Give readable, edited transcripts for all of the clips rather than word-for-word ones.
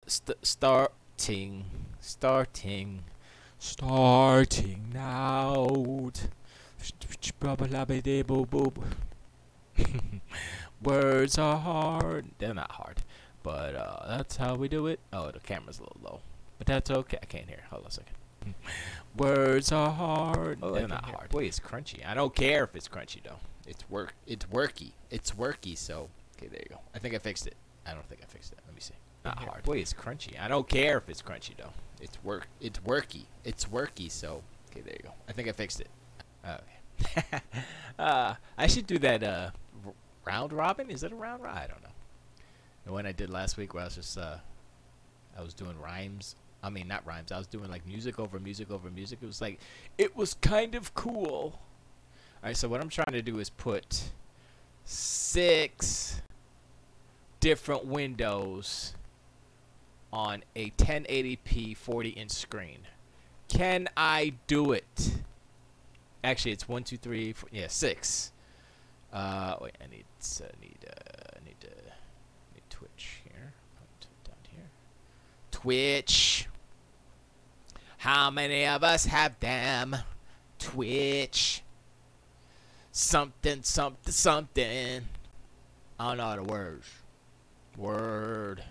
Starting now. Words are hard. They're not hard, but that's how we do it. Oh, the camera's a little low, but that's okay. I can't hear. Hold on a second. Words are hard. Oh, they're not hard. Boy, it's crunchy. I don't care if it's crunchy though. It's worky. It's worky. So okay, there you go. I think I fixed it. I don't think I fixed it. Let me see. Not hard. Boy, it's crunchy. I don't care if it's crunchy though. It's worky. It's worky. So okay, there you go. I think I fixed it. Okay. I should do that round robin. Is it a round robin? I don't know. The one I did last week where I was just I was doing rhymes. I mean, not rhymes. I was doing like music over music over music. It was like, it was kind of cool. All right, so what I'm trying to do is put 6 different windows on a 1080p 40-inch screen. Can I do it? Actually, it's 1, 2, 3, 4, yeah, 6. Wait, I need Twitch here. Down here. Twitch. How many of us have them? Twitch. Something. I don't know the words. Word.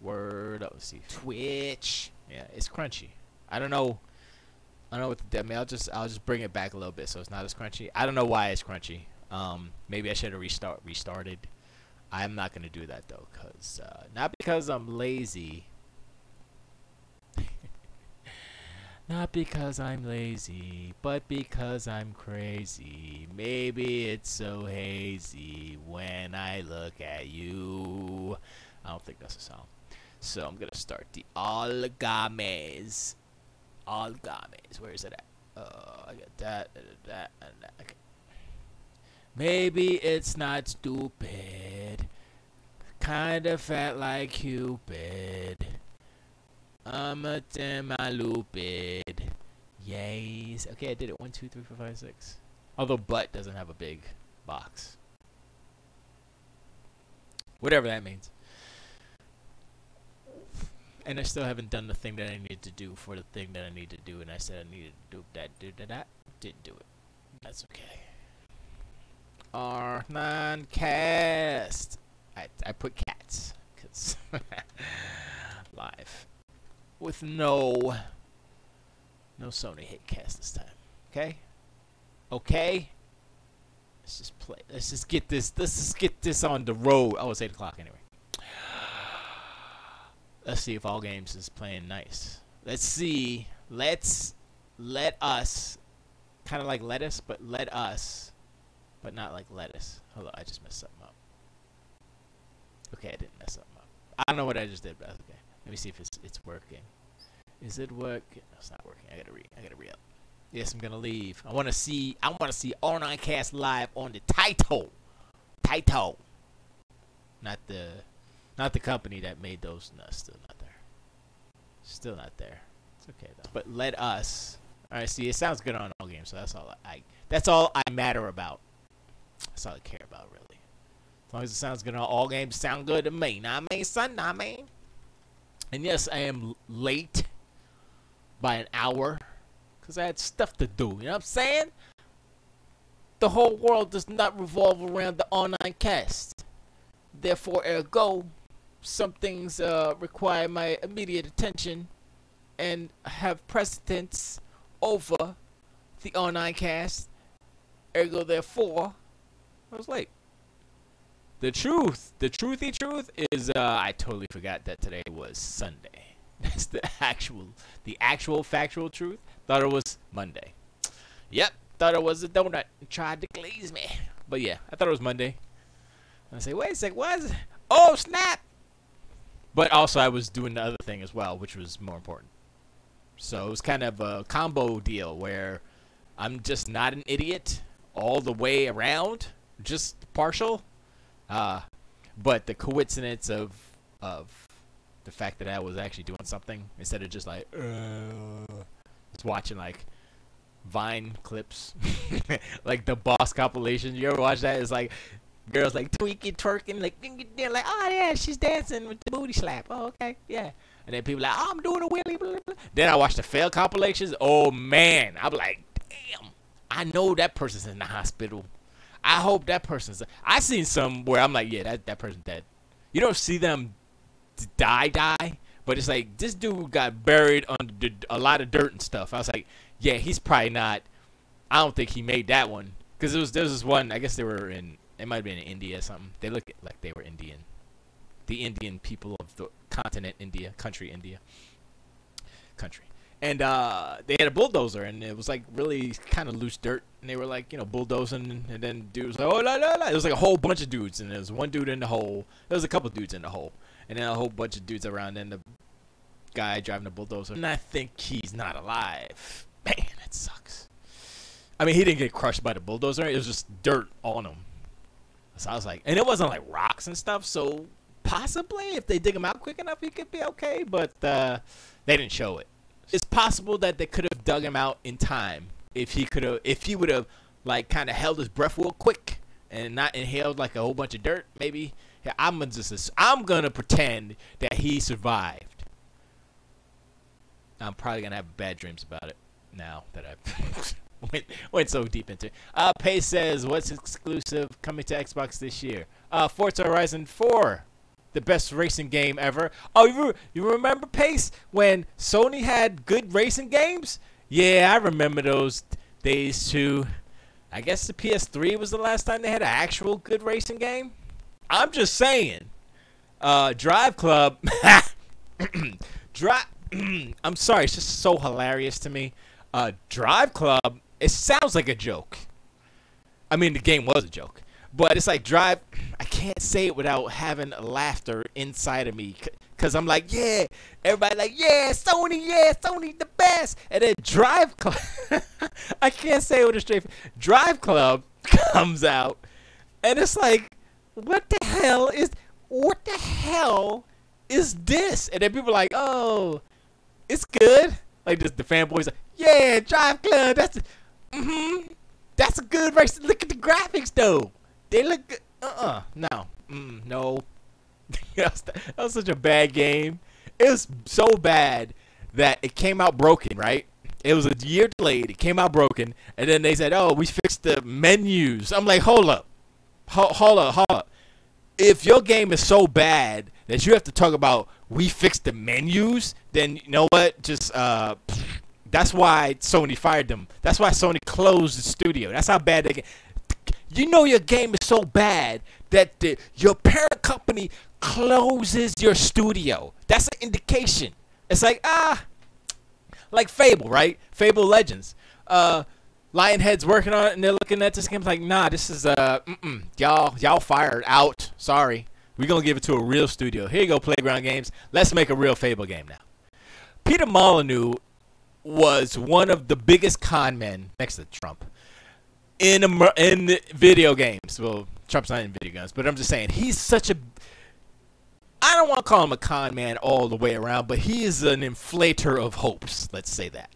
Oh, let's see. Twitch. Yeah, it's crunchy. I don't know what to do. I mean, I'll just bring it back a little bit so it's not as crunchy. I don't know why it's crunchy. Maybe I should have restarted. I'm not gonna do that though, cause not because I'm lazy. Not because I'm lazy, but because I'm crazy. Maybe it's so hazy when I look at you. I don't think that's a song. So I'm gonna start the Algames. Where is it at? I got that, and that. Okay. Maybe it's not stupid. Kinda fat like Cupid. I'm a Timalupid. Yays. Okay, I did it. 1, 2, 3, 4, 5, 6. Although butt doesn't have a big box. Whatever that means. And I still haven't done the thing that I need to do for the thing that I need to do. And I said I needed to do that. Didn't do it. That's okay. R9 cast. I put cats. Because live. With no Sony hate cast this time. Okay? Let's just play. Let's just get this on the road. Oh, it's 8 o'clock anyway. Let's see if All Games is playing nice. Let's see. Let us. Kind of like lettuce, but let us. But not like lettuce. Hold on, I just messed something up. Okay, I didn't mess something up. I don't know what I just did, but that's okay. Let me see if it's working. Is it working? No, it's not working. I gotta re-up. Yes, I'm gonna leave. I wanna see All9 Cast live on the title. Not the company that made those. No, still not there. Still not there. It's okay though. But let us. Alright, see, it sounds good on All Games, so that's all I matter about. That's all I care about, really. As long as it sounds good on All Games, sound good to me. Nah, I mean, son, nah, man. And yes, I am late by an hour because I had stuff to do. You know what I'm saying? The whole world does not revolve around the All9 Cast. Therefore, ergo, some things require my immediate attention and have precedence over the All9 Cast. Ergo, therefore, I was late. The truthy truth is I totally forgot that today was Sunday. That's the actual factual truth. Thought it was Monday. Yep, thought it was a donut. Tried to glaze me. But yeah, I thought it was Monday. And I say, wait a sec, what is it? Oh, snap! But also I was doing the other thing as well, which was more important. So it was kind of a combo deal where I'm just not an idiot all the way around, just partial. But the coincidence of the fact that I was actually doing something instead of just like just watching like Vine clips, like the Boss compilation. You ever watch that? It's like Girls like tweaking, twerking, like oh yeah, she's dancing with the booty slap. Oh okay, yeah. And then people like, oh, I'm doing a wheelie. Blah, blah. Then I watch the fail compilations. Oh man, I'm like, damn. I know that person's in the hospital. I hope that person's. I seen some where I'm like, yeah, that person's dead. You don't see them die, but it's like this dude got buried under a lot of dirt and stuff. I was like, yeah, he's probably not. I don't think he made that one because there was this one. I guess they were in. It might have been in India or something. They look like they were Indian. The Indian people of the continent India, country. And they had a bulldozer, and it was like really kind of loose dirt, and they were like, bulldozing, and then dude was like, oh la la la. It was like a whole bunch of dudes, and there was one dude in the hole. There was a couple dudes in the hole, and then a whole bunch of dudes around, and the guy driving the bulldozer. And I think he's not alive. Man, that sucks. I mean, he didn't get crushed by the bulldozer. It was just dirt on him. So I was like, and it wasn't like rocks and stuff, so possibly if they dig him out quick enough, he could be okay, but they didn't show it. It's possible that they could have dug him out in time if he would have like kind of held his breath real quick and not inhaled like a whole bunch of dirt. Maybe I'm gonna pretend that he survived. I'm probably gonna have bad dreams about it now that I've went so deep into it. Pace says, what's exclusive coming to Xbox this year? Forza Horizon 4. The best racing game ever. Oh, you remember, Pace, when Sony had good racing games? Yeah, I remember those days too. I guess the PS3 was the last time they had an actual good racing game. I'm just saying. Drive Club. I'm sorry, it's just so hilarious to me. Drive Club, it sounds like a joke. I mean, the game was a joke. But it's like Drive, I can't say it without having laughter inside of me. Because I'm like, yeah. Everybody like, yeah, Sony the best. And then Drive Club, I can't say it with a straight face. Drive Club comes out. And it's like, what the hell is this? And then people are like, oh, it's good. Like the fanboys like, yeah, Drive Club, that's a good race. Look at the graphics though. They look good. No. That was such a bad game. It was so bad that it came out broken, right? It was a year delayed. It came out broken. And then they said, oh, we fixed the menus. I'm like, hold up. If your game is so bad that you have to talk about we fixed the menus, then you know what? Just that's why Sony fired them. That's why Sony closed the studio. That's how bad they get. You know your game is so bad that your parent company closes your studio. That's an indication. It's like, like Fable, right? Fable Legends. Lionhead's working on it, and they're looking at this game like, nah, this is, y'all fired, out. Sorry. We're going to give it to a real studio. Here you go, Playground Games. Let's make a real Fable game now. Peter Molyneux was one of the biggest con men next to Trump in the video games. Well, Trump's not in video games, but I'm just saying he's such a. I don't want to call him a con man all the way around, but he is an inflator of hopes. Let's say that.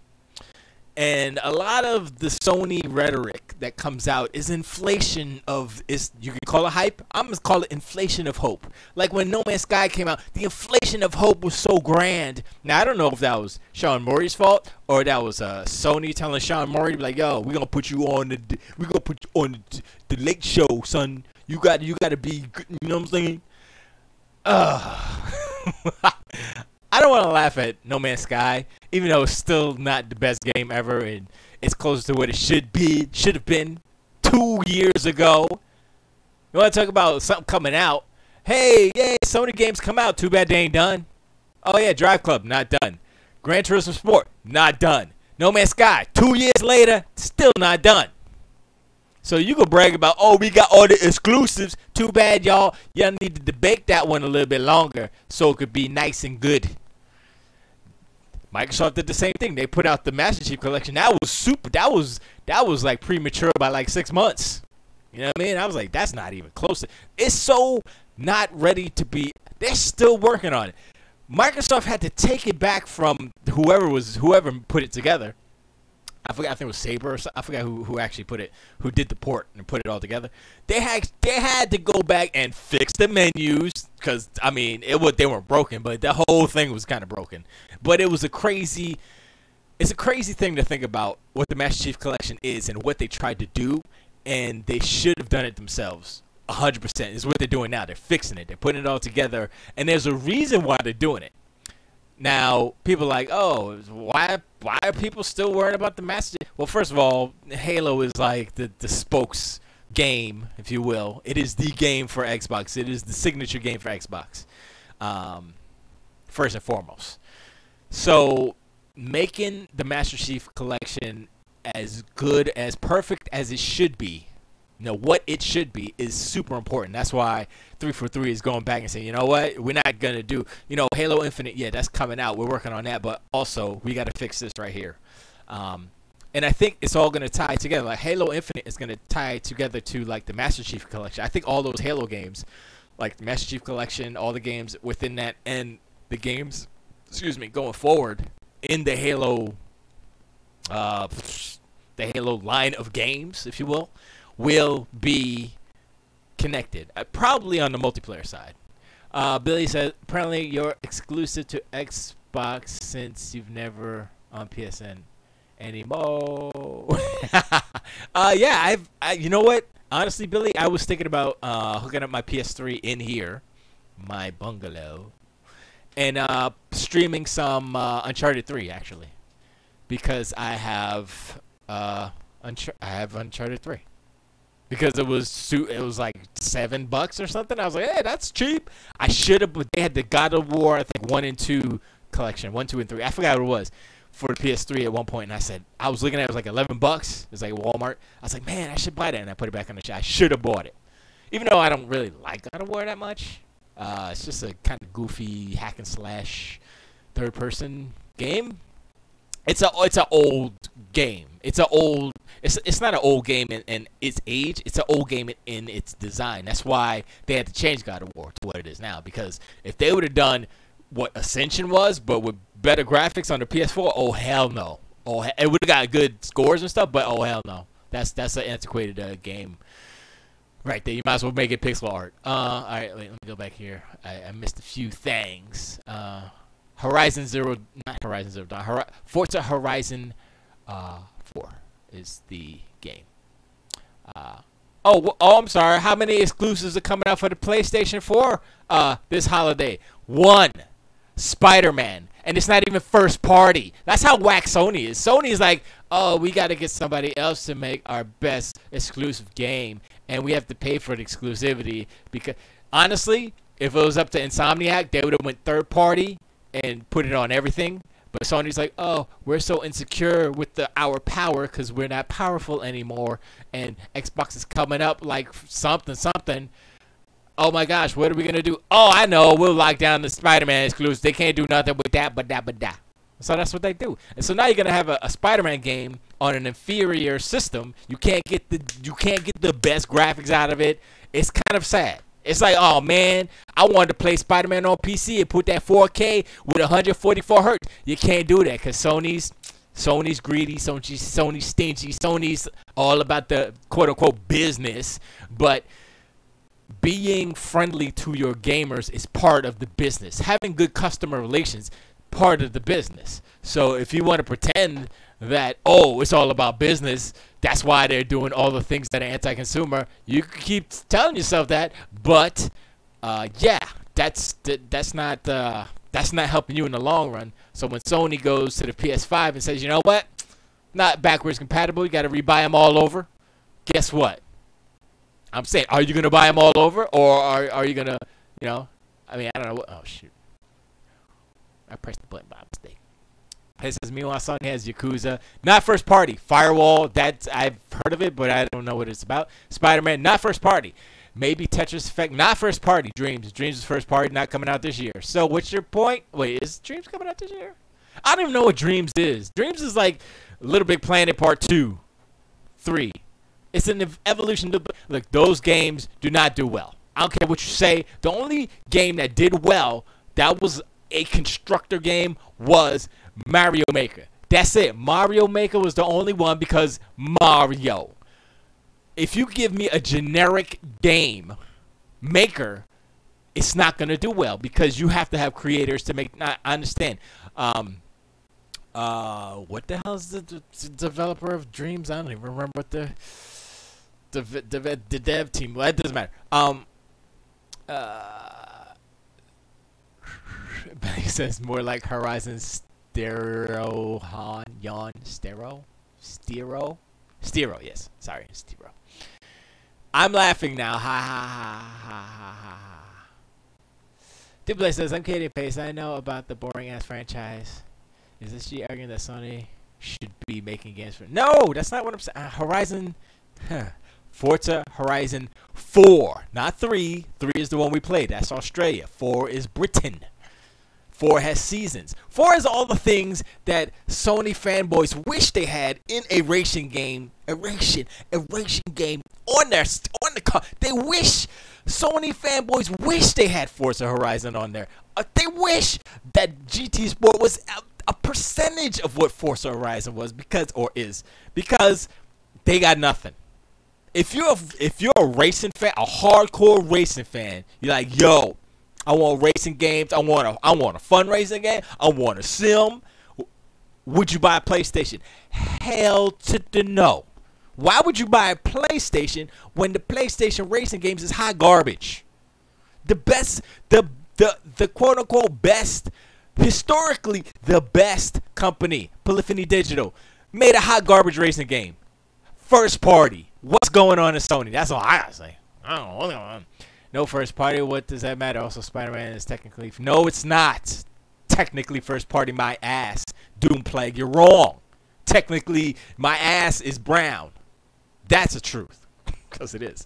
And a lot of the Sony rhetoric that comes out is inflation of you can call it hype. I'm gonna call it inflation of hope. Like when No Man's Sky came out, the inflation of hope was so grand. Now I don't know if that was Sean Murray's fault or that was Sony telling Sean Murray like, "Yo, we're gonna put you on the Late Show, son. You got to be good." You know what I'm saying? I don't want to laugh at No Man's Sky, even though it's still not the best game ever, and it's close to what it should have been 2 years ago. You want to talk about something coming out? Hey, yay, Sony games come out. Too bad they ain't done. Oh yeah, Drive Club, not done. Gran Turismo Sport, not done. No Man's Sky, 2 years later, still not done. So you can brag about, oh, we got all the exclusives. Too bad, y'all need to debate that one a little bit longer so it could be nice and good. Microsoft did the same thing. They put out the Master Chief Collection. That was super. That was like premature by like 6 months. You know what I mean? I was like, that's not even close. It's so not ready to be. They're still working on it. Microsoft had to take it back from whoever put it together. I forgot. I think it was Saber. Or I forgot who actually who did the port and put it all together. They had to go back and fix the menus because I mean they weren't broken, but the whole thing was kind of broken. But it was a crazy thing to think about what the Master Chief Collection is and what they tried to do, and they should have done it themselves. 100% is what they're doing now. They're fixing it. They're putting it all together, and there's a reason why they're doing it. Now, people are like, oh, why are people still worried about the Master Chief? Well, first of all, Halo is like the spokes game, if you will. It is the game for Xbox. It is the signature game for Xbox, first and foremost. So, making the Master Chief Collection as good, as perfect as it should be, what it should be is super important. That's why 343 is going back and saying, you know what, we're not going to do, Halo Infinite, yeah, that's coming out. We're working on that, but also we got to fix this right here. And I think it's all going to tie together. Like Halo Infinite is going to tie together to like the Master Chief Collection. I think all those Halo games, like the Master Chief Collection, all the games within that, and the games, going forward in the Halo line of games, if you will be connected, probably on the multiplayer side. Billy says, apparently you're exclusive to Xbox since you've never on PSN anymore. Yeah, you know what? Honestly, Billy, I was thinking about hooking up my PS3 in here, my bungalow, and streaming some Uncharted 3, actually, because I have Uncharted 3. Because it was like $7 or something. I was like, hey, that's cheap. I should have, but they had the God of War, I think 1 and 2 collection, 1, 2, and 3. I forgot what it was for the PS3 at one point, and I said, I was looking at it, was like $11. It was like Walmart. I was like, man, I should buy that, and I put it back on the shelf. I should have bought it, even though I don't really like God of War that much. It's just a kind of goofy hack and slash third-person game. It's an old game. It's not an old game in its age. It's an old game in its design. That's why they had to change God of War to what it is now. Because if they would have done what Ascension was, but with better graphics on the PS4, oh hell no. It would have got good scores and stuff, but oh hell no. That's an antiquated game right there. You might as well make it pixel art. All right, wait, let me go back here. I missed a few things. Forza Horizon 4 is the game. I'm sorry. How many exclusives are coming out for the PlayStation 4 this holiday? 1, Spider-Man, and it's not even first party. That's how whack Sony is. Sony is like, oh, we got to get somebody else to make our best exclusive game, and we have to pay for the exclusivity. Because honestly, if it was up to Insomniac, they would have went third party and put it on everything. But Sony's like, oh, we're so insecure with our power because we're not powerful anymore, and Xbox is coming up like something. Oh my gosh, what are we gonna do? Oh, I know, we'll lock down the Spider-Man exclusive. They can't do nothing with that, but that. So that's what they do. And so now you're gonna have a Spider-Man game on an inferior system. You can't get the best graphics out of it. It's kind of sad. It's like, oh man, I wanted to play Spider-Man on PC and put that 4K with 144 hertz. You can't do that because Sony's greedy, Sony's stingy, Sony's all about the quote-unquote business. But being friendly to your gamers is part of the business. Having good customer relations, part of the business. So if you want to pretend that, oh, it's all about business, that's why they're doing all the things that are anti-consumer, you can keep telling yourself that, but yeah, that's not helping you in the long run. So when Sony goes to the PS5 and says, you know what, not backwards compatible, you got to rebuy them all over, guess what? I'm saying, are you gonna buy them all over, or are you gonna, I mean, I don't know what. Oh shoot, I pressed the button by mistake. It says meanwhile Sony has Yakuza, not first party. Firewall, that I've heard of it, but I don't know what it's about. Spider-Man, not first party. Maybe Tetris Effect, not first party. Dreams is first party, not coming out this year. So what's your point? Wait, is Dreams coming out this year? I don't even know what Dreams is. Dreams is like Little Big Planet Part 2, 3. It's an evolution. Look, those games do not do well. I don't care what you say. The only game that did well, that was a constructor game, was Mario Maker. That's it. Mario Maker was the only one because Mario. If you give me a generic game maker, it's not going to do well because you have to have creators to make. I understand. What the hell is the developer of Dreams? I don't even remember what the dev team. Well, that doesn't matter. It says more like Horizon Stereo. Yes, sorry, Stero. I'm laughing now. Ha ha ha ha ha ha. Dibble says, I'm Katie Pace. I know about the boring ass franchise. Is this Esgee arguing that Sony should be making games for? No, that's not what I'm saying. Horizon, Forza Horizon 4, not 3. 3 is the one we played. That's Australia. 4 is Britain. 4 has seasons. 4 is all the things that Sony fanboys wish they had in a racing game. A racing game on the car. They wish Sony fanboys wish they had Forza Horizon on there. They wish that GT Sport was a percentage of what Forza Horizon was because they got nothing. If you're a racing fan, a hardcore racing fan, you're like, yo, I want racing games. I want a fun racing game. I want a sim. Would you buy a PlayStation? Hell to the no. Why would you buy a PlayStation when the PlayStation racing games is hot garbage? The best, the quote unquote best, historically the best company, Polyphony Digital, made a hot garbage racing game. First party. What's going on in Sony? That's all I gotta say. I don't know what's going on. No first party. What does that matter? Also, Spider-Man is technically... No, it's not. Technically first party, my ass. Doom Plague, you're wrong. Technically, my ass is brown. That's the truth. Because it is.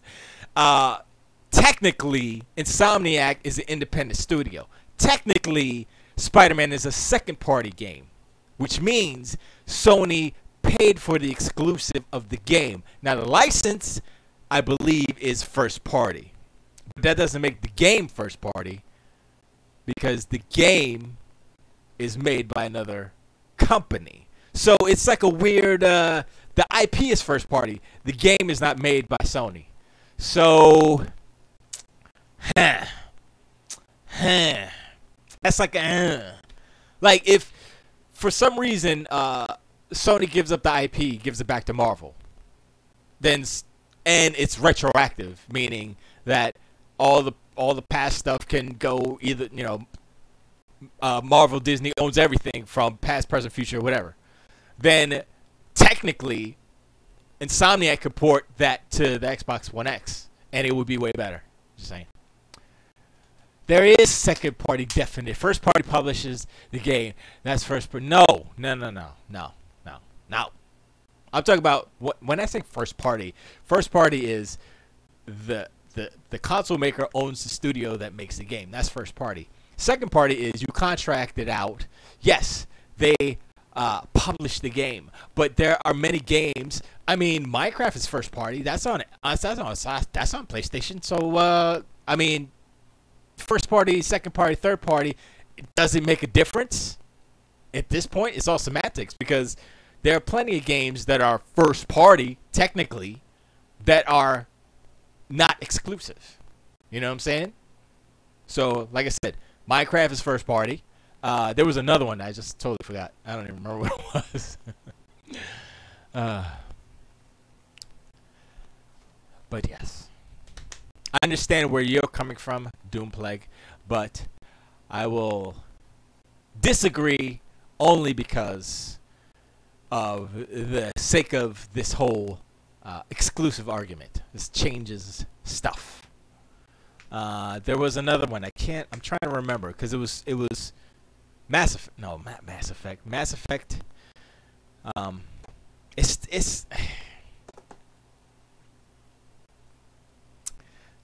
Technically, Insomniac is an independent studio. Technically, Spider-Man is a second party game. Which means Sony paid for the exclusive of the game. Now, the license, I believe, is first party. But that doesn't make the game first party because the game is made by another company. So it's like a weird, the IP is first party. The game is not made by Sony. So, that's like, like if for some reason Sony gives up the IP, gives it back to Marvel, and it's retroactive, meaning that all the past stuff can go either, Marvel, Disney owns everything from past, present, future, whatever. Then technically, Insomniac could port that to the Xbox One X, and it would be way better. Just saying. There is second party definite. First party publishes the game. That's first party. No. I'm talking about when I say first party is the console maker owns the studio that makes the game. That's first party. Second party is you contract it out. Yes, they publish the game, but there are many games. I mean, Minecraft is first party. That's on PlayStation. So I mean, first party, second party, third party. Does it make a difference? At this point, it's all semantics because there are plenty of games that are first party technically that are not exclusive. You know what I'm saying? So, like I said, Minecraft is first party. There was another one I just totally forgot. I don't even remember what it was. But yes, I understand where you're coming from, Doom Plague, but I will disagree only because of the sake of this whole exclusive argument. This changes stuff. There was another one. I'm trying to remember because it was Mass Effect. No, not Mass Effect. Mass Effect. It's.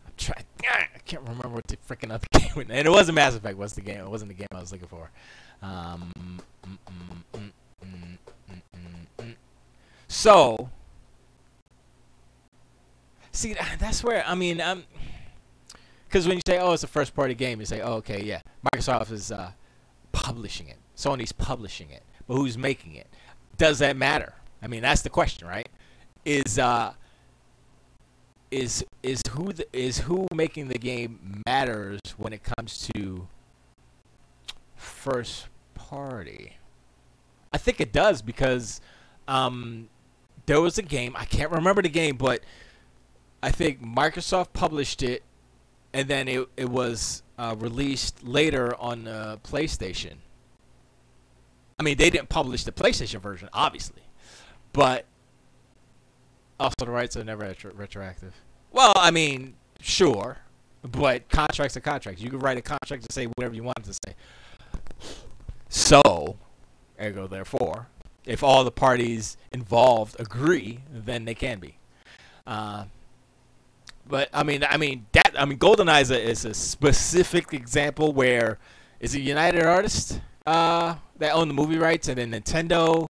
I'm trying. I can't remember what the freaking other game was. And it wasn't Mass Effect. What's the game? It wasn't the game I was looking for. So, see, that's where, I mean, because when you say, oh, it's a first-party game, you say, oh, okay, yeah, Microsoft is publishing it. Sony's publishing it. but who's making it? Does that matter? I mean, that's the question, right? Is who making the game matters when it comes to first party? I think it does, because there was a game, I can't remember the game, but I think Microsoft published it, and then it was released later on the PlayStation. I mean, they didn't publish the PlayStation version, obviously, but also the rights are never retroactive. Well, I mean, sure, but contracts are contracts. You can write a contract to say whatever you want it to say. So, ergo, therefore, if all the parties involved agree, then they can be. But GoldenEye is a specific example where it's a United Artists that own the movie rights, and then Nintendo.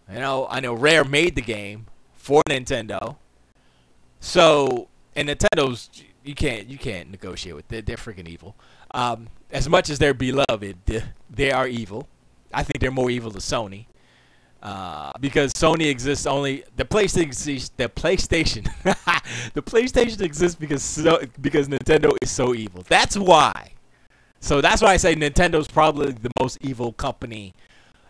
I know Rare made the game for Nintendo. So, and Nintendo's you can't negotiate with. They're freaking evil. As much as they're beloved, they are evil. I think they're more evil than Sony. Because Sony exists only the PlayStation the PlayStation exists because Nintendo is so evil. That's why. So that's why I say Nintendo's probably the most evil company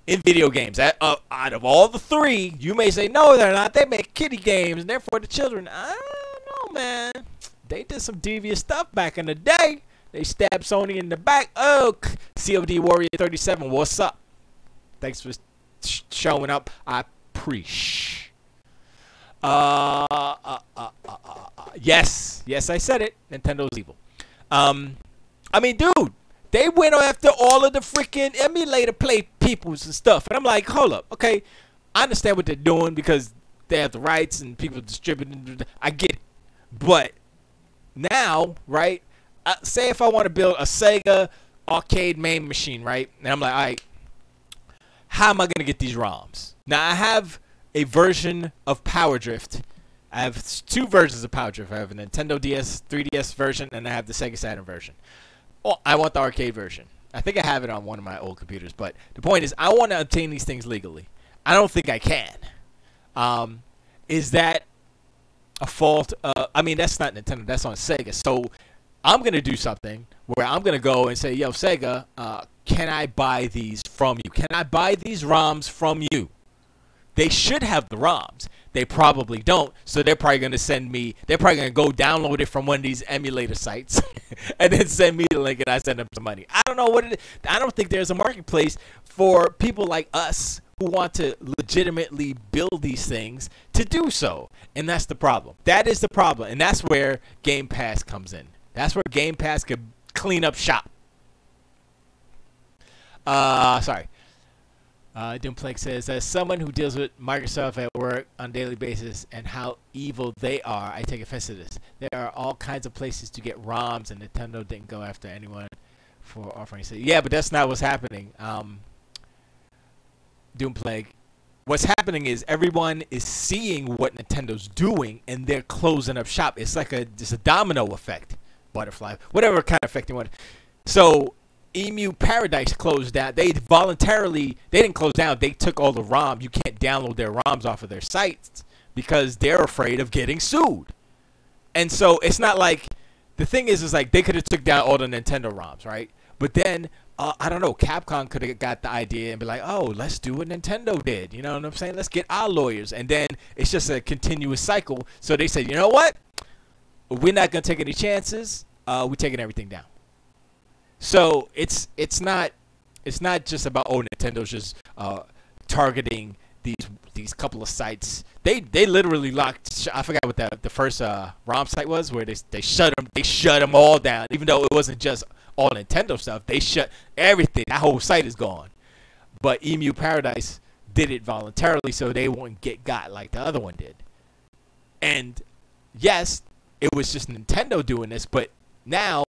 in video games. Out of all the three, you may say no, they're not. They make kiddie games and they're for the children. I don't know, man. They did some devious stuff back in the day. They stabbed Sony in the back. Oh, COD Warrior 37, what's up? Thanks for showing up. I appreciate. Yes, I said it. Nintendo's evil. I mean, dude, they went after all of the freaking emulator play peoples and stuff, and I'm like, hold up, okay, I understand what they're doing because they have the rights and people distributing. I get it, but now, right? Say if I want to build a Sega arcade main machine, right? And I'm like, all right, how am I gonna get these ROMs? Now I have a version of Power Drift. I have two versions of Power Drift. I have a Nintendo DS 3DS version, and I have the Sega Saturn version. Well, I want the arcade version. I think I have it on one of my old computers, but the point is, I want to obtain these things legally. I don't think I can. Is that a fault? I mean, that's not Nintendo. That's on Sega. So I'm going to do something where I'm going to go and say, yo, Sega, can I buy these from you? Can I buy these ROMs from you? They should have the ROMs. They probably don't, so they're probably going to send me, they're probably going to go download it from one of these emulator sites and then send me the link and I send them some money. I don't know what it is. I don't think there's a marketplace for people like us who want to legitimately build these things to do so, and that's the problem. That is the problem, and that's where Game Pass comes in. That's where Game Pass could clean up shop. Sorry. Dumplex says, as someone who deals with Microsoft at work on a daily basis and how evil they are, I take offense to this. There are all kinds of places to get ROMs, and Nintendo didn't go after anyone for offering. So, yeah, but that's not what's happening. Doomplague. What's happening is everyone is seeing what Nintendo's doing, and they're closing up shop. It's like just a domino effect. Butterfly. Whatever kind of effect you want. So Emu Paradise closed down. They didn't close down. They took all the ROMs. You can't download their ROMs off of their sites because they're afraid of getting sued. And so it's not like, the thing is like they could have took down all the Nintendo ROMs, right? But then, I don't know, Capcom could have got the idea and be like, oh, let's do what Nintendo did. You know what I'm saying? Let's get our lawyers. And then it's just a continuous cycle. So they said, you know what? We're not going to take any chances. We're taking everything down. So it's not just about, oh, Nintendo's just targeting these couple of sites. They literally locked. I forgot what the first ROM site was, where they shut them all down. Even though it wasn't just all Nintendo stuff, they shut everything. That whole site is gone. But Emu Paradise did it voluntarily, so they wouldn't get got like the other one did. And yes, it was just Nintendo doing this, but now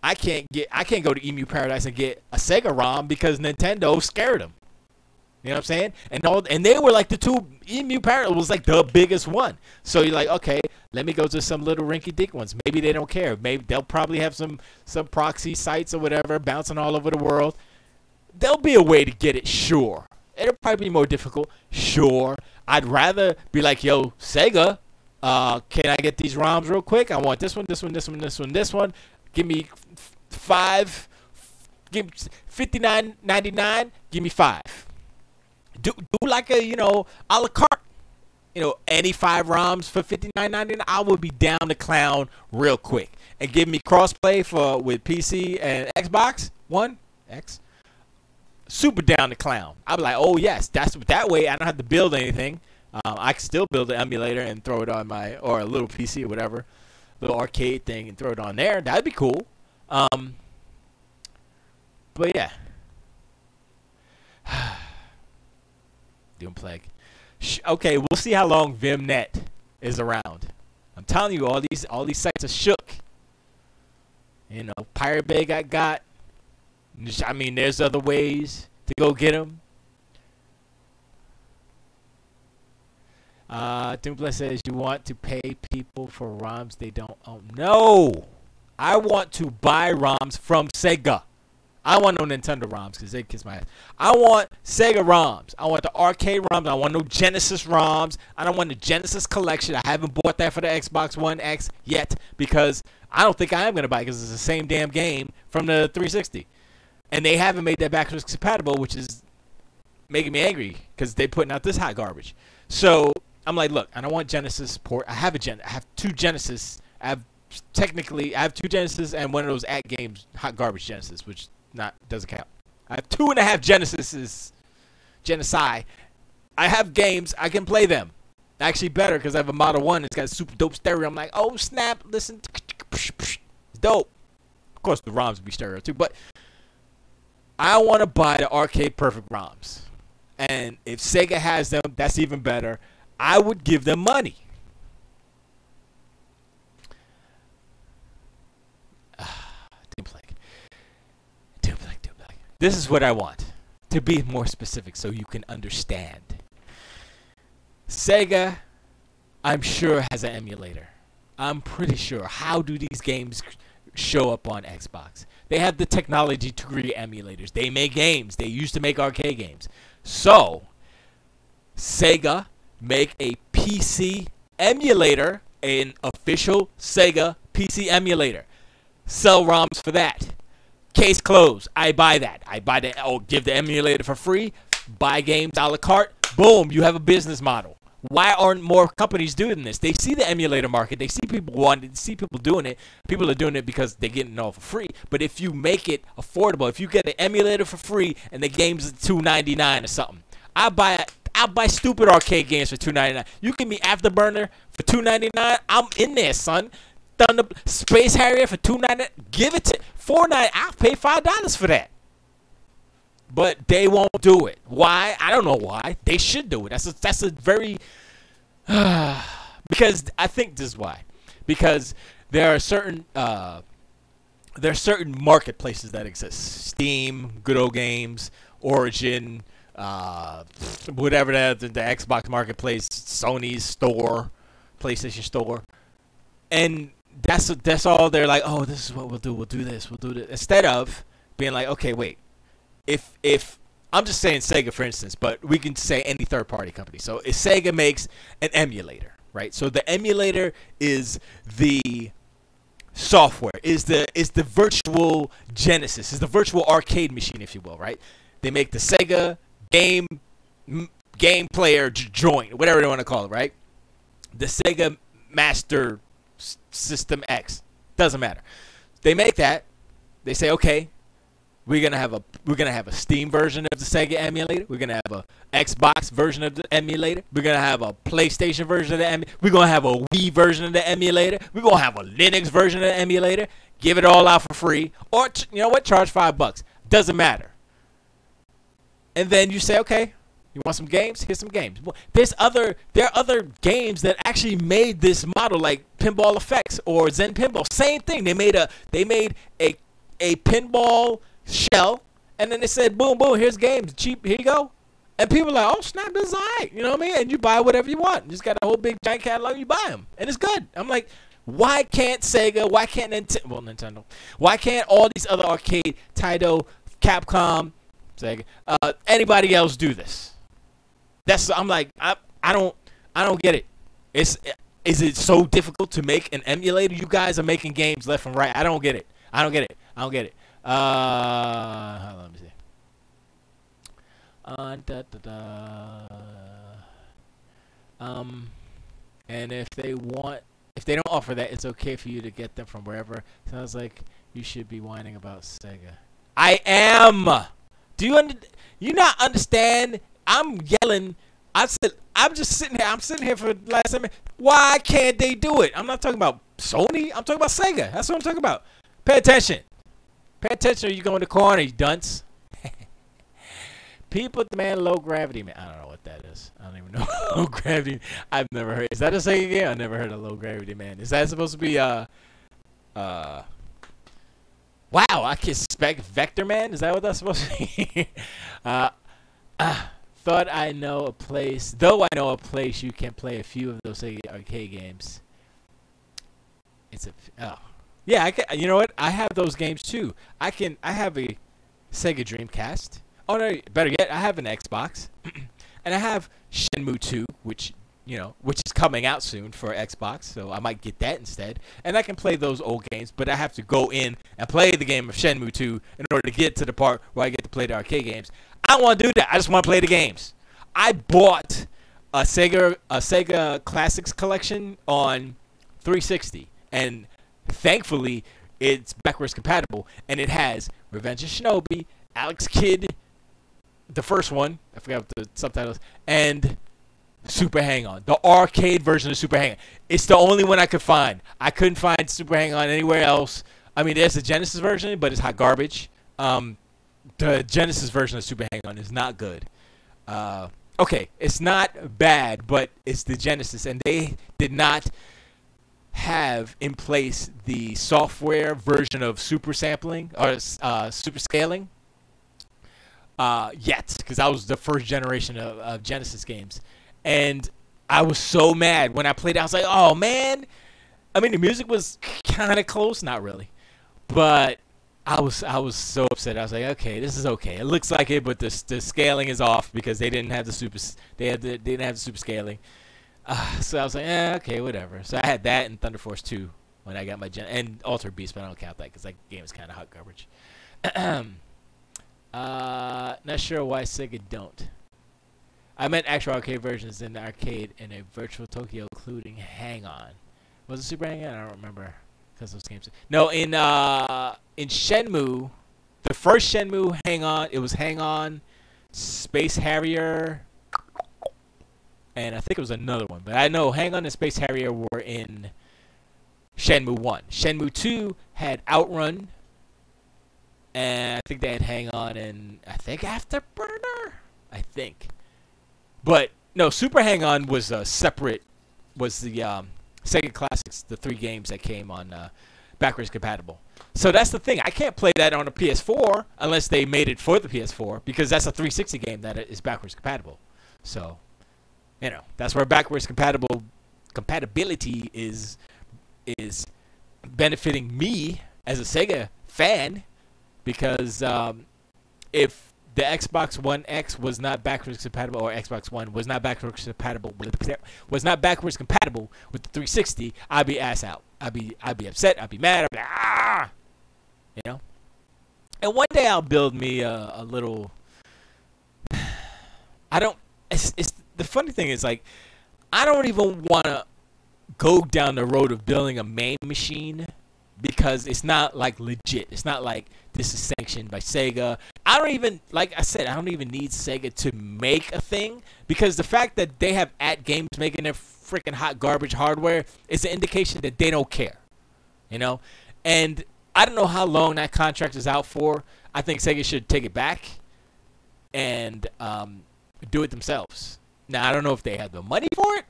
I can't go to Emu Paradise and get a Sega ROM because Nintendo scared them. You know what I'm saying? And they were like the two. Emu Paradise was like the biggest one. So you're like, okay, let me go to some little rinky-dink ones. Maybe they don't care. Maybe they'll probably have some proxy sites or whatever bouncing all over the world. There'll be a way to get it, sure. it'll probably be more difficult. Sure, I'd rather be like, yo, Sega, can I get these ROMs real quick? I want this one, this one, this one, this one, this one. Give me 5. Give $59.99. Give me 5. Do like a a la carte. Any 5 ROMs for $59.99. I would be down to clown real quick. And give me crossplay with PC and Xbox One X. Super down to clown. I'd be like, oh yes, that way I don't have to build anything. I can still build an emulator and throw it on or a little PC or whatever, little arcade thing, and throw it on there. That'd be cool. But yeah, Doom Plague. Okay, we'll see how long VimNet is around. I'm telling you, all these sites are shook. Pirate Bay got. I mean, there's other ways to go get them. Doomplay says you want to pay people for ROMs they don't own. No! I want to buy ROMs from Sega. I want no Nintendo ROMs because they kiss my ass. I want Sega ROMs. I want the arcade ROMs. I want no Genesis ROMs. I don't want the Genesis collection. I haven't bought that for the Xbox One X yet because I don't think I am going to buy it because it's the same damn game from the 360. And they haven't made that backwards compatible, which is making me angry because they're putting out this hot garbage. So I'm like, look, I don't want Genesis port. I have 2 Genesis. I have 2 Genesis and one of those at games hot garbage Genesis, which doesn't count. I have 2.5 Genesises. Genocide. I have games. I can play them. Actually better because I have a Model 1. It's got a super dope stereo. I'm like, oh snap, listen. It's dope. Of course the ROMs would be stereo too, but I want to buy the Arcade Perfect ROMs. And if Sega has them, that's even better. I would give them money. This is what I want. To be more specific so you can understand. Sega, I'm sure, has an emulator. I'm pretty sure. How do these games show up on Xbox? They have the technology to create emulators. They make games. They used to make arcade games. So, Sega, make a PC emulator, an official Sega PC emulator. Sell ROMs for that. Case closed. I buy that. Oh, give the emulator for free. Buy games a la carte. Boom, you have a business model. Why aren't more companies doing this? They see the emulator market. They see people wanting it. They see people doing it. People are doing it because they're getting it all for free. But if you make it affordable, if you get an emulator for free and the game's $2.99 or something, I'll buy stupid arcade games for $2.99. You give me Afterburner for $2.99. I'm in there, son. Thunder Space Harrier for $2.99. Give it to $4.99. I'll pay $5 for that. But they won't do it. Why? I don't know why. They should do it. That's a very because I think this is why. Because there are certain marketplaces that exist. Steam, Good Old Games, Origin, whatever the Xbox marketplace, Sony's store, PlayStation store, and that's all. They're like, oh, this is what we'll do. We'll do this. We'll do this. Instead of being like, okay, wait. If I'm just saying Sega, for instance, but we can say any third-party company. So if Sega makes an emulator, right? So the emulator is the software, is the virtual Genesis, is the virtual arcade machine, if you will, right? They make the Sega game player joint, whatever they want to call it, right? The Sega Master System X, doesn't matter. They make that. They say, okay. We're gonna have a Steam version of the Sega emulator. We're gonna have a Xbox version of the emulator. We're gonna have a PlayStation version of the emulator. We're gonna have a Wii version of the emulator. We're gonna have a Linux version of the emulator. Give it all out for free, or you know what? Charge $5. Doesn't matter. And then you say, okay, you want some games? Here's some games. There are other games that actually made this model, like Pinball Effects or Zen Pinball. Same thing. They made a pinball shell, and then they said, boom, boom, here's games, cheap, here you go. And people are like, oh, snap, this is all right. You know what I mean? And you buy whatever you want. You just got a whole big giant catalog, you buy them. And it's good. I'm like, why can't Sega, why can't Nintendo, why can't all these other arcade, Taito, Capcom, Sega, anybody else do this? I'm like, I don't get it. Is it so difficult to make an emulator? You guys are making games left and right. I don't get it. I don't get it. I don't get it. Hold on, let me see. And if they don't offer that, it's okay for you to get them from wherever. Sounds like you should be whining about Sega. I am. Do you not understand? I'm yelling. I'm just sitting here. I'm sitting here for the last time. Why can't they do it? I'm not talking about Sony. I'm talking about Sega. That's what I'm talking about. Pay attention. Pay attention or you go in the corner, you dunce. People demand low gravity, man. I don't know what that is. I don't even know low gravity. I've never heard. Is that a Sega game? I never heard of low gravity, man. Is that supposed to be wow, I can spec Vector Man? Is that what that's supposed to be? Thought I know a place. Though I know a place you can play a few of those Sega arcade games. Yeah, I can, you know what? I have those games too. I have a Sega Dreamcast. Oh no, better yet, I have an Xbox. And I have Shenmue 2, which is coming out soon for Xbox, so I might get that instead. And I can play those old games, but I have to go in and play the game of Shenmue 2 in order to get to the part where I get to play the arcade games. I don't want to do that. I just want to play the games. I bought a Sega Classics collection on 360, and thankfully it's backwards compatible, and it has Revenge of Shinobi, Alex Kidd, the first one, I forgot what the subtitles, and Super Hang-On, the arcade version of Super Hang-On. It's the only one I could find. I couldn't find Super Hang-On anywhere else. I mean, there's the Genesis version, but it's hot garbage. The Genesis version of Super Hang-On is not good. Okay, it's not bad, but it's the Genesis, and they did not have in place the software version of super sampling or super scaling yet, because that was the first generation of Genesis games. And I was so mad when I played it. I was like, oh, man. I mean, the music was kind of close. Not really. But I was so upset. I was like, okay, this is okay. It looks like it, but the scaling is off because they didn't have the super scaling. So I was like, okay, whatever. So I had that and Thunder Force 2 when I got my and Altered Beast, but I don't count that because that game is kind of hot garbage. Not sure why Sega don't. I meant actual arcade versions in the arcade and a virtual Tokyo, including Hang On. Was it Super Hang On? I don't remember because those games. No, in Shenmue, the first Shenmue Hang On, it was Hang On, Space Harrier, and I think it was another one. But I know Hang On and Space Harrier were in Shenmue 1. Shenmue 2 had Outrun, and I think they had Hang On and I think Afterburner. I think. But no, Super Hang On was separate. Was the Sega Classics, the 3 games that came on backwards compatible. So that's the thing. I can't play that on a PS4 unless they made it for the PS4 because that's a 360 game that is backwards compatible. So, that's where backwards compatibility is benefiting me as a Sega fan because if the Xbox One X was not backwards compatible, or Xbox One was not backwards compatible with the 360, I'd be ass out. I'd be upset. I'd be mad. I'd be like, And one day I'll build me a little. I don't. It's the funny thing is like, I don't even want to go down the road of building a main machine because it's not like legit. It's not like this is sanctioned by Sega. I don't even, like I said, I don't even need Sega to make a thing because the fact that they have @Games making their freaking hot garbage hardware is an indication that they don't care, And I don't know how long that contract is out for. I think Sega should take it back and do it themselves. Now, I don't know if they have the money for it,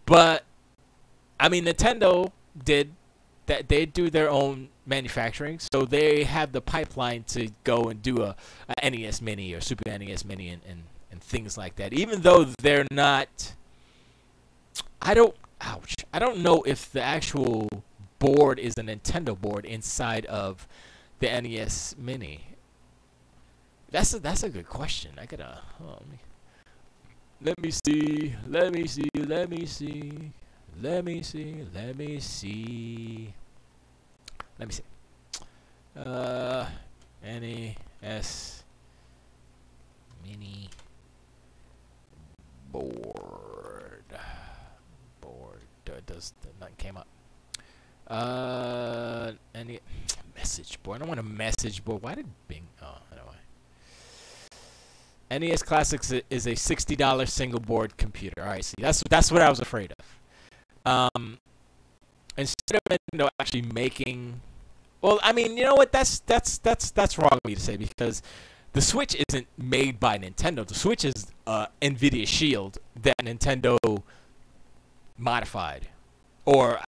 but, I mean, Nintendo did that. They do their own manufacturing, so they have the pipeline to go and do a NES Mini or Super NES Mini and things like that. Even though they're not, I don't know if the actual board is a Nintendo board inside of the NES Mini. That's a good question. I gotta Let me see. Let me see. Let me see. Let me see. Let me see. Let me see. NES mini board. Does nothing came up? Any message board? I don't want a message board. Why did Bing? Oh, anyway. NES Classics is a $60 single board computer. All right, see, that's what I was afraid of. Instead of Nintendo actually making, well, I mean, you know what? That's wrong of me to say, because the Switch isn't made by Nintendo. The Switch is NVIDIA Shield that Nintendo modified, or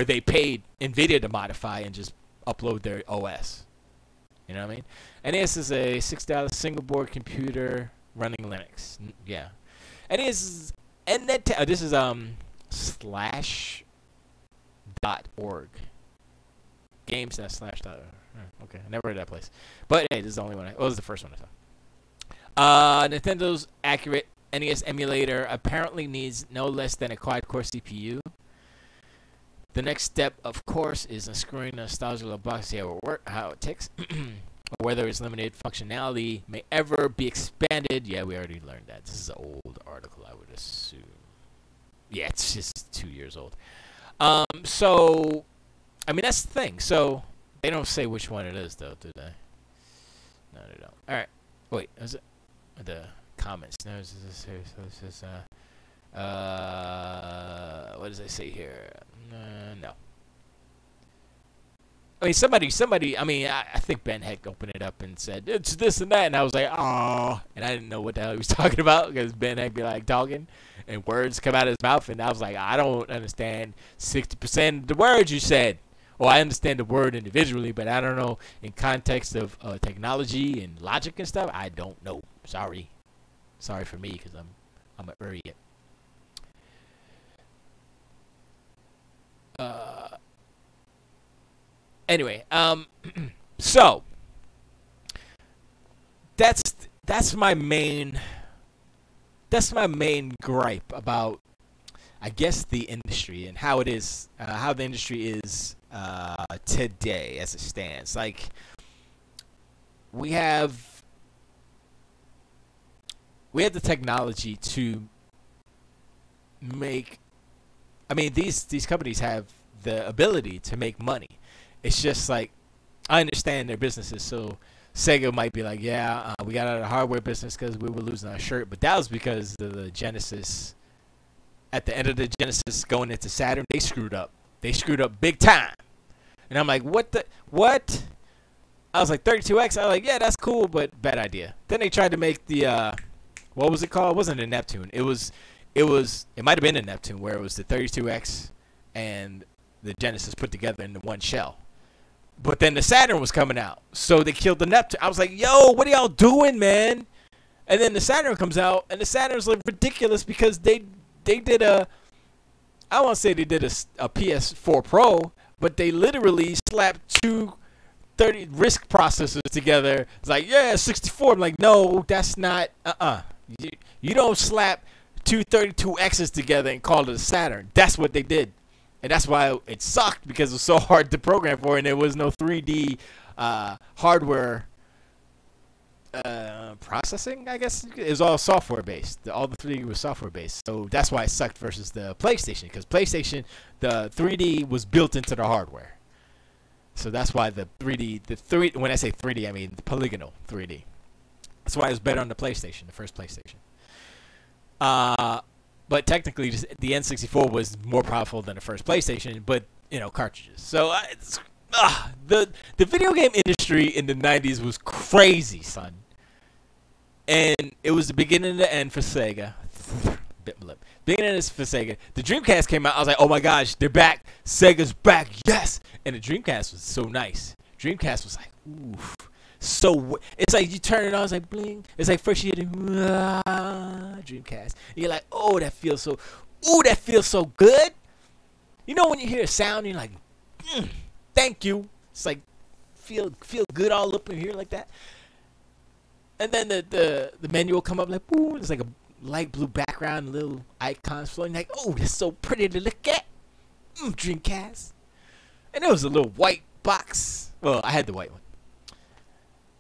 they paid NVIDIA to modify and just upload their OS. You know what I mean? NES is a $6 single board computer running Linux. Yeah. NES and this is /.org. Games.slash.org. Okay, I never heard that place. But hey, this is the only one. It was the first one I saw. Nintendo's accurate NES emulator apparently needs no less than a quad-core CPU. The next step, of course, is unscrewing the nostalgia little box to see how it ticks. Or whether its limited functionality may ever be expanded. Yeah, we already learned that. This is an old article, I would assume. Yeah, it's just 2 years old. So, I mean, that's the thing. So, they don't say which one it is, though, do they? No, they don't. All right. Wait, is it the comments? No, this is what does it say here? No. I mean, somebody. I mean, I think Ben Heck opened it up and said it's this and that, and I was like, oh, and I didn't know what the hell he was talking about, because Ben Heck be like talking, and words come out of his mouth, and I was like, I don't understand 60% of the words you said. Well, I understand the word individually, but I don't know in context of technology and logic and stuff. I don't know. Sorry for me, because I'm an idiot. Anyway, so that's my main gripe about, I guess, the industry and how it is, how the industry is today as it stands. Like, we have the technology to make. I mean, these companies have the ability to make money. It's just like, I understand their businesses, so Sega might be like, yeah, we got out of the hardware business because we were losing our shirt, but that was because of the Genesis. At the end of the Genesis going into Saturn, they screwed up. They screwed up big time. And I'm like, what? I was like, 32X? I was like, yeah, that's cool, but bad idea. Then they tried to make the, what was it called? It wasn't a Neptune. It might have been a Neptune, where it was the 32X and the Genesis put together into one shell. But then the Saturn was coming out, so they killed the Neptune. I was like, yo, what are y'all doing, man? And then the Saturn comes out, and the Saturn's like ridiculous because they did I don't want to say they did a PS4 Pro, but they literally slapped two 30 RISC processors together. It's like, yeah, 64. I'm like, no, that's not, You don't slap two 32Xs together and call it a Saturn. That's what they did. And that's why it sucked, because it was so hard to program for, and there was no 3D hardware processing, I guess. It was all software based. All the 3D was software based. So that's why it sucked versus the PlayStation, because PlayStation, the 3D was built into the hardware. So that's why the 3D, when I say 3D, I mean the polygonal 3D. That's why it was better on the PlayStation, the first PlayStation. But technically, the N64 was more powerful than the first PlayStation, but, you know, cartridges. So, the video game industry in the 90s was crazy, son. And it was the beginning and the end for Sega. Bit my lip. Beginning and end for Sega. The Dreamcast came out. I was like, oh my gosh, they're back. Sega's back. Yes. And the Dreamcast was so nice. Dreamcast was like, oof. So it's like you turn it on, it's like bling. It's like first you hear the Dreamcast. And you're like, oh, that feels so good. You know when you hear a sound, you're like, thank you. It's like feel good all up in here like that. And then the menu will come up like, boom. It's like light blue background, little icons floating. Like, oh, that's so pretty to look at. Dreamcast. And there was a little white box. Well, I had the white one.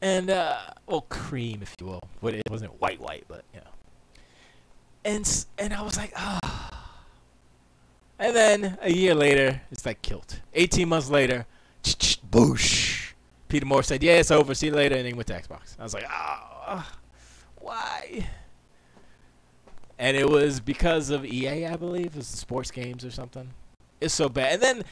And, well, cream, if you will. But it wasn't white, but, you know. And I was like, ah. And then a year later, it's like killed. 18 months later, boosh. Peter Moore said, yeah, it's over. See you later. And he went to Xbox. I was like, ah, why? And it was because of EA, I believe. It was the sports games or something. It's so bad. And then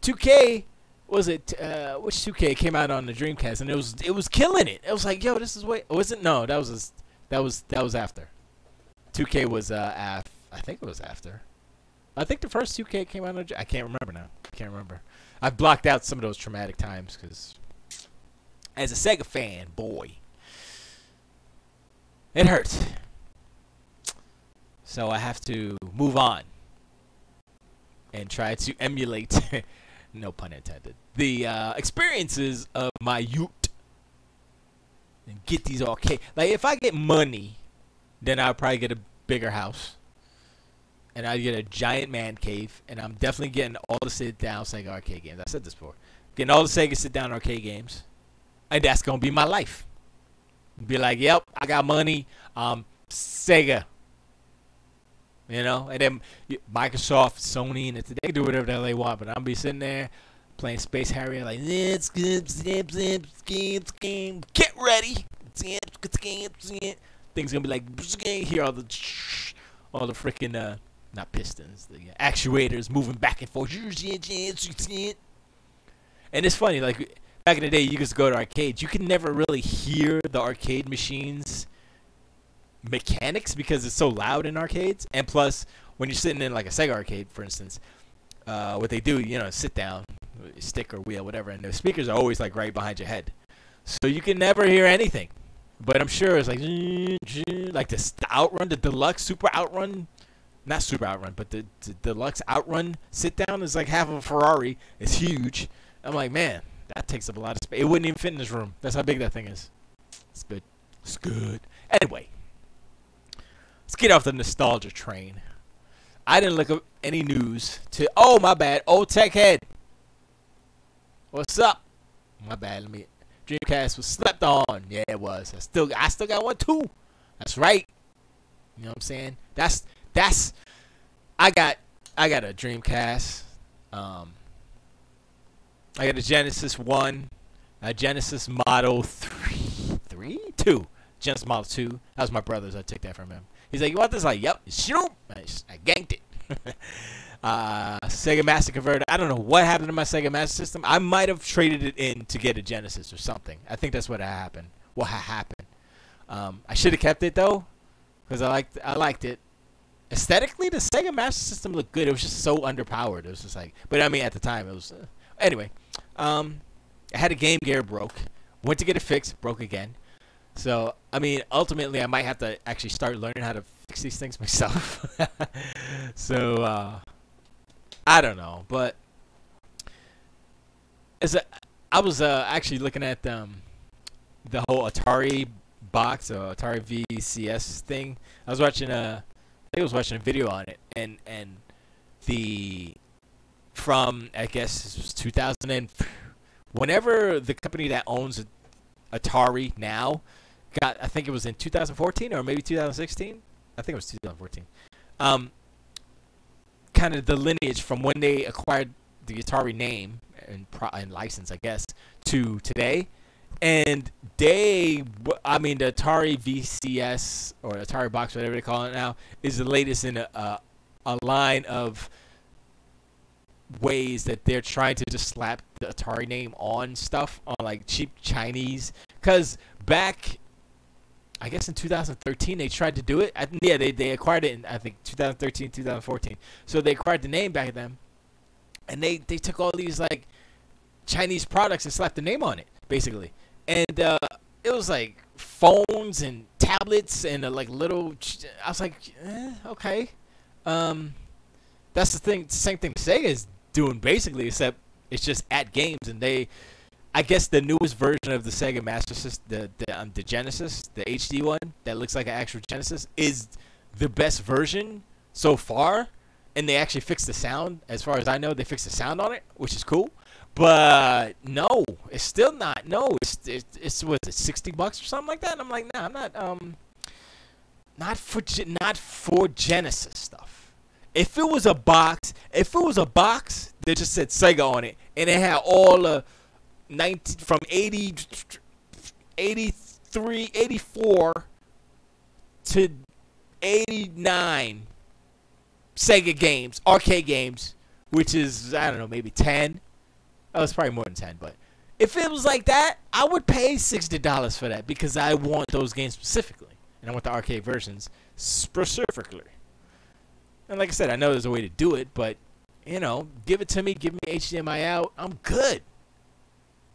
2K, which 2K came out on the Dreamcast, and it was killing it. It was like, yo, this is way. Was it? No, that was after. 2K was I think it was after. I think the first 2K came out on. I can't remember now. I can't remember. I've blocked out some of those traumatic times because, as a Sega fan, boy, it hurts. So I have to move on and try to emulate, no pun intended, the experiences of my youth and get these arcade. Like, if I get money, then I'll probably get a bigger house. And I'd get a giant man cave. And I'm definitely getting all the sit-down Sega arcade games. I said this before. Getting all the Sega sit-down arcade games. And that's going to be my life. Be like, yep, I got money. Sega. You know, and then Microsoft, Sony, and they can do whatever the hell they want, but I'll be sitting there playing Space Harrier like, get ready. Things gonna be like, hear all the freaking not pistons, the actuators moving back and forth. And it's funny, like back in the day, you just go to arcades. You can never really hear the arcade machines mechanics because it's so loud in arcades, and plus when you're sitting in like a Sega arcade, for instance, what they do, you know, sit down, stick or wheel, whatever, and the speakers are always like right behind your head, so you can never hear anything. But I'm sure it's like the Outrun, the deluxe super Outrun, not super Outrun, but the deluxe Outrun sit down is like half of a Ferrari. It's huge. I'm like, man, that takes up a lot of space. It wouldn't even fit in this room. That's how big that thing is. It's good. It's good. Anyway. Let's get off the nostalgia train. I didn't look up any news oh, my bad. Old Tech Head. What's up? My bad. Dreamcast was slept on. Yeah, it was. I still got one too. That's right. You know what I'm saying? I got a Dreamcast. I got a Genesis 1, a Genesis Model 2. Genesis Model 2. That was my brother's. I took that from him. He's like, you want this? Like, yep. Shoot. I ganked it. Sega Master Converter. I don't know what happened to my Sega Master System. I might have traded it in to get a Genesis or something. I think that's what happened. I should have kept it though, because I liked it. Aesthetically, the Sega Master System looked good. It was just so underpowered. It was just like, but I mean, at the time, it was. Anyway, I had a Game Gear broke. Went to get it fixed. Broke again. So, I mean, ultimately, I might have to actually start learning how to fix these things myself. So, I don't know. But I was actually looking at the whole Atari box or Atari VCS thing. I was watching I watching a video on it, and from I guess it was 2000 and whenever the company that owns Atari now I think it was in 2014 or maybe 2016. I think it was 2014. Kind of the lineage from when they acquired the Atari name and license, I guess, to today. And the Atari VCS or Atari box, whatever they call it now, is the latest in a line of ways that they're trying to just slap the Atari name on stuff, on like cheap Chinese. Because back, I guess in 2013 they tried to do it. They acquired it in, I think, 2013, 2014. So they acquired the name back then, and they took all these like Chinese products and slapped the name on it, basically. And it was like phones and tablets and like little. I was like, okay. That's the thing. Same thing Sega is doing basically, except it's just at games, and they I guess the newest version of the Sega Master System, the Genesis, the HD one that looks like an actual Genesis, is the best version so far. And they actually fixed the sound. As far as I know, they fixed the sound on it, which is cool. But no, it's still not. No, it's what is it, $60 or something like that? And I'm like, nah, I'm not for Genesis stuff. If it was a box that just said Sega on it and it had all the 19 from 80, 83, 84 to 89 Sega games, arcade games, which is, I don't know, maybe 10. Oh, it's probably more than 10, but if it was like that, I would pay $60 for that because I want those games specifically. And I want the arcade versions specifically. And like I said, I know there's a way to do it, but, you know, give it to me, give me HDMI out, I'm good.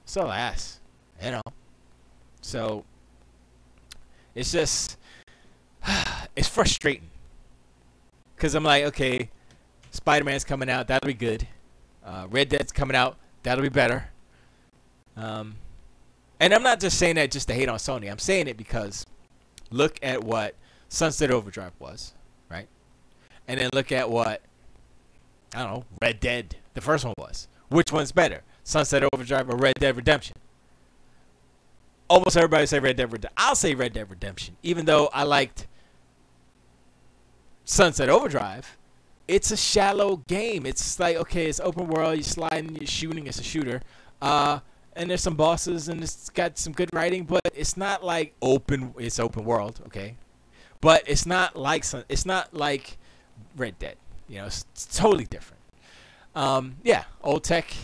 That's all I ask, you know. So, it's just, it's frustrating. Because I'm like, okay, Spider-Man's coming out, that'll be good. Red Dead's coming out, that'll be better. And I'm not just saying that just to hate on Sony. I'm saying it because look at what Sunset Overdrive was, right? And then look at what, I don't know, Red Dead, the first one was. Which one's better, Sunset Overdrive or Red Dead Redemption? Almost everybody say Red Dead Redemption. I'll say Red Dead Redemption, even though I liked Sunset Overdrive. It's a shallow game. It's like, okay, it's open world, you're sliding, you're shooting, it's a shooter. And there's some bosses and it's got some good writing, but it's not like it's open world, okay? But it's not like Red Dead. You know, it's totally different. Yeah, Old Tech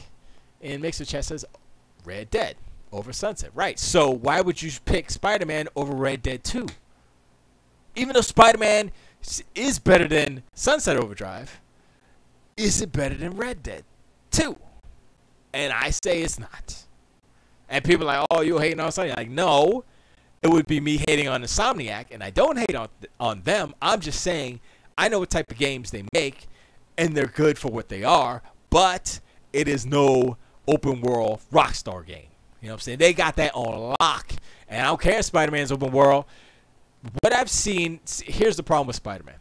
in Mixer Chat says Red Dead over Sunset. Right. So why would you pick Spider-Man over Red Dead 2? Even though Spider-Man is better than Sunset Overdrive, is it better than Red Dead 2? And I say it's not. And people are like, oh, you hating on Sony? Like, no, it would be me hating on Insomniac, and I don't hate on them. I'm just saying I know what type of games they make, and they're good for what they are, but it is no open world Rockstar game. You know what I'm saying? They got that on lock, and I don't care if Spider-Man's open world. What I've seen, here's the problem with Spider-Man.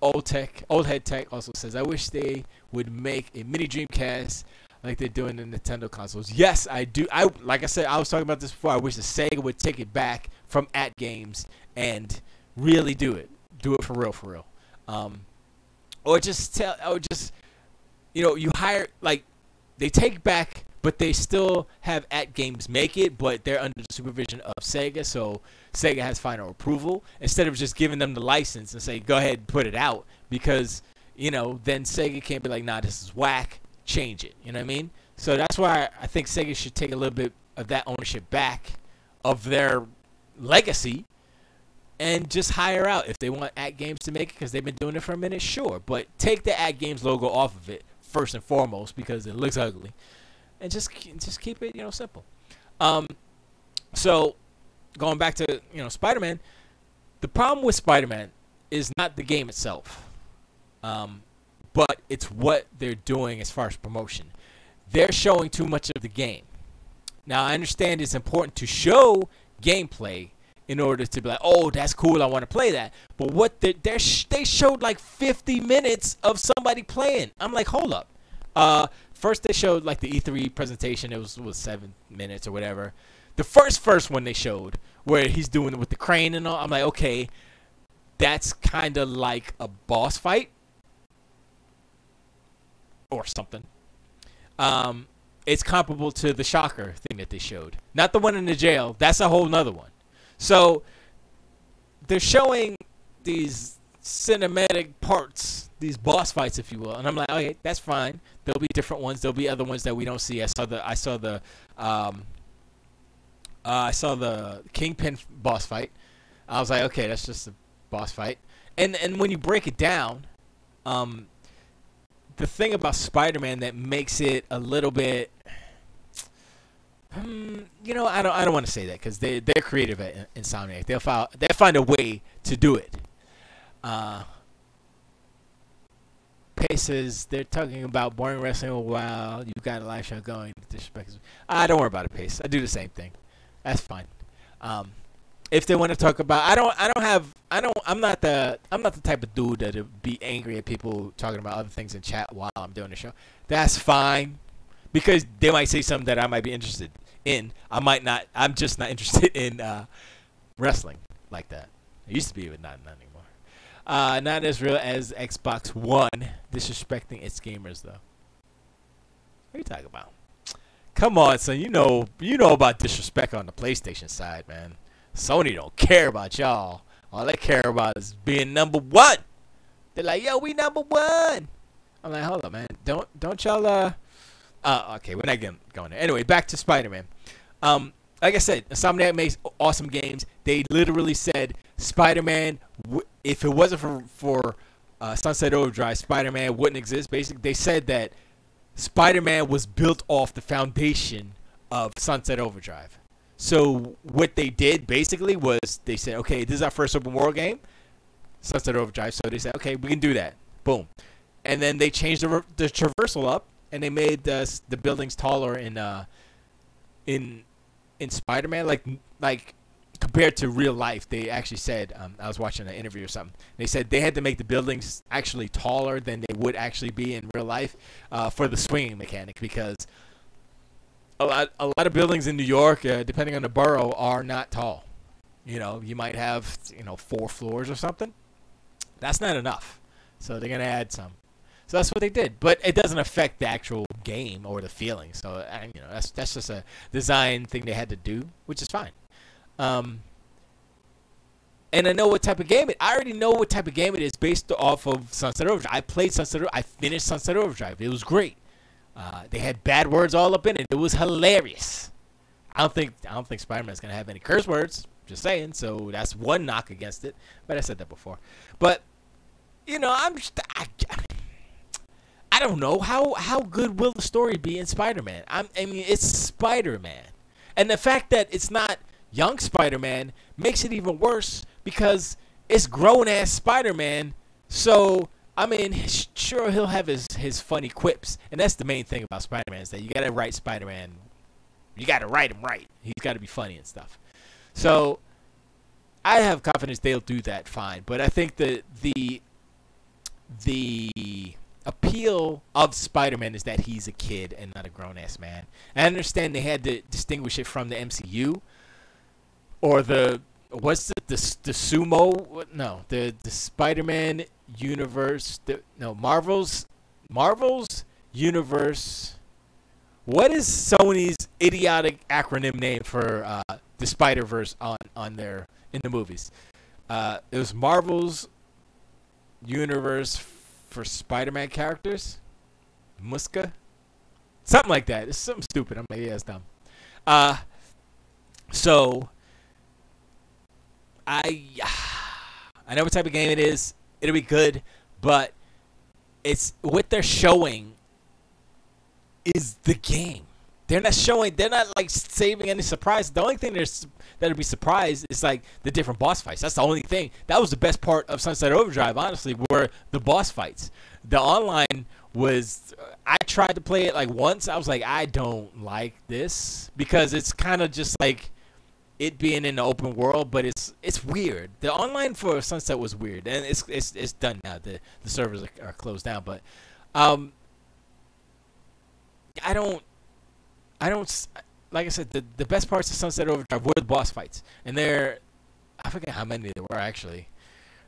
Old Head Tech also says, I wish they would make a mini Dreamcast like they're doing the Nintendo consoles. Yes, I do. Like I said, I was talking about this before. I wish the Sega would take it back from At Games and really do it. Do it for real. Or just you know, you hire, like, they take back, but they still have At Games make it, but they're under the supervision of Sega, so Sega has final approval, instead of just giving them the license and say, go ahead and put it out, because, you know, then Sega can't be like, nah, this is whack, change it, you know what I mean? So that's why I think Sega should take a little bit of that ownership back of their legacy and just hire out. If they want At Games to make it because they've been doing it for a minute, sure, but take the At Games logo off of it first and foremost because it looks ugly. And just keep it, you know, simple. So going back to, you know, Spider-Man, the problem with Spider-Man is not the game itself, but it's what they're doing as far as promotion. They're showing too much of the game. Now I understand it's important to show gameplay in order to be like, oh, that's cool, I want to play that. But what they showed like 50 minutes of somebody playing. I'm like, hold up. First they showed like the E3 presentation. It was 7 minutes or whatever. The first one they showed where he's doing it with the crane and all. I'm like, okay, that's kind of like a boss fight or something. It's comparable to the Shocker thing that they showed. Not the one in the jail. That's a whole nother one. So they're showing these cinematic parts, these boss fights, if you will, and I'm like, okay, that's fine. There'll be different ones. There'll be other ones that we don't see. I saw the Kingpin boss fight. I was like, okay, that's just a boss fight. And when you break it down, the thing about Spider-Man that makes it a little bit, you know, I don't want to say that because they're creative at Insomniac. They'll find a way to do it. Paces, they're talking about boring wrestling. Wow, you got a live show going. Disrespect. Don't worry about it, Pace. I do the same thing. That's fine. If they want to talk about, I'm not the type of dude that would be angry at people talking about other things in chat while I'm doing the show. That's fine, because they might say something that I might be interested in. I might not. I'm just not interested in wrestling like that. I used to be, but not anymore. Not as real as Xbox One. Disrespecting its gamers, though. What are you talking about? Come on, son. You know about disrespect on the PlayStation side, man. Sony don't care about y'all. All they care about is being number one. They're like, yo, we number one. I'm like, hold up, man. Don't y'all okay, we're not going there. Anyway, back to Spider-Man. Like I said, Insomniac makes awesome games. They literally said Spider-Man, if it wasn't for Sunset Overdrive, Spider-Man wouldn't exist. Basically, they said that Spider-Man was built off the foundation of Sunset Overdrive. So what they did basically was they said, okay, this is our first open world game, Sunset Overdrive. So they said, okay, we can do that. Boom. And then they changed the traversal up, and they made the buildings taller in Spider-Man, like compared to real life. They actually said, I was watching an interview or something. They said they had to make the buildings actually taller than they would actually be in real life for the swinging mechanic, because a lot of buildings in New York, depending on the borough, are not tall. You might have 4 floors or something. That's not enough. So they're gonna add some. So that's what they did, but it doesn't affect the actual game or the feeling. So that's just a design thing they had to do, which is fine. And I know what type of game I already know what type of game it is based off of Sunset Overdrive. I played Sunset Overdrive. I finished Sunset Overdrive. It was great. They had bad words all up in it. It was hilarious. I don't think Spider-Man's gonna have any curse words. Just saying. So that's one knock against it. But I said that before. But I don't know how good will the story be in Spider-Man. I mean, it's Spider-Man, and the fact that it's not young Spider-Man makes it even worse because it's grown-ass Spider-Man. So I mean, sure, he'll have his funny quips, and that's the main thing about Spider-Man, is that you gotta write Spider-Man. You gotta write him right. He's gotta be funny and stuff. So I have confidence they'll do that fine. But I think that the appeal of Spider-Man is that he's a kid and not a grown-ass man. And I understand they had to distinguish it from the MCU or the sumo? No, the Spider-Man universe. Marvel's universe. What is Sony's idiotic acronym name for the Spider-Verse in the movies? It was Marvel's universe for Spider-Man characters. Muska, something like that. It's something stupid. Maybe that's dumb. So I know what type of game it is. It'll be good, but it's what they're showing is the game. They're not like saving any surprise. The only thing that'll be surprised is like the different boss fights. That's the only thing. That was the best part of Sunset Overdrive, honestly, were the boss fights. The online was, I tried to play it like once. I was like, I don't like this, because it's kind of just like it being in the open world, but it's weird. The online for Sunset was weird, and it's done now. The servers are closed down, but I don't like I said, the best parts of Sunset Overdrive were the boss fights, and I forget how many there were actually.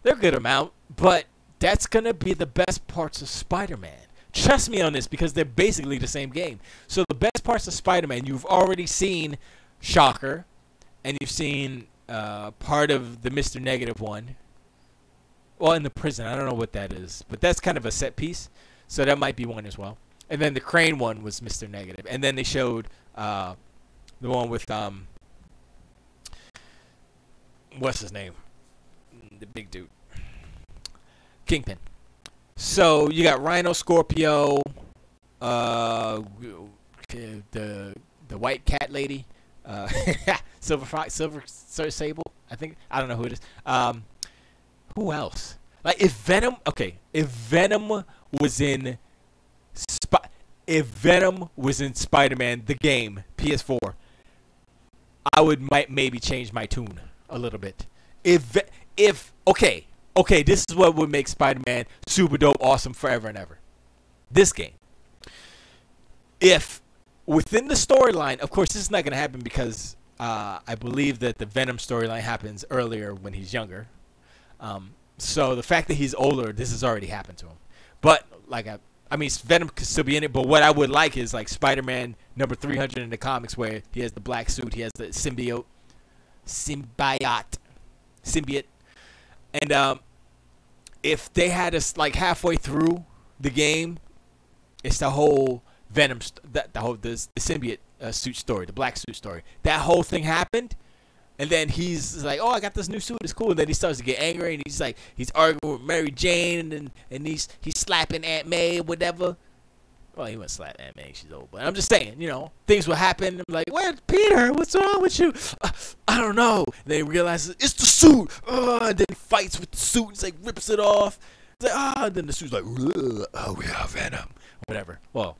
They're a good amount, but that's gonna be the best parts of Spider-Man. Trust me on this, because they're basically the same game. So the best parts of Spider-Man, you've already seen Shocker, and you've seen part of the Mr. Negative one. Well, in the prison, I don't know what that is, but that's kind of a set piece, so that might be one as well. And then the Crane one was Mr. Negative, and then they showed the one with what's his name, the big dude, Kingpin. So you got Rhino, Scorpio, the white cat lady, Silver Sable. I don't know who it is. Who else? Like if Venom, okay, if Venom was in, if Venom was in Spider-Man the game PS4, I would might maybe change my tune a little bit. If okay, this is what would make Spider-Man super dope, awesome, forever and ever. This game, if within the storyline, of course, this is not going to happen because I believe that the Venom storyline happens earlier when he's younger. So the fact that he's older, this has already happened to him. But like I mean, Venom could still be in it. But what I would like is like Spider-Man number 300 in the comics, where he has the black suit, he has the symbiote, and if they had us like halfway through the game, it's the whole Venom, the symbiote suit story, the black suit story. That whole thing happened. And then he's like, "Oh, I got this new suit. It's cool." And then he starts to get angry, and he's like, he's arguing with Mary Jane, and he's slapping Aunt May, whatever. Well, he wouldn't slap Aunt May; she's old. But I'm just saying, things will happen. I'm like, "Where, Peter? What's wrong with you?" I don't know. And then he realizes it's the suit. And then he fights with the suit. He's like, rips it off. He's like, And then the suit's like, "Oh, we are Venom," whatever. Well,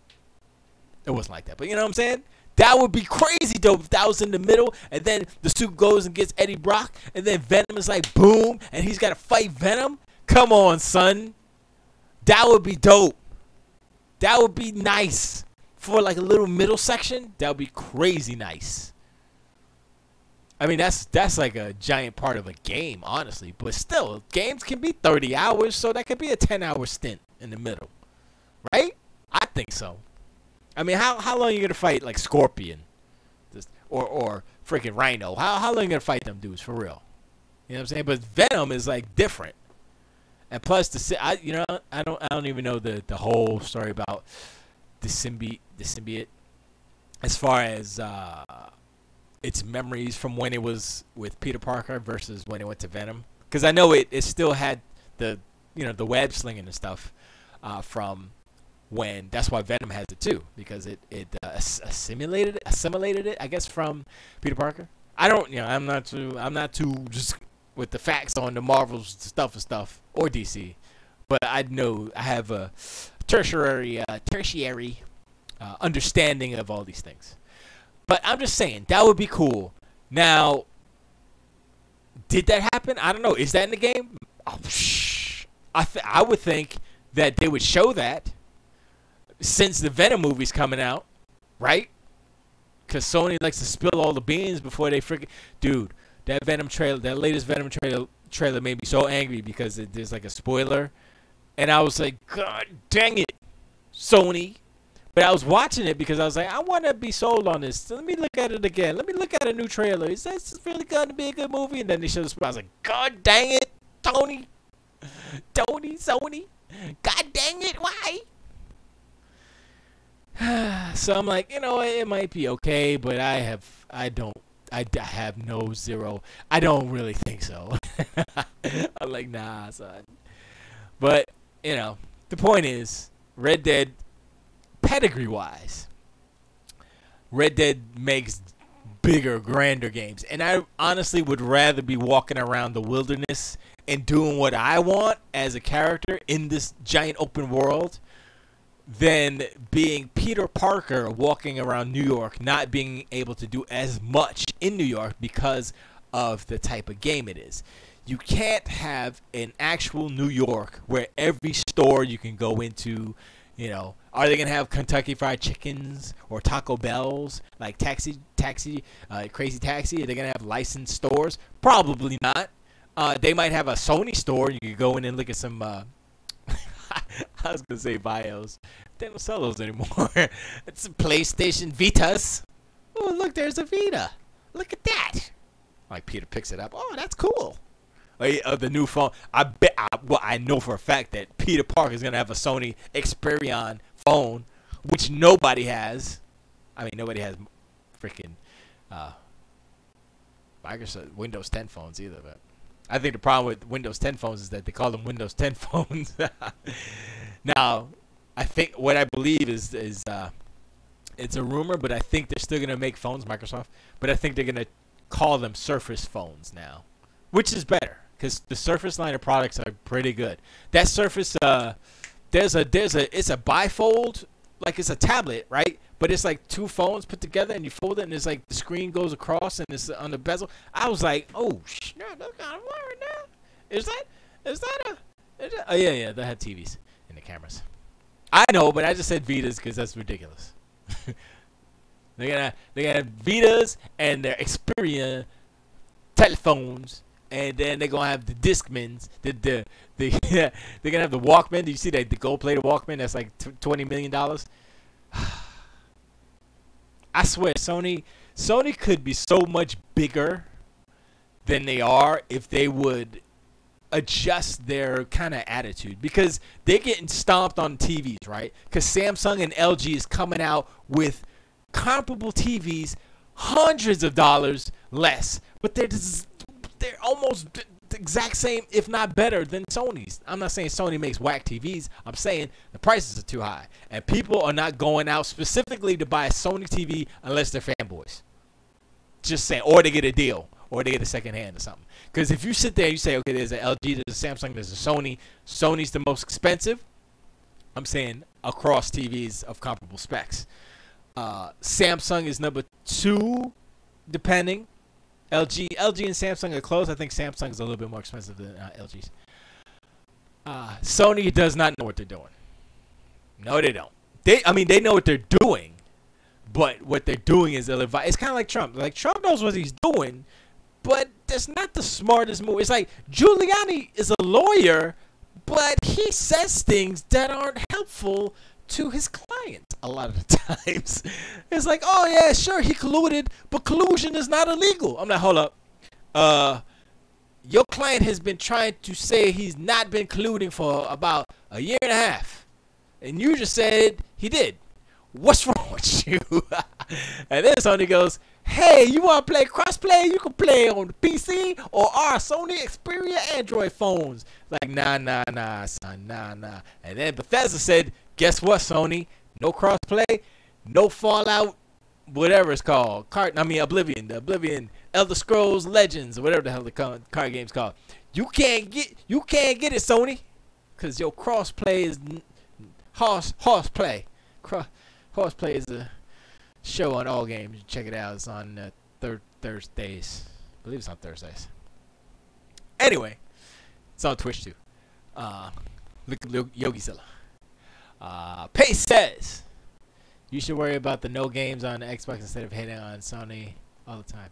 it wasn't like that, but you know what I'm saying? That would be crazy dope if that was in the middle, and then the suit goes and gets Eddie Brock, and then Venom is like, boom, and he's got to fight Venom? Come on, son. That would be dope. That would be nice. For like a little middle section, that would be crazy nice. I mean, that's like a giant part of a game, honestly. But still, games can be 30 hours, so that could be a 10-hour stint in the middle. Right? I think so. I mean, how long are you going to fight, like, Scorpion? Or freaking Rhino? How long are you going to fight them dudes, for real? You know what I'm saying? But Venom is, like, different. And plus, I don't even know the whole story about the symbiote. As far as its memories from when it was with Peter Parker versus when it went to Venom. Because I know it still had the web slinging and stuff from... when that's why Venom has it too, because it assimilated it, I guess, from Peter Parker. I'm not too just with the facts on the Marvel stuff or DC, but I know I have a tertiary understanding of all these things. But I'm just saying that would be cool. Now, did that happen? I don't know. Is that in the game? I would think that they would show that. Since the Venom movie's coming out, right? Because Sony likes to spill all the beans before they freaking... Dude, that latest Venom trailer made me so angry because there's like a spoiler. And I was like, God dang it, Sony. But I was watching it because I was like, I want to be sold on this. So let me look at it again. Let me look at a new trailer. Is this really going to be a good movie? And then they showed the spoiler. I was like, God dang it, Sony. God dang it, why? So I'm like, it might be okay, but I don't really think so. I'm like, nah, son. But, the point is, Red Dead, pedigree-wise, Red Dead makes bigger, grander games. And I honestly would rather be walking around the wilderness and doing what I want as a character in this giant open world than being Peter Parker walking around New York, not being able to do as much in New York because of the type of game it is. You can't have an actual New York where every store you can go into, are they going to have Kentucky Fried Chickens or Taco Bells, like Crazy Taxi? Are they going to have licensed stores? Probably not. They might have a Sony store. You could go in and look at some... I was going to say Bios. They don't sell those anymore. It's a PlayStation Vitas. Oh, look, there's a Vita. Look at that. Like, Peter picks it up. Oh, that's cool. The new phone. I know for a fact that Peter Parker is going to have a Sony Xperion phone, which nobody has. I mean, nobody has freaking Microsoft Windows 10 phones either, but I think the problem with Windows 10 phones is that they call them Windows 10 phones. Now, I think what I believe is it's a rumor, but I think they're still going to make phones, Microsoft, but I think they're going to call them Surface phones now, which is better. because the Surface line of products are pretty good. That Surface, it's a bifold, like it's a tablet, right? But it's like two phones put together, and you fold it, and it's like the screen goes across, and it's on the bezel. I was like, oh snap, that's kind of right now. Oh yeah, they have TVs in the cameras. I know, but I just said Vitas because that's ridiculous. They're gonna have Vitas and their Xperia telephones, and then they're gonna have the Discmans. They're gonna have the Walkman. Do you see that the gold plated Walkman? That's like $20 million. I swear, Sony could be so much bigger than they are if they would adjust their kind of attitude, because they're getting stomped on TVs, right? Because Samsung and LG is coming out with comparable TVs, hundreds of dollars less, but they're almost the exact same, if not better, than Sony's. I'm not saying Sony makes whack TVs. I'm saying the prices are too high, and people are not going out specifically to buy a Sony TV unless they're fanboys. Just saying, or they get a deal, or they get a second hand or something. Because if you sit there and you say, okay, there's an LG, there's a Samsung, there's a Sony. Sony's the most expensive. I'm saying across TVs of comparable specs. Samsung is number 2, depending. LG and Samsung are close. I think Samsung is a little bit more expensive than LG's. Sony does not know what they're doing. No, they don't. They know what they're doing, but what they're doing is ill-advised. It's kind of like Trump. Like, Trump knows what he's doing, but that's not the smartest move. It's like Giuliani is a lawyer, but he says things that aren't helpful to his client a lot of the times. It's like, oh yeah, sure, he colluded, but collusion is not illegal. I'm like, hold up. Your client has been trying to say he's not been colluding for about a year and a half, and you just said he did. What's wrong with you? And then Sony goes, hey, you want to play crossplay? You can play on the PC or our Sony Xperia Android phones. Like, nah, son, nah. And then Bethesda said, guess what, Sony? No crossplay, no Fallout, whatever it's called. Oblivion, the Oblivion, Elder Scrolls Legends, or whatever the hell the card game's called. You can't get it, Sony, because your crossplay is horseplay. Horseplay is a show on All Games. Check it out. It's on Thursdays. I believe it's on Thursdays. Anyway, it's on Twitch too. Look at Yogizilla. Pace says you should worry about the no games on Xbox instead of hating on Sony all the time.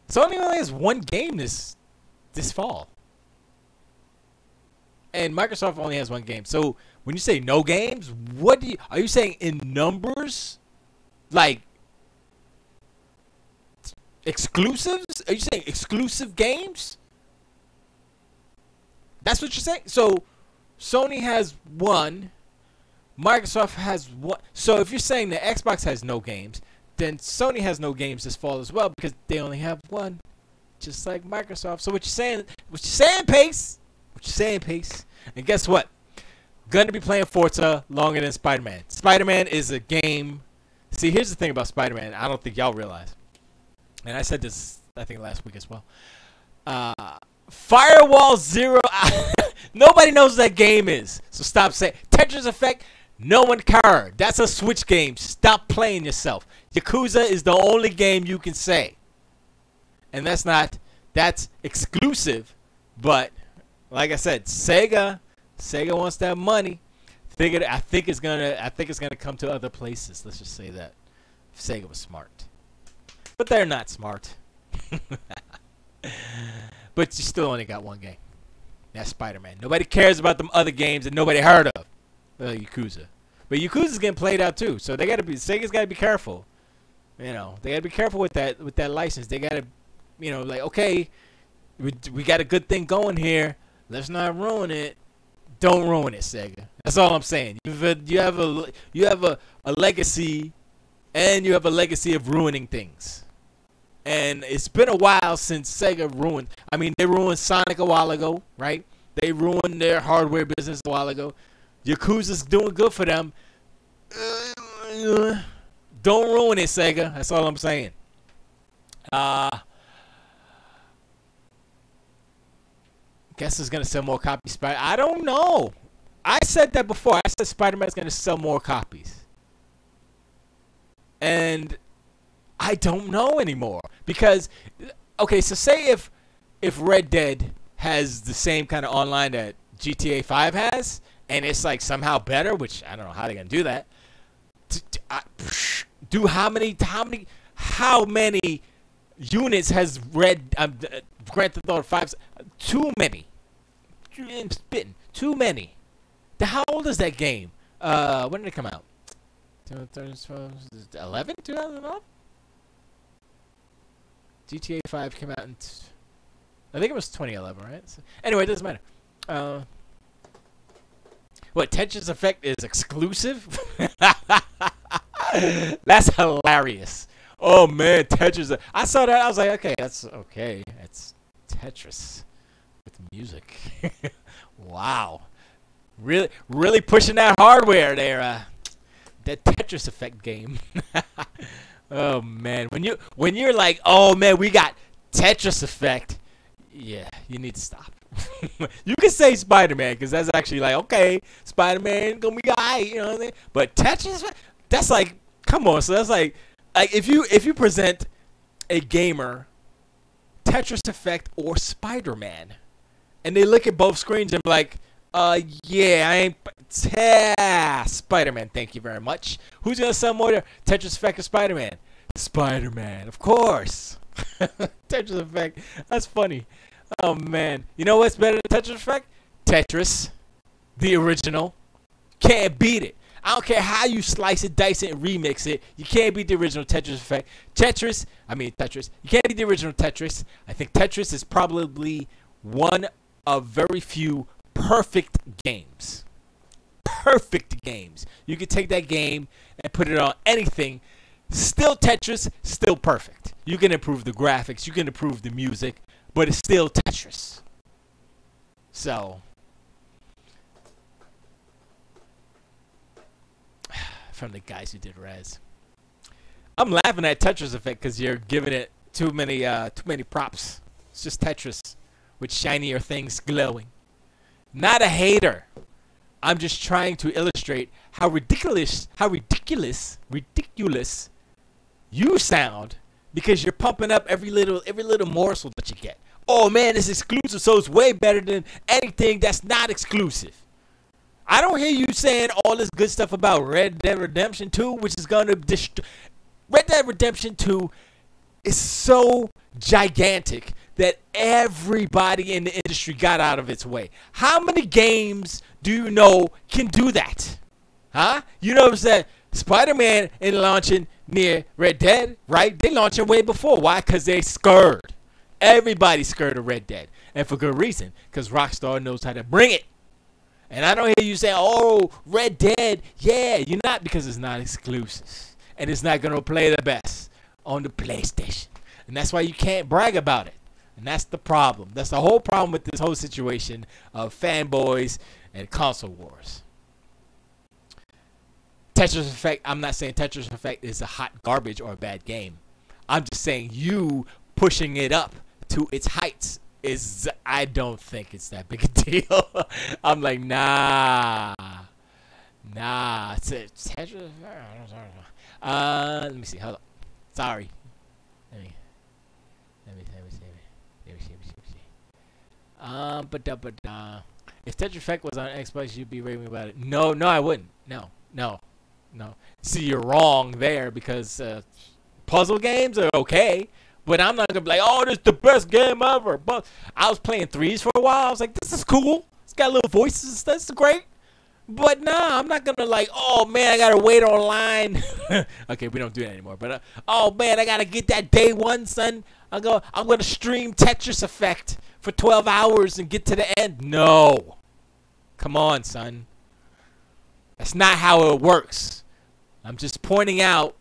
Sony only has one game this fall, and Microsoft only has one game. So when you say no games, are you saying in numbers, like exclusives? Are you saying exclusive games? That's what you're saying. So Sony has one. Microsoft has one. So if you're saying the Xbox has no games, then Sony has no games this fall as well, because they only have one, just like Microsoft. So what you're saying, Pace. And guess what? Gonna be playing Forza longer than Spider-Man. Spider-Man is a game. See, here's the thing about Spider-Man. I don't think y'all realize, and I said this I think last week as well. Firewall Zero. Nobody knows what that game is, so stop saying. Tetris Effect. No one cares. That's a Switch game. Stop playing yourself. Yakuza is the only game you can say, and that's exclusive. But like I said, Sega wants that money. I think it's gonna come to other places. Let's just say that if Sega was smart, but they're not smart. But you still only got one game. That's Spider-Man. Nobody cares about them other games that nobody heard of. Yakuza. But Yakuza's getting played out too. So Sega's gotta be careful. They gotta be careful with that license. They gotta, like, okay, we got a good thing going here. Let's not ruin it. Don't ruin it, Sega. That's all I'm saying. You have a legacy, and you have a legacy of ruining things. And it's been a while since Sega ruined. They ruined Sonic a while ago, right? They ruined their hardware business a while ago. Yakuza's doing good for them. Don't ruin it, Sega. That's all I'm saying. Guess it's gonna sell more copies. I don't know. I said that before. I said Spider-Man's gonna sell more copies, and I don't know anymore because, okay, so say if Red Dead has the same kind of online that GTA 5 has, and it's like somehow better, which I don't know how they're gonna do that. How many units has Grand Theft Auto 5? Too many. Too many. How old is that game? When did it come out? 2011? 2012? GTA 5 came out in... I think it was 2011, right? So, anyway, it doesn't matter. What, Tetris Effect is exclusive? That's hilarious. Oh, man, Tetris. I saw that. I was like, okay, that's okay. It's Tetris with music. Wow. Really pushing that hardware there. That Tetris Effect game. Oh, man. When you're like, oh, man, we got Tetris Effect. Yeah, you need to stop. You can say Spider-Man because that's actually like, okay, Spider-Man gonna be alright, you know what I mean? But Tetris, that's like, come on. So that's like if you present a gamer Tetris Effect or Spider-Man, and they look at both screens and be like, yeah, I ain't Spider-Man. Thank you very much. Who's gonna sell more Tetris Effect or Spider-Man? Spider-Man, of course. Tetris Effect. That's funny. Oh, man. You know what's better than Tetris Effect? Tetris. The original. Can't beat it. I don't care how you slice it, dice it, and remix it. You can't beat the original Tetris Effect. Tetris. You can't beat the original Tetris. I think Tetris is probably one of very few perfect games. Perfect games. You can take that game and put it on anything. Still Tetris, still perfect. You can improve the graphics, you can improve the music, but it's still Tetris. So, from the guys who did Rez, I'm laughing at Tetris Effect because you're giving it too many props. It's just Tetris with shinier things glowing. Not a hater. I'm just trying to illustrate how ridiculous you sound because you're pumping up every little morsel that you get. Oh man, it's exclusive, so it's way better than anything that's not exclusive. I don't hear you saying all this good stuff about Red Dead Redemption 2, which is gonna destroy. Red Dead Redemption 2 is so gigantic that everybody in the industry got out of its way. How many games do you know can do that? Huh? You notice that Spider-Man ain't launching near Red Dead, right? They launched it way before. Why? Because they scared. Everybody's scared of Red Dead. And for good reason. Because Rockstar knows how to bring it. And I don't hear you say, oh, Red Dead. Yeah, you're not, because it's not exclusive. And it's not going to play the best on the PlayStation. And that's why you can't brag about it. And that's the problem. That's the whole problem with this whole situation of fanboys and console wars. Tetris Effect, I'm not saying Tetris Effect is a hot garbage or a bad game. I'm just saying you pushing it up to its heights is, I don't think it's that big a deal. I'm like, nah. It's Tetris Effect. Let me see. Hold on. Sorry. Let me if Tetris Effect was on Xbox, you'd be raving about it. No, I wouldn't. No. See, you're wrong there because puzzle games are okay, but I'm not gonna be like, oh, this is the best game ever. But I was playing threes for a while. I was like, this is cool. It's got little voices. That's great. But nah, I'm not gonna like, oh man, I gotta wait online. Okay, we don't do that anymore. But oh man, I gotta get that day one, son. I'm gonna stream Tetris Effect for 12 hours and get to the end. No, come on, son. That's not how it works. I'm just pointing out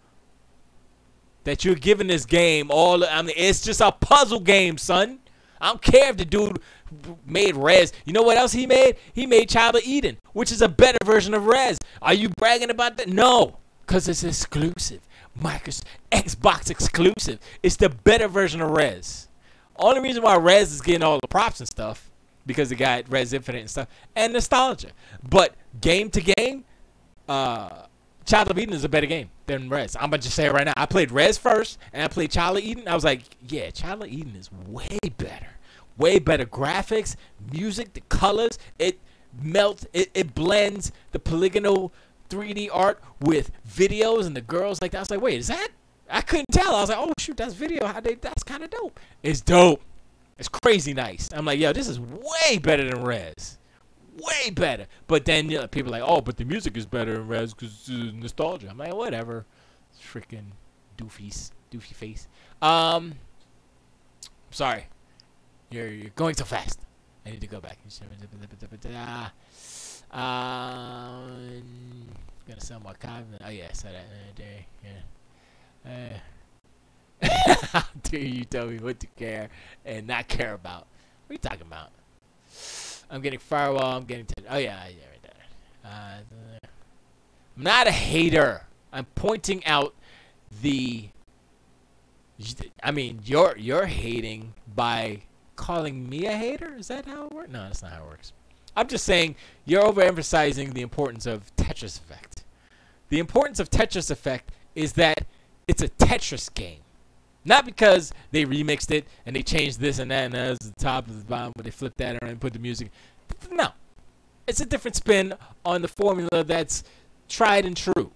that you're giving this game it's just a puzzle game, son. I don't care if the dude made Rez. You know what else he made? He made Child of Eden, which is a better version of Rez. Are you bragging about that? No, because it's exclusive. Microsoft Xbox exclusive. It's the better version of Rez. Only reason why Rez is getting all the props and stuff because it got Res Infinite and stuff, and nostalgia. But game to game, Child of Eden is a better game than Res. I'm gonna just say it right now. I played Res first, and I played Child of Eden. I was like, yeah, Child of Eden is way better. Way better graphics, music, the colors. It melts, it blends the polygonal 3D art with videos and the girls like that. I was like, wait, is that? I couldn't tell. I was like, oh shoot, that's video. That's kind of dope. It's dope. It's crazy nice. I'm like, yo, this is way better than Res. Way better. But then people are like, oh, but the music is better in Res because nostalgia. I'm like, whatever. Freaking doofy face. Sorry. You're going so fast. I need to go back. Gonna sell more copies. Oh yeah, I saw that day. Yeah. How dare you tell me what to care and not care about? What are you talking about? I'm getting firewall. I'm getting. Oh yeah, right there. I'm not a hater. I'm pointing out the. I mean, you're hating by calling me a hater. Is that how it works? No, that's not how it works. I'm just saying you're overemphasizing the importance of Tetris Effect. The importance of Tetris Effect is that it's a Tetris game. Not because they remixed it and they changed this and that and that's the top and the bottom, but they flipped that around and put the music. No. It's a different spin on the formula that's tried and true.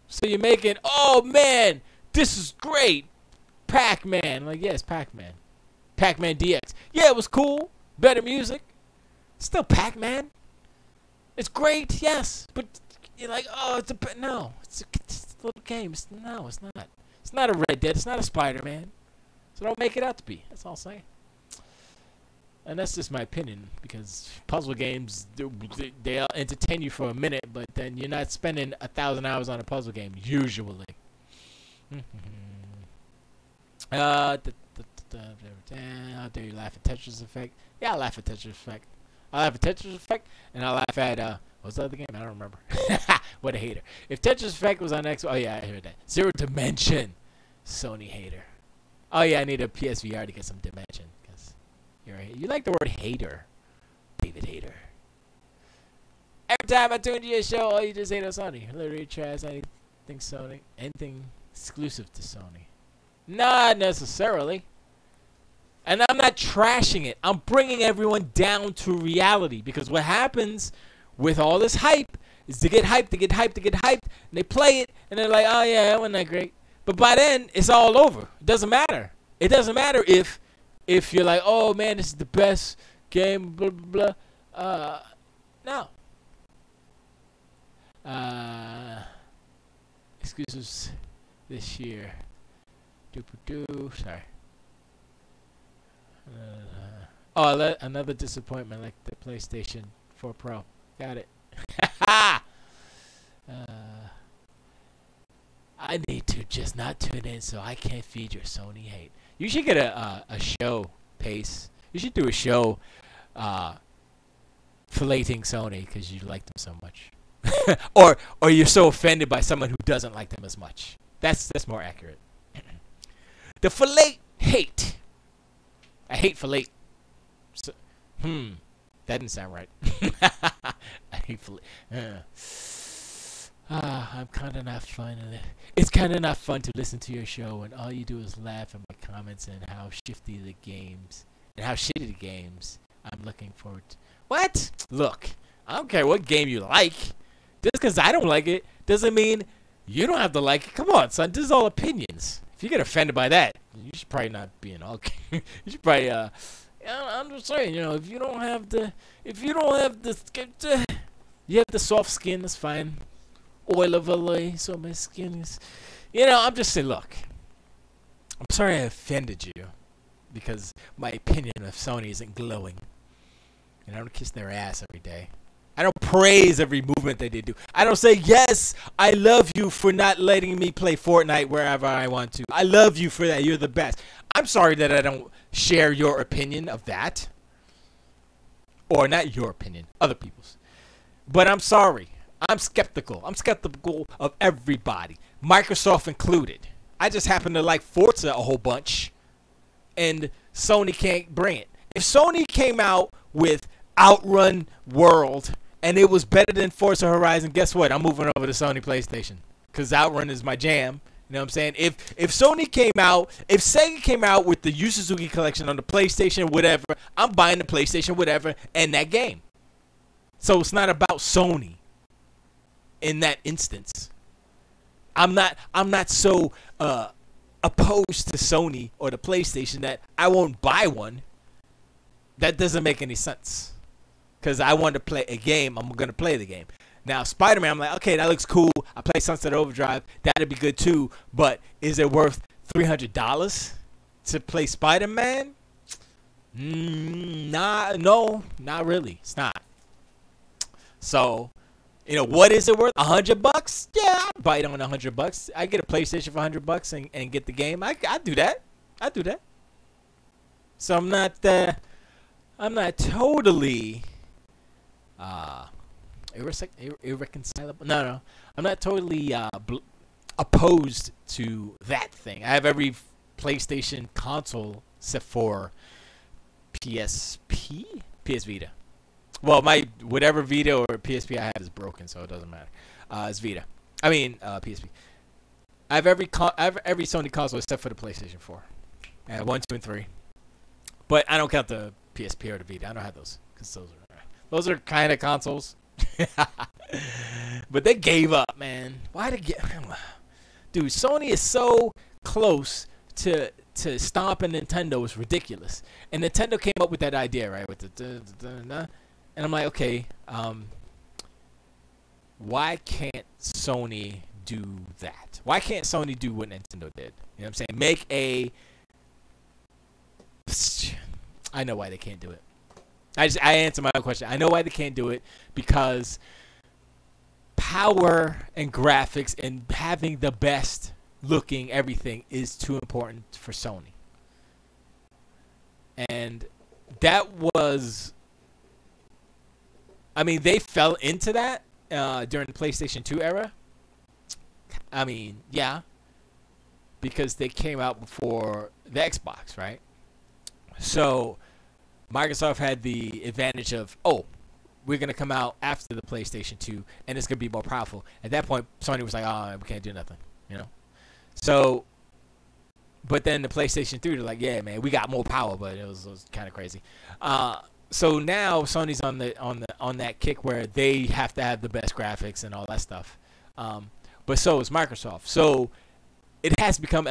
So you're making, oh man, this is great. Pac-Man. Like, yes, Pac-Man. Pac-Man DX. Yeah, it was cool. Better music. Still Pac-Man. It's great, yes. But you're like, oh, no. It's a little game. It's not. It's not a Red Dead. It's not a Spider-Man. So don't make it out to be. That's all I'm saying. And that's just my opinion, because puzzle games, they'll entertain you for a minute, but then you're not spending 1,000 hours on a puzzle game, usually. How dare you laugh at Tetris Effect? Yeah, I laugh at Tetris Effect. I laugh at Tetris Effect, and I laugh at, what's the other game? I don't remember. What a hater. If Tetris Effect was on Xbox, oh yeah, I heard that. Zero Dimension. Sony hater. Oh yeah, I need a PSVR to get some dimension. You like the word hater. David Hater. Every time I tune to your show, oh, you just hate on Sony. Literally trash anything Sony. Anything exclusive to Sony. Not necessarily. And I'm not trashing it. I'm bringing everyone down to reality. Because what happens with all this hype is they get hyped, and they play it, and they're like, oh yeah, that wasn't that great. But by then, it's all over. It doesn't matter. It doesn't matter if you're like, oh man, this is the best game, blah blah blah. No. Exclusives this year. Sorry. Another disappointment, like the PlayStation 4 Pro. Got it. I need to just not tune in so I can't feed your Sony hate. You should get a show, Pace. You should do a show filleting Sony because you like them so much. or you're so offended by someone who doesn't like them as much. That's more accurate. The fillet hate. I hate fillet. So, that didn't sound right. I hate fillet. I'm kind of not fun. It's kind of not fun to listen to your show and all you do is laugh at my comments and how shifty the games and how shitty the games I'm looking forward to. What? Look, I don't care what game you like. Just because I don't like it doesn't mean you don't have to like it. Come on, son. This is all opinions. If you get offended by that, you should probably not be in all games. You should probably, I'm just saying, if you don't have the soft skin, that's fine. Oil of Olay, so my skin is, I'm just saying, look, I'm sorry I offended you because my opinion of Sony isn't glowing. And I don't kiss their ass every day. I don't praise every movement that they do. I don't say, yes, I love you for not letting me play Fortnite wherever I want to. I love you for that. You're the best. I'm sorry that I don't share your opinion of that. Or not your opinion, other people's. But I'm sorry. I'm skeptical. I'm skeptical of everybody, Microsoft included. I just happen to like Forza a whole bunch, and Sony can't bring it. If Sony came out with Outrun World and it was better than Forza Horizon, guess what? I'm moving over to Sony PlayStation because Outrun is my jam. You know what I'm saying? If Sony came out, if Sega came out with the Yu Suzuki collection on the PlayStation, whatever, I'm buying the PlayStation, whatever, and that game. So it's not about Sony in that instance. I'm not so opposed to Sony or the PlayStation that I won't buy one. That doesn't make any sense. Because I want to play a game, I'm going to play the game. Now, Spider-Man, I'm like, okay, that looks cool. I play Sunset Overdrive. That'd be good too. But is it worth $300 to play Spider-Man? No, not really. It's not. So, you know, what is it worth? $100? Yeah, I'd buy it on $100. I get a PlayStation for $100 and get the game. I do that. I do that. So I'm not totally irreconcilable. No, I'm not totally opposed to that thing. I have every PlayStation console except for PS Vita. Well, my whatever Vita or PSP I have is broken, so it doesn't matter. It's Vita. I mean PSP. I have every Sony console except for the PlayStation 4. I have 1, 2, and 3. But I don't count the PSP or the Vita. I don't have those because those are kind of consoles. But they gave up, man. Why did dude? Sony is so close to stomping Nintendo. It's ridiculous. And Nintendo came up with that idea, right? With the and I'm like, okay, why can't Sony do that? Why can't Sony do what Nintendo did? You know what I'm saying? Make a. I know why they can't do it. I answer my own question. I know why they can't do it because power and graphics and having the best looking everything is too important for Sony. And that was, I mean, they fell into that during the PlayStation 2 era. I mean, yeah, because they came out before the Xbox, right? So Microsoft had the advantage of, oh, we're going to come out after the PlayStation 2, and it's going to be more powerful. At that point, Sony was like, oh, we can't do nothing, you know? So, but then the PlayStation 3, they're like, yeah, man, we got more power, but it was kind of crazy. So now Sony's on that kick where they have to have the best graphics and all that stuff. But so is Microsoft. So it has become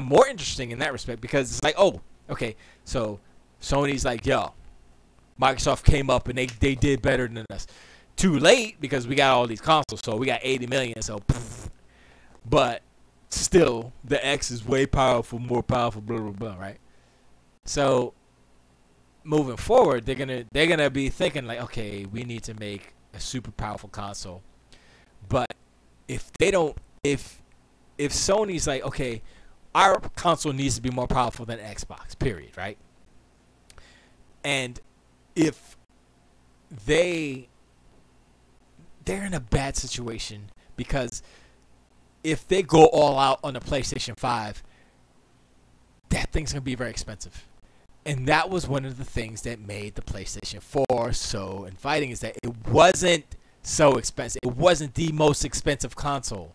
more interesting in that respect because it's like, oh, okay, so Sony's like, yo, Microsoft came up and they did better than us. Too late because we got all these consoles, so we got 80 million. So, but still, the X is way powerful, more powerful, blah blah blah, right? So, moving forward, they're gonna be thinking like, okay, we need to make a super powerful console. But if Sony's like, okay, our console needs to be more powerful than Xbox, period, right? And if they're in a bad situation because if they go all out on the PlayStation 5, that thing's going to be very expensive. And that was one of the things that made the PlayStation 4 so inviting, is that it wasn't so expensive. It wasn't the most expensive console.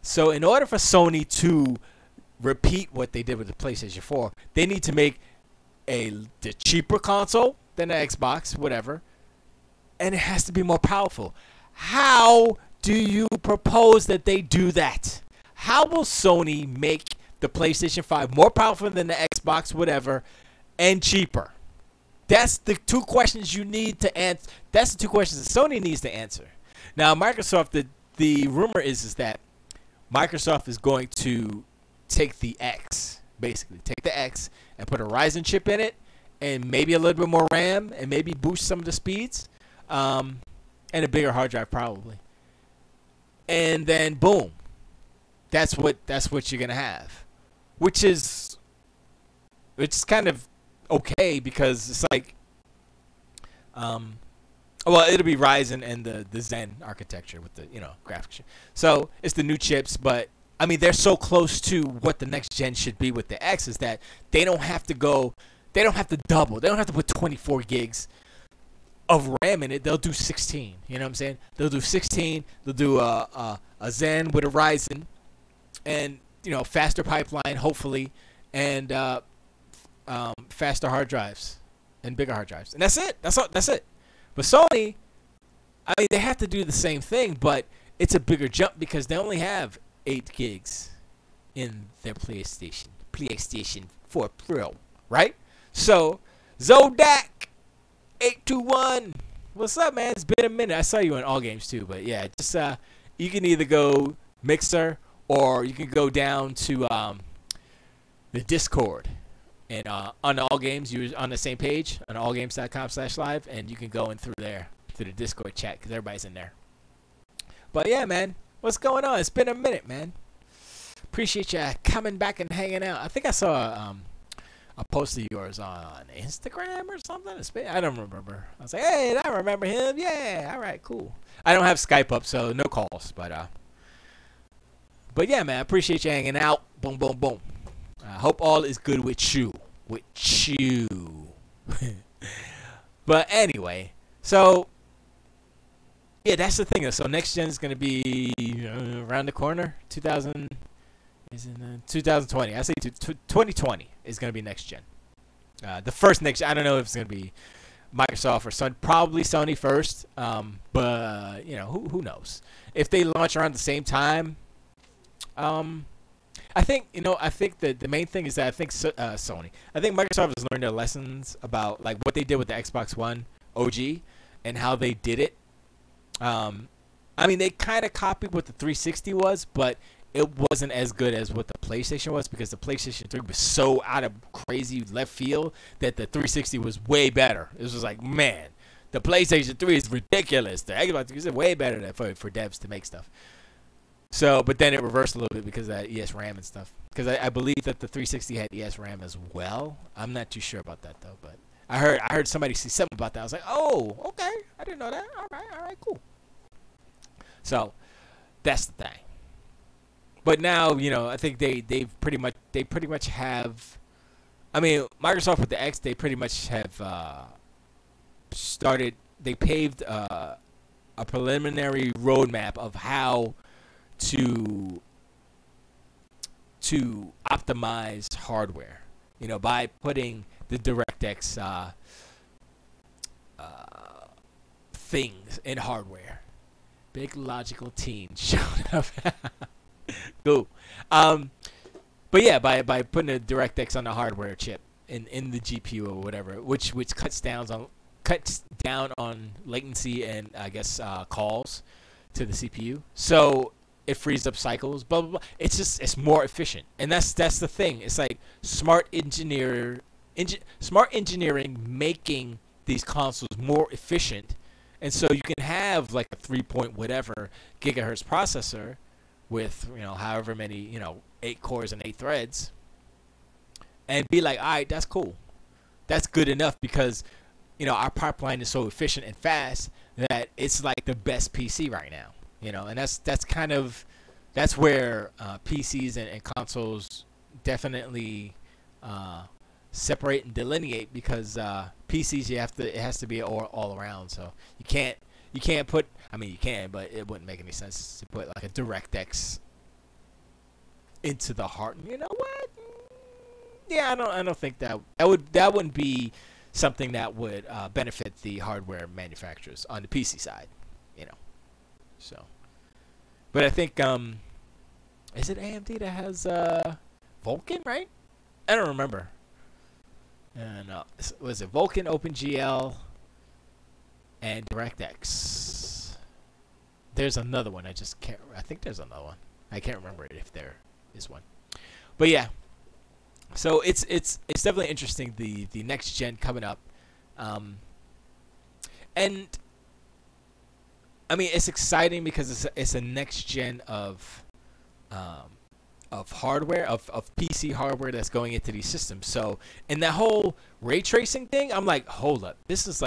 So in order for Sony to repeat what they did with the PlayStation 4, they need to make the cheaper console than the Xbox, whatever, and it has to be more powerful. How do you propose that they do that? How will Sony make the PlayStation 5 more powerful than the Xbox, whatever, and cheaper? That's the two questions you need to answer. That's the two questions that Sony needs to answer. Now, Microsoft, the rumor is that Microsoft is going to take the X, basically take the X and put a Ryzen chip in it, and maybe a little bit more RAM, and maybe boost some of the speeds, and a bigger hard drive probably. And then boom, that's what you're gonna have, which is kind of okay because it's like, well, it'll be Ryzen and the Zen architecture with the graphics. So it's the new chips, but I mean they're so close to what the next gen should be with the X is that they don't have to go they don't have to double. They don't have to put 24 gigs of RAM in it. They'll do 16. You know what I'm saying? They'll do 16. They'll do a Zen with a Ryzen, and faster pipeline hopefully, and faster hard drives and bigger hard drives, and that's it. That's it. But Sony, I mean, they have to do the same thing, but it's a bigger jump because they only have 8 gigs in their PlayStation 4 Pro, right? So Zodak 821, what's up, man? It's been a minute. I saw you in All Games too, but yeah, just you can either go Mixer or you can go down to the Discord, and on All Games you're on the same page on allgames.com/live, and you can go in through there through the Discord chat because everybody's in there. But yeah, man, what's going on? It's been a minute, man. Appreciate you coming back and hanging out. I think I saw a post of yours on Instagram or something. I don't remember. I was like, hey, I remember him. Yeah, all right, cool. I don't have Skype up, so no calls. But yeah, man, I appreciate you hanging out. Boom, boom, boom. I hope all is good with you. But anyway, so yeah, that's the thing. So next gen is gonna be around the corner. 2020. I say 2020 is gonna be next gen. The first next gen. I don't know if it's gonna be Microsoft or Sony. Probably Sony first. But who knows? If they launch around the same time, I think that the main thing is that I think Sony. I think Microsoft has learned their lessons about like what they did with the Xbox One OG and how they did it. I mean, they kind of copied what the 360 was, but it wasn't as good as what the PlayStation was because the PlayStation 3 was so out of crazy left field that the 360 was way better. It was like, man, the PlayStation 3 is ridiculous. The Xbox 3 is way better than for devs to make stuff. So, but then it reversed a little bit because of that ESRAM and stuff. Because I believe that the 360 had ESRAM as well. I'm not too sure about that though, but I heard somebody say something about that. I was like, oh, okay, I didn't know that. All right, cool. So that's the thing. But now, I think they pretty much have. I mean, Microsoft with the X, they pretty much have started. They paved a preliminary roadmap of how to optimize hardware, by putting the DirectX things in hardware. Big logical teen showed up. Cool. But yeah, by putting a DirectX on the hardware chip in the GPU or whatever, which cuts down on latency and I guess calls to the CPU. So it frees up cycles, blah blah blah. It's more efficient, and that's the thing. It's like smart engineering making these consoles more efficient, and so you can have like a 3 point whatever gigahertz processor with however many 8 cores and 8 threads, and be like, all right, that's cool, that's good enough because our pipeline is so efficient and fast that it's like the best PC right now. And that's where PCs and consoles definitely separate and delineate, because PCs it has to be all around. So you can't put, I mean you can, but it wouldn't make any sense to put like a DirectX into the heart. You know what? Yeah, I don't think that wouldn't be something that would benefit the hardware manufacturers on the PC side. So, but I think is it AMD that has Vulkan, right? I don't remember. No, was it Vulkan, OpenGL, and DirectX? There's another one. I think there's another one. I can't remember it if there is one. But yeah, so it's definitely interesting, the next gen coming up, and I mean it's exciting because it's a next gen of hardware, of PC hardware that's going into these systems. So in that whole ray tracing thing, I'm like, hold up, this is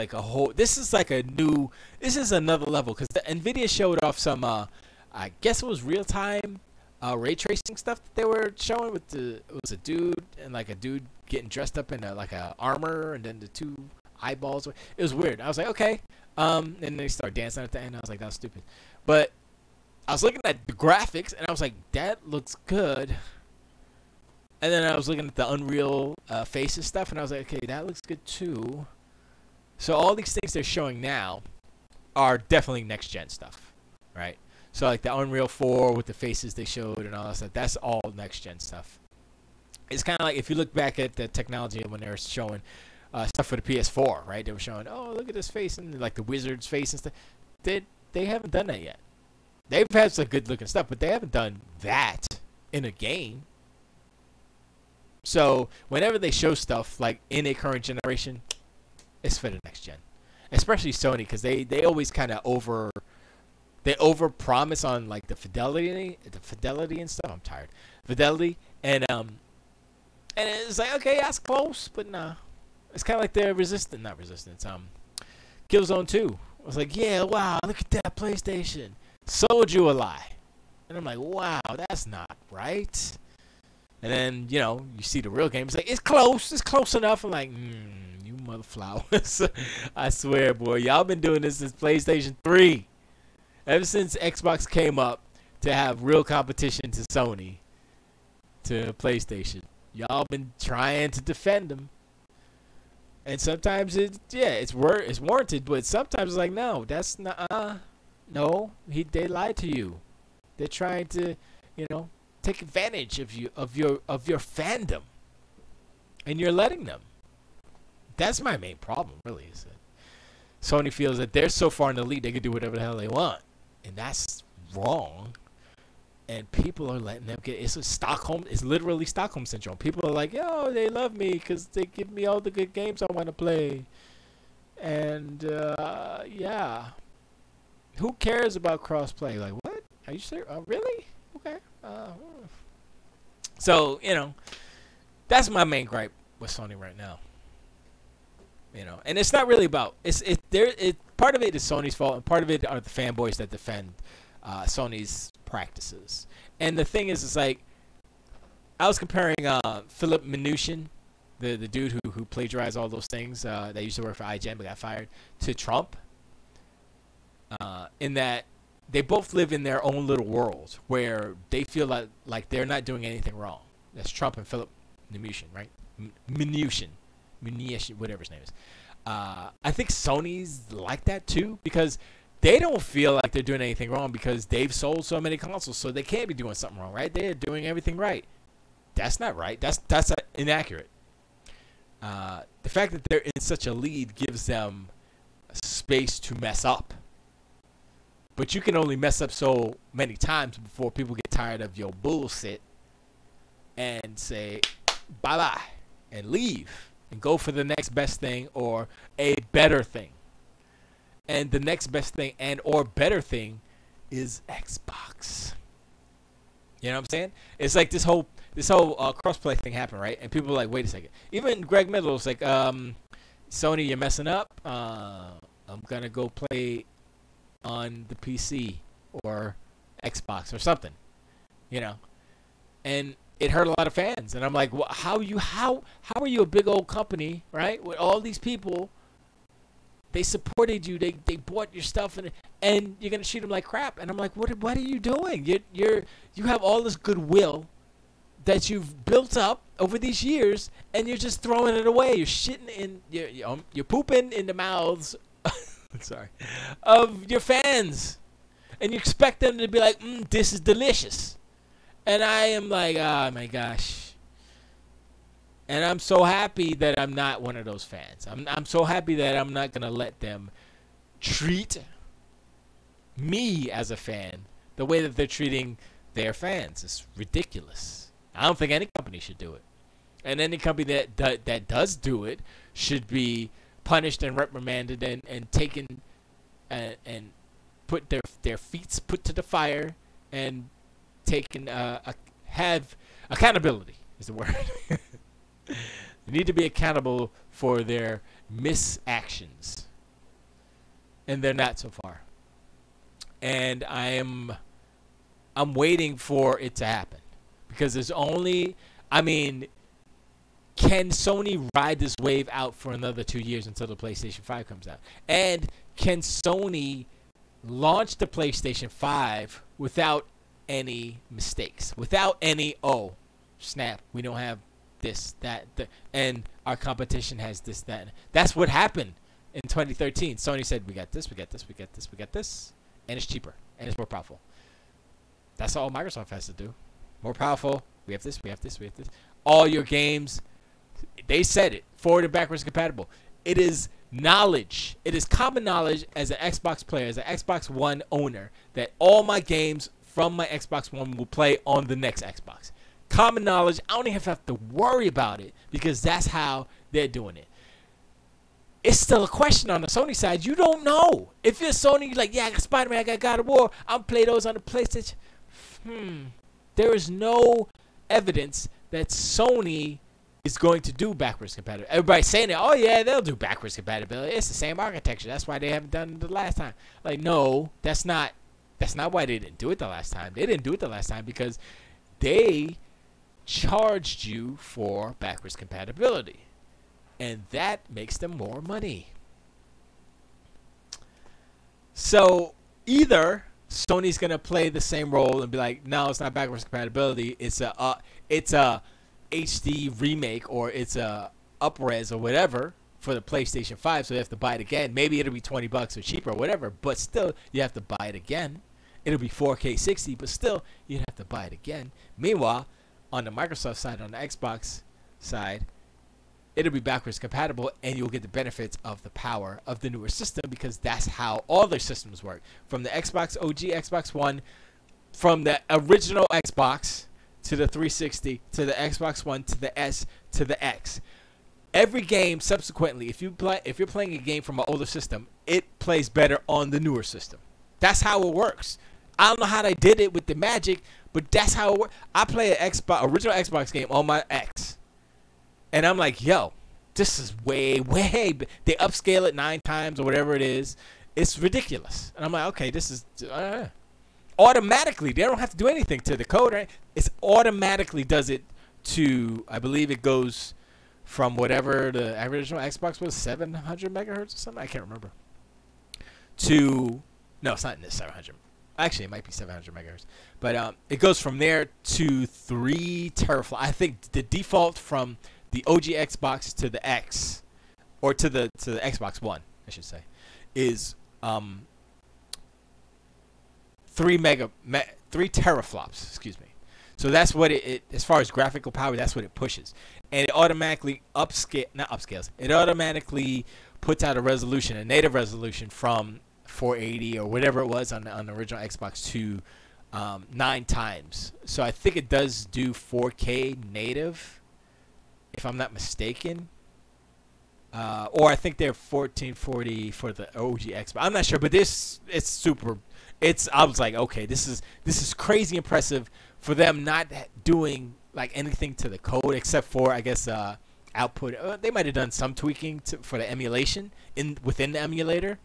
another level, because the NVIDIA showed off some I guess it was real time ray tracing stuff that they were showing with it was a dude and like a dude getting dressed up in like a armor and then the two eyeballs. It was weird. I was like, okay. And then they start dancing at the end. I was like, that's stupid. But I was looking at the graphics and I was like, that looks good. And then I was looking at the Unreal Faces stuff and I was like, okay, that looks good too. So all these things they're showing now are definitely next gen stuff, right? So like the Unreal 4 with the faces they showed and all that stuff, that's all next gen stuff. It's kind of like if you look back at the technology when they were showing stuff for the PS4, right? They were showing, oh, look at this face and like the wizard's face and stuff. They haven't done that yet. They've had some good looking stuff, but they haven't done that in a game. So whenever they show stuff like in a current generation, it's for the next gen, especially Sony, because they always kind of over promise on like the fidelity and stuff. I'm tired, fidelity and it's like, okay, that's close, but nah, it's kind of like the not resistance, Killzone 2. I was like, yeah, wow, look at that PlayStation, sold you a lie, and I'm like, wow, that's not right. And then, you know, you see the real game. It's like, it's close enough. I'm like, you mother flowers. I swear, boy, y'all been doing this since PlayStation 3. Ever since Xbox came up to have real competition to Sony, to PlayStation. Y'all been trying to defend them. And sometimes it's warranted, but sometimes it's like, no, that's not, no, they lied to you. They're trying to, you know, take advantage of your fandom, and you're letting them. That's my main problem, really. Is that Sony feels that they're so far in the lead they can do whatever the hell they want, and that's wrong. And people are letting them get. It's literally Stockholm syndrome. People are like, yo, they love me because they give me all the good games I want to play, and yeah. Who cares about crossplay? Like, what? Are you serious? Really? Okay. So, you know, that's my main gripe with Sony right now. You know, and it's not really about part of it is Sony's fault, and part of it are the fanboys that defend Sony's practices. And the thing is, it's like I was comparing Philip Mnuchin, the dude who plagiarized all those things that used to work for IGN but got fired, to Trump. In that they both live in their own little world where they feel like they're not doing anything wrong. That's Trump and Philip Mnuchin, right? Mnuchin, whatever his name is. I think Sony's like that too, because they don't feel like they're doing anything wrong because they've sold so many consoles, so they can't be doing something wrong, right? They're doing everything right. That's not right. That's inaccurate. The fact that they're in such a lead gives them space to mess up. But you can only mess up so many times before people get tired of your bullshit and say bye-bye and leave and go for the next best thing or a better thing. And the next best thing and or better thing is Xbox. You know what I'm saying? It's like this whole crossplay thing happened, right? And people are like, wait a second. Even Greg Middle's like, Sony, you're messing up. I'm going to go play on the PC or Xbox or something, you know, and it hurt a lot of fans. And I'm like, well, how are you a big old company, right? With all these people, they supported you, they bought your stuff, and you're gonna treat them like crap. And I'm like, what are you doing? You have all this goodwill that you've built up over these years, and you're just throwing it away. You're shitting in, you're pooping in the mouths. Sorry, of your fans, and you expect them to be like, this is delicious, and I am like, oh my gosh. And I'm so happy that I'm not one of those fans. I'm so happy that I'm not gonna let them treat me as a fan the way that they're treating their fans. It's ridiculous. I don't think any company should do it, and any company that does do it should be punished and reprimanded and taken and put their feet put to the fire and taken have accountability is the word. They need to be accountable for their misactions, and they're not so far. And I am I'm waiting for it to happen because there's only, I mean, can Sony ride this wave out for another 2 years until the PlayStation 5 comes out? And can Sony launch the PlayStation 5 without any mistakes, without any, oh, snap, we don't have this, that, and our competition has this, that. That's what happened in 2013. Sony said, we got this, we got this, we got this, we got this, and it's cheaper, and it's more powerful. That's all Microsoft has to do. More powerful, we have this, we have this, we have this. All your games, they said it, forward and backwards compatible. It is knowledge. It is common knowledge as an Xbox player, as an Xbox One owner, that all my games from my Xbox One will play on the next Xbox. Common knowledge. I don't even have to worry about it because that's how they're doing it. It's still a question on the Sony side. You don't know. If you're Sony, you're like, yeah, I got Spider-Man, I got God of War. I'll play those on the PlayStation. There is no evidence that Sony is going to do backwards compatibility. Everybody's saying that, oh yeah, they'll do backwards compatibility. It's the same architecture. That's why they haven't done it the last time. Like, no, that's not why they didn't do it the last time. They didn't do it the last time because they charged you for backwards compatibility. And that makes them more money. So either Sony's gonna play the same role and be like, no, it's not backwards compatibility. It's a HD remake, or it's a upres or whatever for the PlayStation 5. So you have to buy it again. Maybe it'll be $20 or cheaper or whatever, but still you have to buy it again. It'll be 4K 60, but still you'd have to buy it again. Meanwhile, on the Microsoft side, on the Xbox side, it'll be backwards compatible, and you'll get the benefits of the power of the newer system because that's how all their systems work. From the Xbox OG Xbox One, from the original Xbox to the 360 to the Xbox One to the S to the X. Every game subsequently, if you're playing a game from an older system, it plays better on the newer system. That's how it works. I don't know how they did it with the magic, but that's how it works. I play an original Xbox game on my X, and I'm like, yo, this is way. They upscale it 9 times or whatever it is. It's ridiculous. And I'm like, okay, this is automatically. They don't have to do anything to the code, right? It's automatically does it to, I believe it goes from whatever the original Xbox was, 700 megahertz or something. I can't remember. To, no, it's not in this 700. Actually, it might be 700 megahertz. But it goes from there to 3 teraflops. I think the default from the OG Xbox to the X, or to the Xbox One, I should say, is 3 teraflops. Excuse me. So that's what it as far as graphical power, that's what it pushes, and it automatically upscales. It automatically puts out a resolution, a native resolution from 480 or whatever it was on the original Xbox to 9 times. So I think it does do 4K native, if I'm not mistaken. Or I think they're 1440 for the OG Xbox. I'm not sure, but it's super. I was like, okay, this is crazy impressive for them not doing like anything to the code except for, I guess, output. They might have done some tweaking for the emulation within the emulator.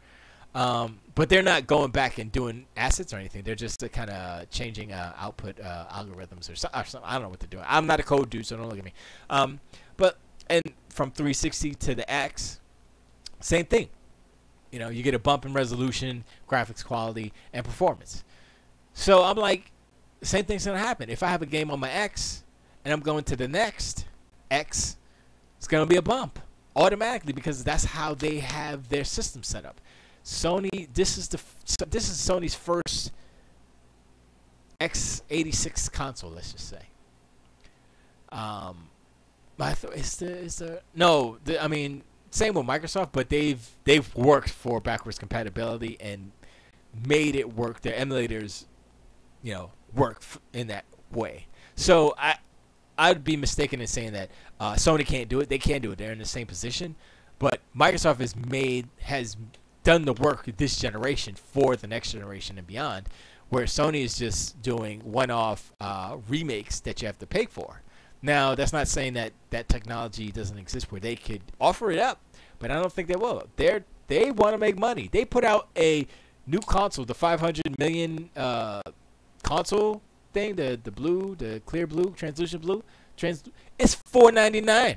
But they're not going back and doing assets or anything. They're just kind of changing output algorithms or something. I don't know what they're doing. I'm not a code dude, so don't look at me. And from 360 to the X, same thing. You know, you get a bump in resolution, graphics quality, and performance. So I'm like, same thing's gonna happen. If I have a game on my X and I'm going to the next X, it's gonna be a bump automatically because that's how they have their system set up. Sony, this is Sony's first x86 console, let's just say. I mean, same with Microsoft, but they've worked for backwards compatibility and made it work. Their emulators, you know, work in that way. So I'd be mistaken in saying that Sony can't do it. They can do it. They're in the same position, but Microsoft has done the work this generation for the next generation and beyond, where Sony is just doing one-off remakes that you have to pay for. Now, that's not saying that that technology doesn't exist where they could offer it up, but I don't think they will. They want to make money. They put out a new console, the $500 million console thing, the blue, the clear blue, translucent blue, it's $499.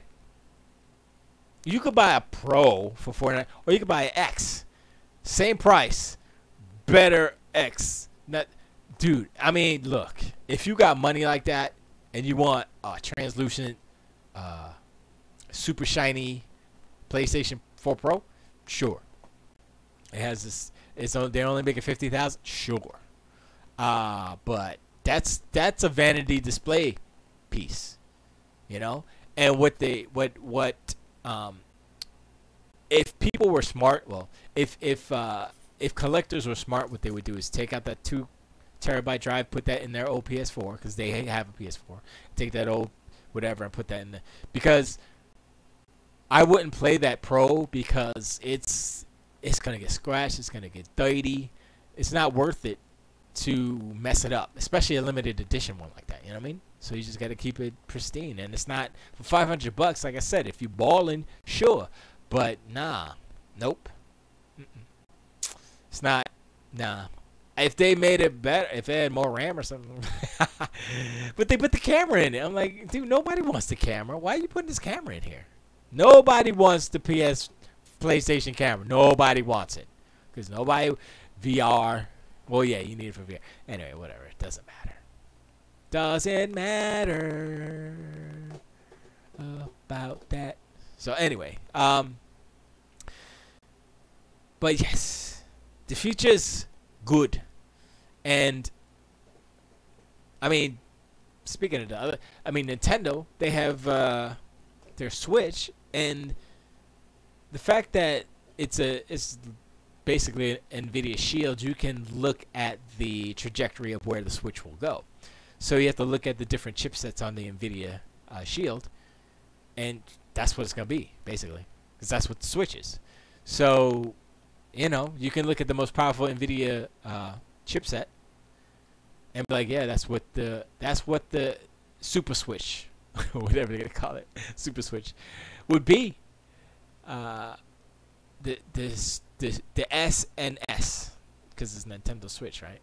You could buy a Pro for $499, or you could buy an X, same price, better X. Not, dude. I mean, look, if you got money like that and you want a translucent, super shiny PlayStation 4 Pro, sure. It has this. They're only making 50,000, sure. But that's a vanity display piece, you know. And if people were smart, well, if collectors were smart, what they would do is take out that 2 terabyte drive, put that in their old PS4, because they have a PS4. Take that old whatever and put that in there, because I wouldn't play that Pro, because it's gonna get scratched, it's gonna get dirty. It's not worth it to mess it up, especially a limited edition one like that. You know what I mean? So you just got to keep it pristine, and it's not for $500. Like I said, if you balling, sure, but nah, nope. It's not, nah. If they made it better, if they had more RAM or something, but they put the camera in it. I'm like, dude, nobody wants the camera. Why are you putting this camera in here? Nobody wants the PlayStation camera. Nobody wants it, because nobody VR. Well, yeah, you need it for VR. Anyway, whatever. It doesn't matter. Doesn't matter about that. So anyway, but yes, the future's good, and I mean, speaking of the other, I mean, Nintendo, they have their Switch, and the fact that it's basically an NVIDIA Shield, you can look at the trajectory of where the Switch will go. So you have to look at the different chipsets on the NVIDIA Shield, and that's what it's going to be, basically, because that's what the Switch is. So, you know, you can look at the most powerful NVIDIA chipset and be like, yeah, that's what the Super Switch, or whatever they're going to call it, Super Switch, would be. The S and S, because it's Nintendo Switch, right?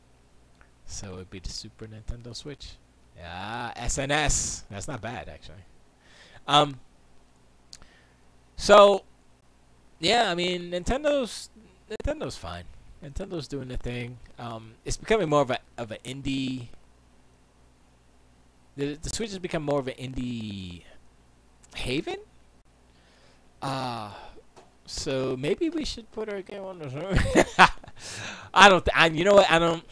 So it'd be the Super Nintendo Switch. Yeah, SNS. That's not bad, actually. So yeah, I mean, Nintendo's fine. Nintendo's doing the thing. It's becoming more of an indie. The Switch has become more of an indie haven. So maybe we should put our game on the. I don't. You know what? I don't.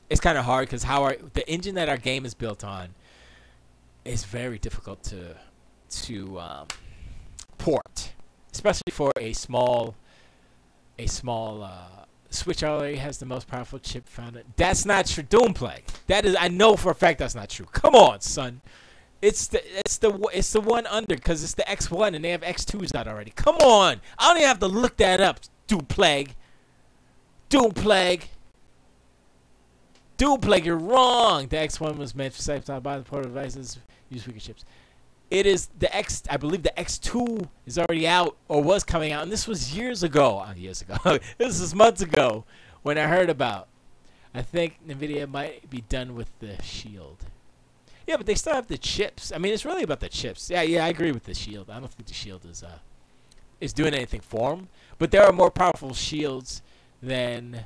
It's kind of hard, because the engine that our game is built on is very difficult to port, especially for a small Switch. Already has the most powerful chip found. That's not true. Doomplague. That is. I know for a fact that's not true. Come on, son. It's the one under, because it's the X1 and they have X2s out already. Come on, I don't even have to look that up. Doomplague, you're wrong. The X1 was meant for side by the portable devices, use weaker chips. It is the X. I believe the X2 is already out, or was coming out, and this was years ago. This is months ago when I heard about. I think NVIDIA might be done with the Shield. Yeah, but they still have the chips. I mean, it's really about the chips. Yeah, I agree with the Shield. I don't think the Shield is doing anything for them. But there are more powerful shields than.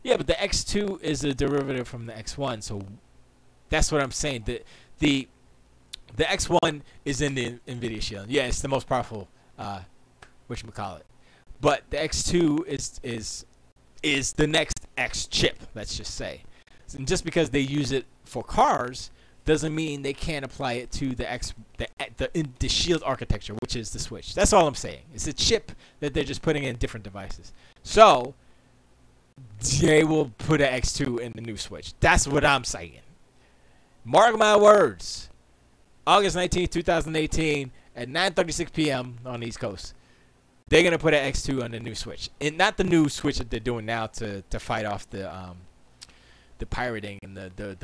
Yeah, but the X2 is a derivative from the X1, so that's what I'm saying. The X1 is in the NVIDIA Shield. Yeah, it's the most powerful. Whatchamacallit. But the X2 is the next X chip. Let's just say, and just because they use it for cars doesn't mean they can't apply it to the Shield architecture, which is the Switch. That's all I'm saying. It's a chip that they're just putting in different devices. So they will put an X2 in the new Switch. That's what I'm saying. Mark my words. August 19th, 2018, at 9:36 p.m. on the East Coast, they're gonna put an X2 on the new Switch, and not the new Switch that they're doing now to fight off the pirating and the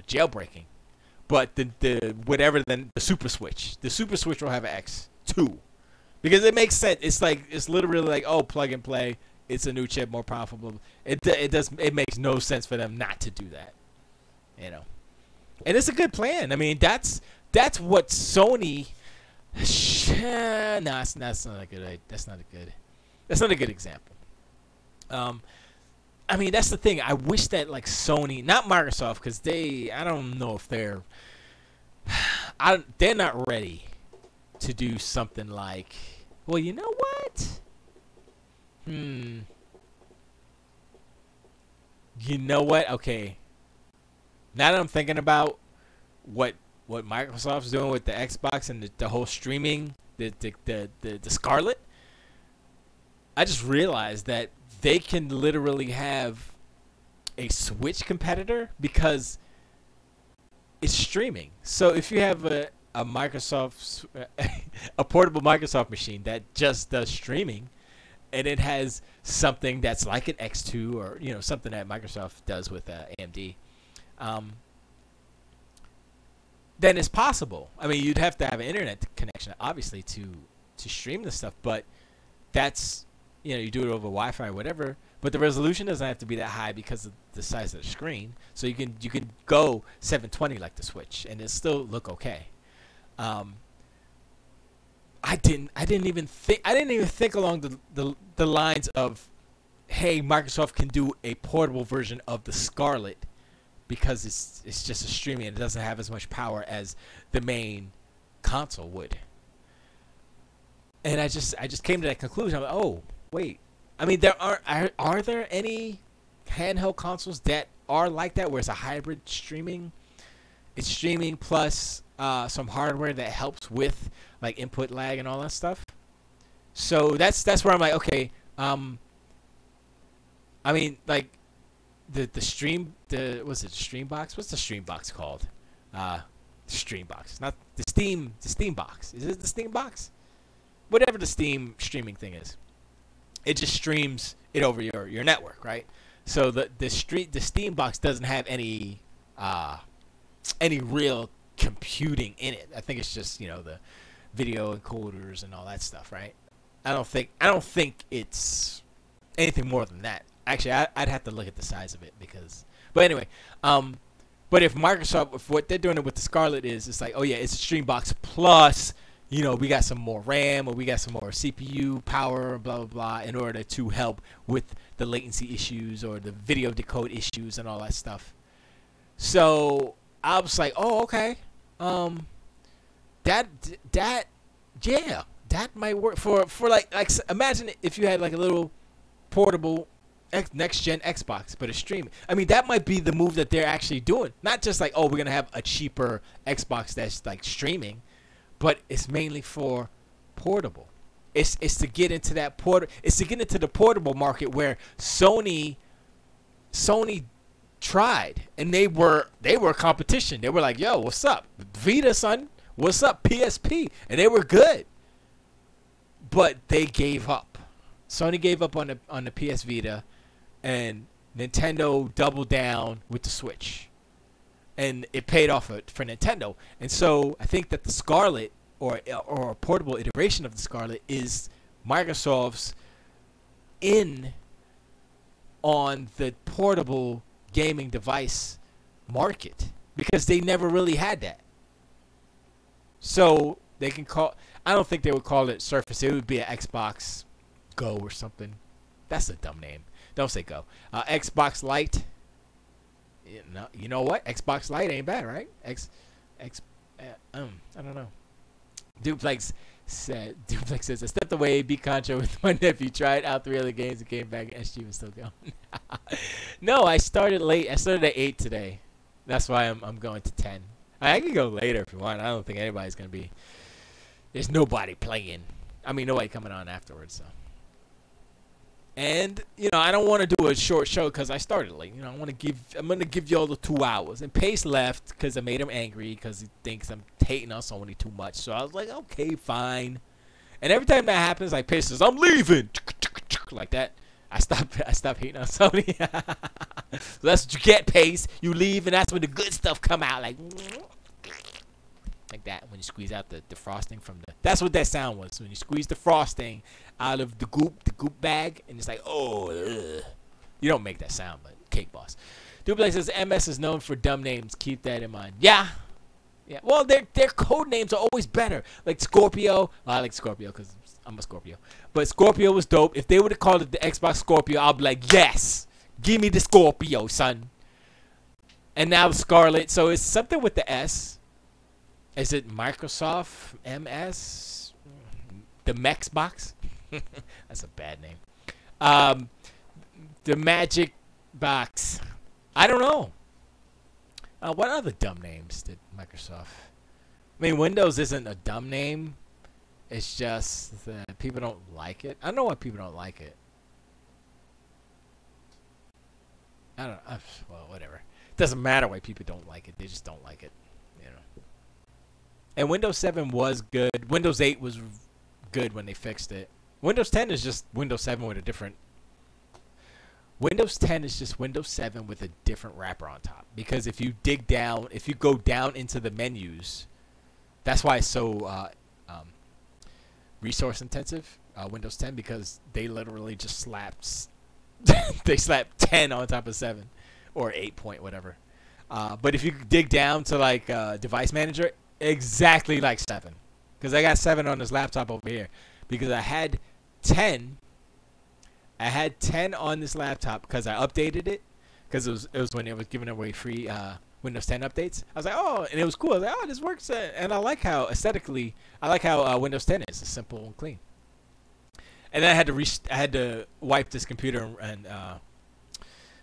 jailbreaking, but the Super Switch. The Super Switch will have an X2, because it makes sense. It's literally like, oh, plug and play. it's a new chip, more powerful. It makes no sense for them not to do that, you know. And it's a good plan. I mean, that's what Sony. No, that's not a good. That's not a good example. I mean, that's the thing. I wish that like Sony, not Microsoft, because I don't know if they're not ready to do something like. Well, you know what? You know what? Okay. Now that I'm thinking about what Microsoft's doing with the Xbox and the whole streaming, the Scarlet, I just realized that they can literally have a Switch competitor because it's streaming. So if you have a Microsoft, a portable Microsoft machine that just does streaming, and it has something that's like an X2 or something that Microsoft does with AMD, then it's possible. I mean, you'd have to have an internet connection, obviously, to stream this stuff, but that's you do it over Wi-Fi or whatever. But the resolution doesn't have to be that high because of the size of the screen. So you can go 720 like the Switch, and it still look okay. I didn't even think along the lines of, hey, Microsoft can do a portable version of the Scarlet because it's just a streaming and it doesn't have as much power as the main console would. And I just came to that conclusion. I'm like, oh wait, I mean, are there any handheld consoles that are like that where it's a hybrid streaming? It's streaming plus some hardware that helps with like input lag and all that stuff. So that's where I'm like, okay, I mean, like what's it, Stream Box? What's the Stream Box called? Stream Box, not the Steam Box. Is it the Steam Box? Whatever the Steam streaming thing is, it just streams it over your network, right? So the Steam Box doesn't have any real computing in it. I think it's just the video encoders and all that stuff, right? I don't think it's anything more than that. Actually, I'd have to look at the size of it but anyway, but if Microsoft, if what they're doing with the Scarlet is, it's like, oh yeah, it's a Stream Box plus, we got some more RAM or we got some more CPU power, blah blah blah, in order to help with the latency issues or the video decode issues and all that stuff. So I was like, oh okay, that might work for like imagine if you had like a little portable next gen Xbox, but it's streaming. I mean, that might be the move that they're actually doing. Not just like, oh, we're gonna have a cheaper Xbox that's like streaming, but it's mainly for portable. It's to get into that It's to get into the portable market where Sony tried, and they were competition. They were like, yo, what's up, Vita, son? What's up, PSP? And they were good, but they gave up. Sony gave up on the PS Vita, and Nintendo doubled down with the Switch, and it paid off for Nintendo. And so I think that the Scarlet, or a portable iteration of the Scarlet, is Microsoft's in on the portable gaming device market, because they never really had that. So they can I don't think they would call it Surface. It would be an Xbox Go or something. That's a dumb name. Don't say Go. Xbox Lite. You know what? Xbox Lite ain't bad, right? I don't know. Duplex says, I stepped away, beat Contra with my nephew, tried out 3 other games and came back, and Esgee was still going. No, I started late. I started at 8 today. That's why I'm going to 10. I can go later if you want. I don't think anybody's going to be... There's nobody playing. I mean, nobody coming on afterwards, so... And I don't want to do a short show because I started late. I'm gonna give y'all the 2 hours. And Pace left because I made him angry because he thinks I'm hating on Sony too much. So I was like, okay, fine. And every time that happens, like Pace says, I'm leaving, like that. I stop hating on Sony. So that's what you get, Pace. You leave, and that's when the good stuff come out. Like, like that when you squeeze out the frosting from the. That's what that sound was when you squeeze the frosting out of the goop bag, and it's like, oh, ugh. You don't make that sound, but Cake Boss. Duplex says MS is known for dumb names. Keep that in mind. Yeah. Yeah. Well, their code names are always better. Like Scorpio. Well, I like Scorpio because I'm a Scorpio. But Scorpio was dope. If they would have called it the Xbox Scorpio, I'll be like, yes, give me the Scorpio, son. And now Scarlet. So it's something with the S. Is it Microsoft MS? The Mexbox? That's a bad name. The Magic Box. I don't know. What other dumb names did Microsoft? I mean, Windows isn't a dumb name. It's just that people don't like it. I don't know why people don't like it. I don't know. Well, whatever. It doesn't matter why people don't like it. They just don't like it. You know. And Windows 7 was good. Windows 8 was good when they fixed it. Windows 10 is just Windows 7 with a different. Windows 10 is just Windows 7 with a different wrapper on top. Because if you dig down, if you go down into the menus, that's why it's so resource intensive, Windows 10, because they literally just slapped, they slapped 10 on top of 7 or 8 point whatever. But if you dig down to like device manager, exactly like 7. Because I got 7 on this laptop over here. Because I had 10. I had 10 on this laptop because I updated it. Because it was when it was giving away free Windows 10 updates. I was like, oh, and it was cool. I was like, oh, this works. And I like how aesthetically, I like how Windows 10 is. It's simple and clean. And then I had to wipe this computer and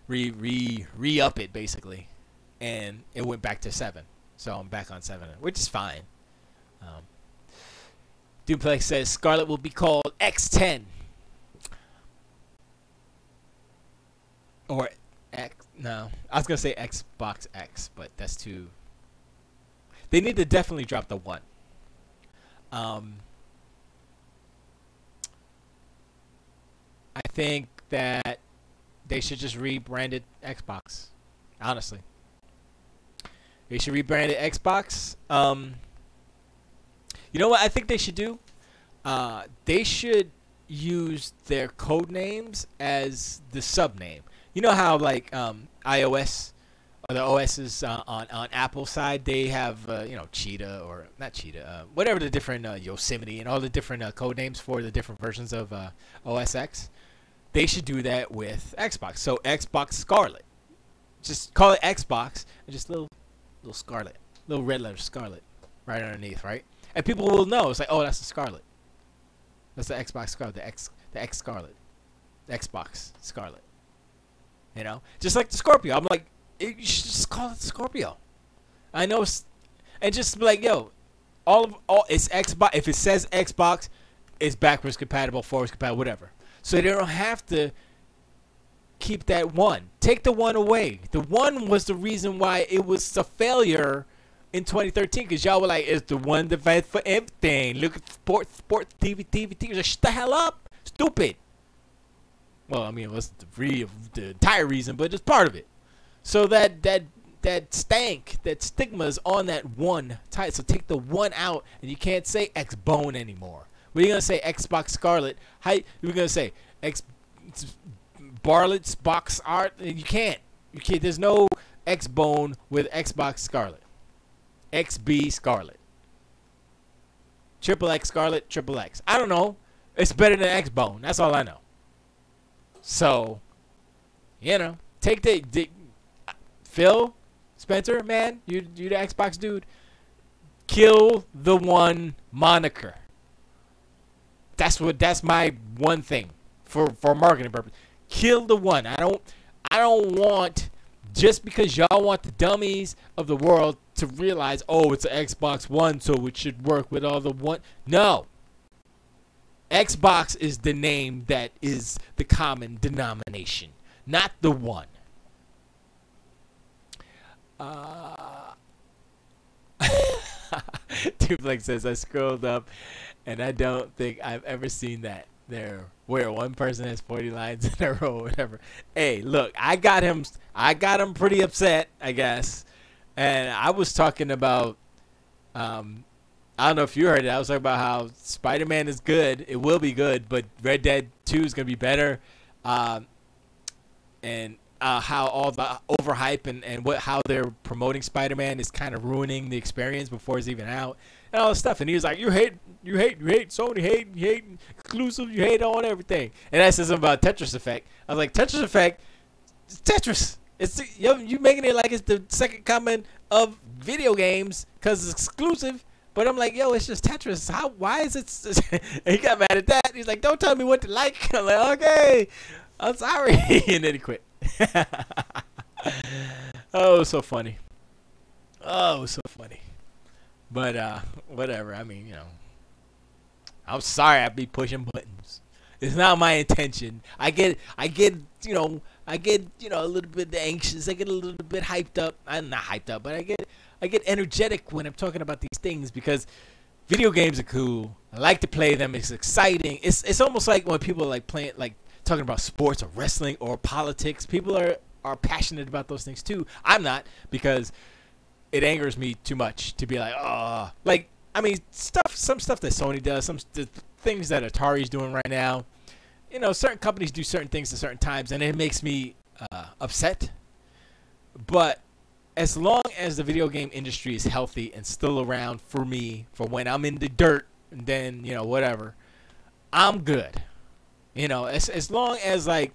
re-up it basically. And it went back to 7. So I'm back on 7, which is fine. Duplex says Scarlet will be called X10. Or X, no. I was going to say Xbox X, but that's too. They need to definitely drop the 1. I think that they should just rebrand it Xbox. Honestly. They should rebrand it Xbox. You know what I think they should do? They should use their code names as the sub name. You know how like iOS or the OSs on Apple side, they have you know, Cheetah or not Cheetah, whatever the different Yosemite and all the different code names for the different versions of OS X. They should do that with Xbox. So Xbox Scarlet, just call it Xbox and just little Scarlet, little red letter Scarlet right underneath, right? And people will know. It's like, oh, that's the Scarlet. That's the Xbox Scarlet, the X Scarlet, the Xbox Scarlet. You know, just like the Scorpio. I'm like, you should just call it Scorpio. I know, and just be like, yo, all it's Xbox. If it says Xbox, it's backwards compatible, forwards compatible, whatever. So they don't have to keep that 1. Take the 1 away. The 1 was the reason why it was a failure in 2013, because y'all were like, it's the one device for everything. Look at sports, TV. Like, shut the hell up, stupid. Well, I mean, it wasn't the entire reason, but it's part of it. So that stank, that stigma is on that 1 type. So take the 1 out, and you can't say X-Bone anymore. What are you gonna say? Xbox Scarlet? How you're gonna say Barlet's box art? You can't. You can't. There's no X-Bone with Xbox Scarlet. XB Scarlet. Triple X Scarlet, Triple X. I don't know. It's better than X-Bone. That's all I know. So, you know, take the Phil Spencer, man, you the Xbox dude. Kill the 1 moniker. That's my one thing for marketing purpose. Kill the 1. I don't want, just because y'all want the dummies of the world to realize, oh, it's an Xbox One, so it should work with all the 1. No. Xbox is the name that is the common denomination, not the 1. Duplex says, I scrolled up, and I don't think I've ever seen that there where one person has 40 lines in a row or whatever. Hey, look, I got him pretty upset, I guess. And I was talking about I don't know if you heard it. I was talking about how Spider-Man is good. It will be good, but Red Dead 2 is going to be better. And how all the overhype and how they're promoting Spider-Man is kind of ruining the experience before it's even out. And all this stuff. And he was like, you hate Sony, you hate exclusive, you hate on everything. And that says something about Tetris Effect. I was like, Tetris Effect, it's Tetris. It's you making it like it's the second coming of video games because it's exclusive. But I'm like, yo, it's just Tetris. Why is it? And he got mad at that. He's like, don't tell me what to like. I'm like, okay, I'm sorry. And then he quit. Oh, so funny. Oh, so funny. But whatever. I mean, I'm sorry I be pushing buttons. It's not my intention. I get a little bit anxious. I get a little bit hyped up. I'm not hyped up, but I get energetic when I'm talking about these things because video games are cool. I like to play them. It's exciting. It's almost like when people are like playing, like talking about sports or wrestling or politics. People are passionate about those things too. I'm not, because it angers me too much to be like, oh, like, I mean, some stuff that Sony does, the things that Atari's doing right now. Certain companies do certain things at certain times, and it makes me upset. But as long as the video game industry is healthy and still around for me, for when I'm in the dirt, and then whatever, I'm good. As long as like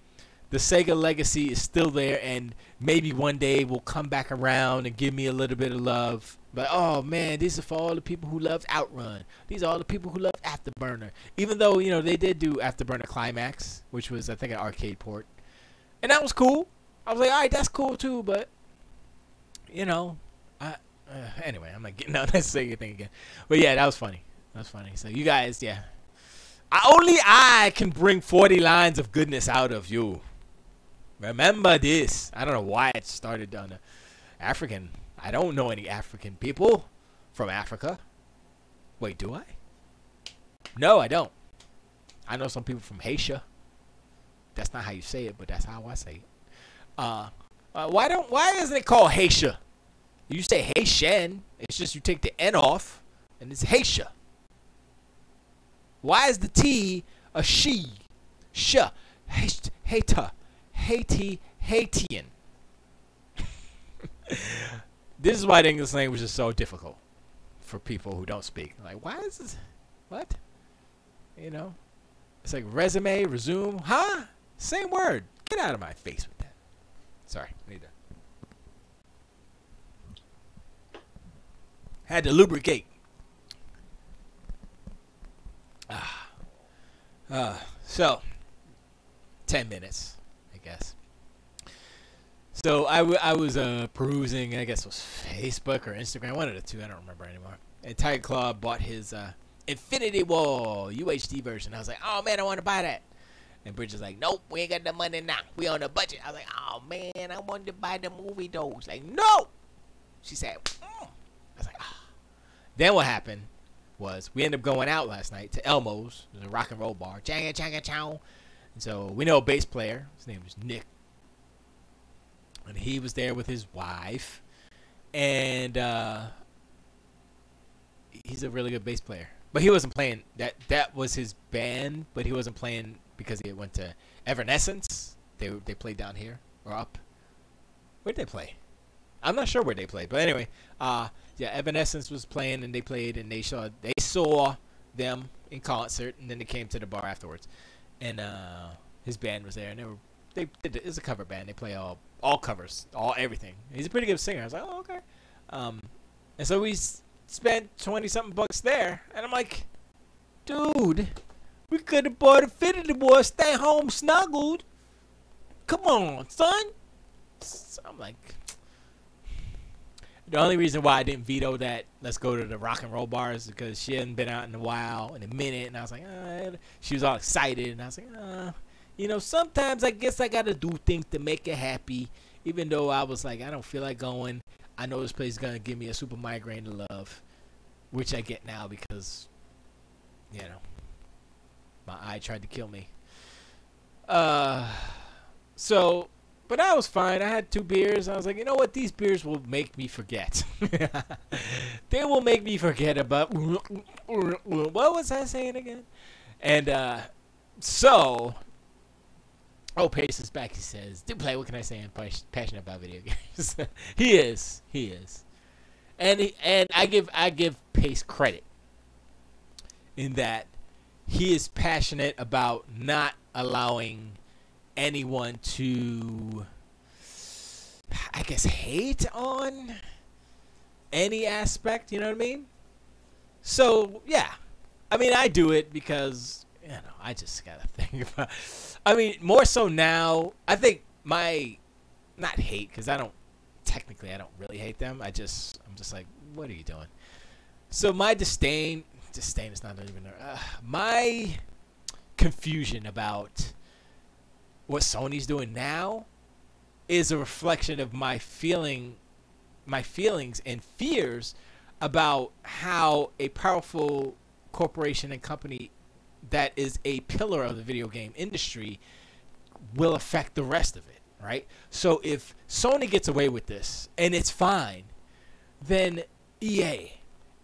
the Sega legacy is still there, and maybe one day will come back around and give me a little bit of love. But oh man, these are for all the people who loved Outrun. These are all the people who loved Afterburner. Even though they did do Afterburner Climax, which was I think an arcade port, and that was cool. I was like, all right, that's cool too. But anyway, I'm not getting on that Sega thing again. But yeah, that was funny. That was funny. So you guys, yeah, only I can bring 40 lines of goodness out of you. Remember this. I don't know why it started on the African. I don't know any African people from Africa. Wait, do I? No, I don't. I know some people from Haitian. That's not how you say it, but that's how I say it. Why isn't it called Haitian? You say Haitian. It's just you take the N off, and it's Haitian. Why is the T a she? Haita. Haiti, Haitian. This is why the English language is so difficult for people who don't speak. Like, why is this? What? It's like resume, huh? Same word. Get out of my face with that. Sorry, need to. Had to lubricate. So 10 minutes. Guess. So I was perusing, I guess it was Facebook or Instagram, one of the two, I don't remember anymore. And Tiger Claw bought his Infinity War UHD version. I was like, oh man, I want to buy that. And Bridge was like, nope, we ain't got the money now. We on a budget. I was like, oh man, I wanted to buy the movie though. She's like, no. She said, I was like, ah. Then what happened was we ended up going out last night to Elmo's. It was a rock and roll bar. Changa changa chow. And so we know a bass player. His name was Nick. And he was there with his wife. And he's a really good bass player. But he wasn't playing. That was his band. But he wasn't playing because he went to Evanescence. They played down here. Or up. Where'd they play? I'm not sure where they played. But anyway. Yeah, Evanescence was playing. And they played. And they saw them in concert. And then they came to the bar afterwards. And his band was there, and it was a cover band. They play all covers, everything. He's a pretty good singer. I was like, oh, okay. And so we spent 20-something bucks there, and I'm like, dude, we could have bought Infinity War, stay home snuggled. Come on, son. So I'm like, the only reason why I didn't veto that let's go to the rock and roll bar is because she hadn't been out in a minute, and I was like, she was all excited, and I was like, sometimes I guess I gotta do things to make her happy, even though I was like, I don't feel like going. I know this place is gonna give me a super migraine to love, which I get now because, my eye tried to kill me. So But I was fine. I had 2 beers. I was like, you know what? These beers will make me forget. They will make me forget about what was I saying again? And so, oh, Pace is back. He says, "Do play. What can I say? I'm passionate about video games." He is. He is. And I give Pace credit in that he is passionate about not allowing anyone to, I guess, hate on any aspect. You know what I mean? So yeah, I mean, I do it because, you know, I just gotta think about. I mean, more so now. I think my, not hate, because I don't really hate them. I'm just like, what are you doing? So my disdain is not even there. My confusion about what Sony's doing now is a reflection of my feelings and fears about how a powerful corporation and company that is a pillar of the video game industry will affect the rest of it, right? So if Sony gets away with this and it's fine, then EA,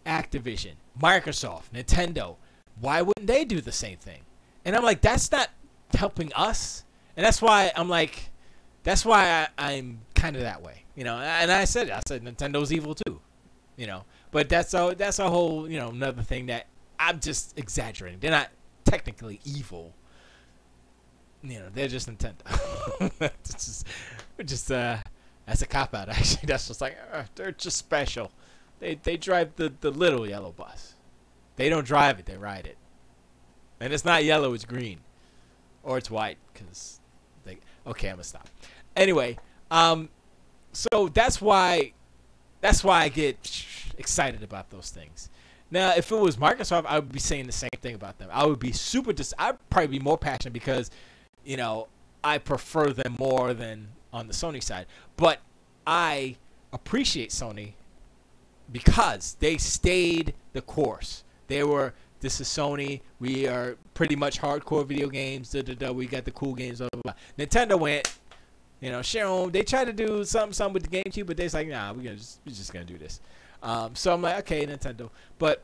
Activision, Microsoft, Nintendo, why wouldn't they do the same thing? And I'm like, that's not helping us. And that's why I'm like, that's why I'm kind of that way, you know. And I said Nintendo's evil too, you know. But that's a whole, you know, another thing that I'm just exaggerating. They're not technically evil, you know. They're just Nintendo. That's a cop out actually. That's just like, they're just special. They drive the little yellow bus. They don't drive it, they ride it. And it's not yellow, it's green, or it's white. Cause okay, I'm gonna stop. Anyway, so that's why I get excited about those things. Now, if it was Microsoft, I would be saying the same thing about them. I would be I'd probably be more passionate because, you know, I prefer them more than on the Sony side. But I appreciate Sony because they stayed the course. They were, this is Sony. We are pretty much hardcore video games. We got the cool games. Blah, blah, blah. Nintendo went, you know, Sharon. They tried to do something with the GameCube, but they're like, nah, we're just gonna do this. So I'm like, okay, Nintendo. But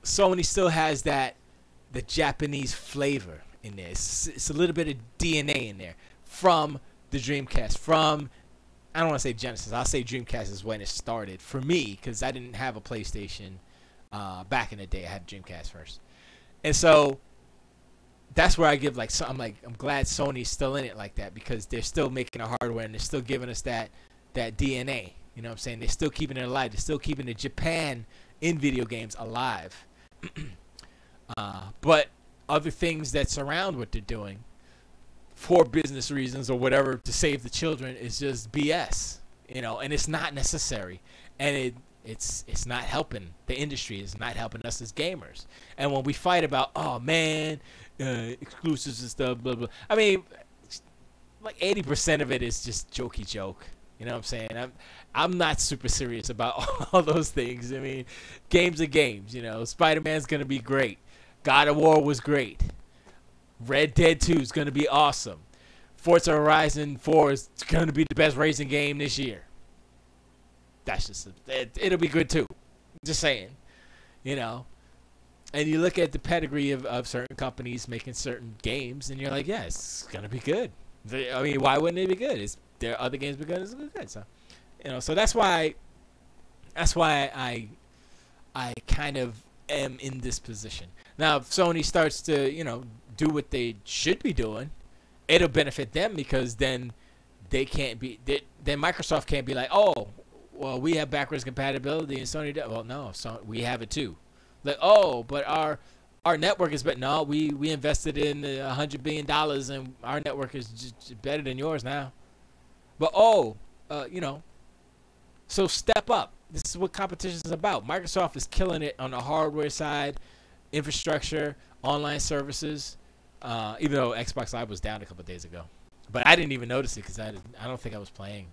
Sony still has the Japanese flavor in there. It's a little bit of DNA in there from the Dreamcast. From, I don't want to say Genesis. I'll say Dreamcast is when it started for me, because I didn't have a PlayStation back in the day. I had Dreamcast first, and so that's where I give I'm glad Sony's still in it like that, because they're still making a hardware and they're still giving us that DNA. You know what I'm saying? They're still keeping it alive. They're still keeping the Japan in video games alive. But other things that surround what they're doing for business reasons or whatever to save the children is just BS, you know, and it's not necessary, and it's not helping the industry. It's not helping us as gamers. And when we fight about, oh man, exclusives and stuff, blah blah, I mean, like 80% of it is just jokey joke. You know what I'm saying? I'm not super serious about all those things. I mean, games are games. You know, Spider-Man's gonna be great. God of War was great. Red Dead 2 is gonna be awesome. Forza Horizon 4 is gonna be the best racing game this year. That's just it'll be good too. Just saying, you know. And you look at the pedigree of certain companies making certain games, and you're like, yeah, it's gonna be good. I mean, why wouldn't it be good? There are other games be good. It's good. So, you know, so that's why I kind of am in this position. Now, if Sony starts to, you know, do what they should be doing, it'll benefit them, because then then Microsoft can't be like, oh, well, we have backwards compatibility and Sony does. Well, no, so we have it too. Like, oh, but our network is better. No, we invested in $100 billion and our network is just better than yours now. But you know, so step up. This is what competition is about. Microsoft is killing it on the hardware side, infrastructure, online services. Even though Xbox Live was down a couple of days ago, but I didn't even notice it because I don't think I was playing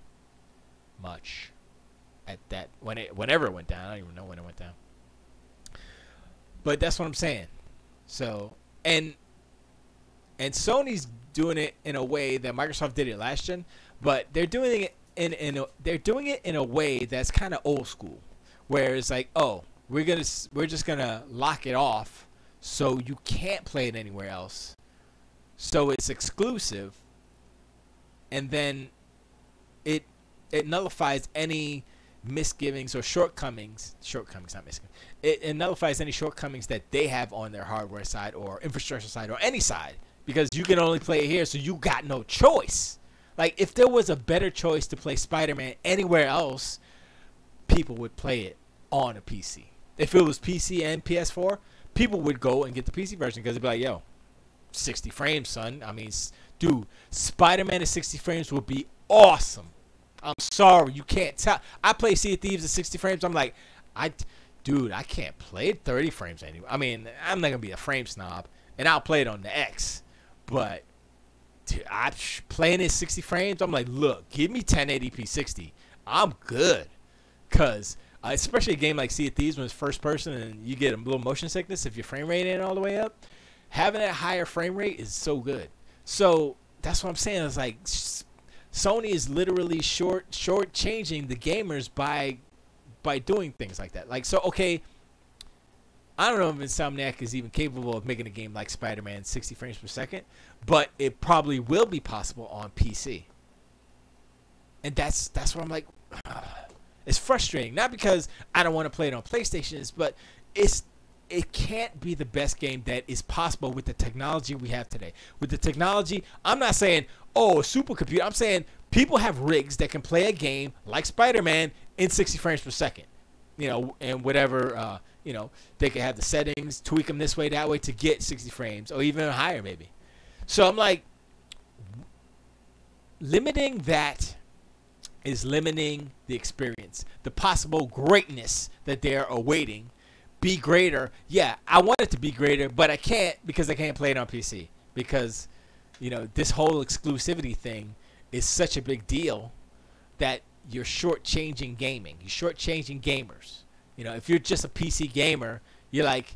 much at that whenever it went down. I don't even know when it went down. But that's what I'm saying. So and Sony's doing it in a way that Microsoft did it last gen, but they're doing it in a way that's kind of old school, where it's like, oh, we're just gonna lock it off so you can't play it anywhere else, so it's exclusive, and then it nullifies any misgivings or shortcomings, not misgivings. It nullifies any shortcomings that they have on their hardware side or infrastructure side or any side, because you can only play it here, so you got no choice. Like, if there was a better choice to play Spider-Man anywhere else, people would play it on a PC. If it was PC and PS4, people would go and get the PC version because they'd be like, yo, 60 frames, son. I mean, dude, Spider-Man at 60 frames would be awesome. I'm sorry, you can't tell. I play Sea of Thieves at 60 frames. I'm like, dude, I can't play it 30 frames anymore. I mean, I'm not going to be a frame snob, and I'll play it on the X. But, dude, I'm playing it 60 frames. I'm like, look, give me 1080p 60. I'm good. Because, especially a game like Sea of Thieves when it's first person and you get a little motion sickness if your frame rate ain't all the way up, having that higher frame rate is so good. So, that's what I'm saying. It's like, Sony is literally short-changing the gamers by doing things like that. Like, so, okay, I don't know if Insomniac is even capable of making a game like Spider-Man 60 frames per second, but it probably will be possible on PC. And that's where I'm like, it's frustrating. Not because I don't want to play it on PlayStations, but it can't be the best game that is possible with the technology we have today. With the technology, I'm not saying, oh, a supercomputer. I'm saying people have rigs that can play a game like Spider-Man in 60 frames per second. You know, and whatever, you know, they can have the settings, tweak them this way, that way to get 60 frames or even higher maybe. So I'm like, limiting that is limiting the experience, the possible greatness that they're awaiting. Be greater. Yeah, I want it to be greater, but I can't because I can't play it on PC. Because, you know, this whole exclusivity thing is such a big deal that you're shortchanging gaming. You're shortchanging gamers. You know, if you're just a PC gamer, you're like,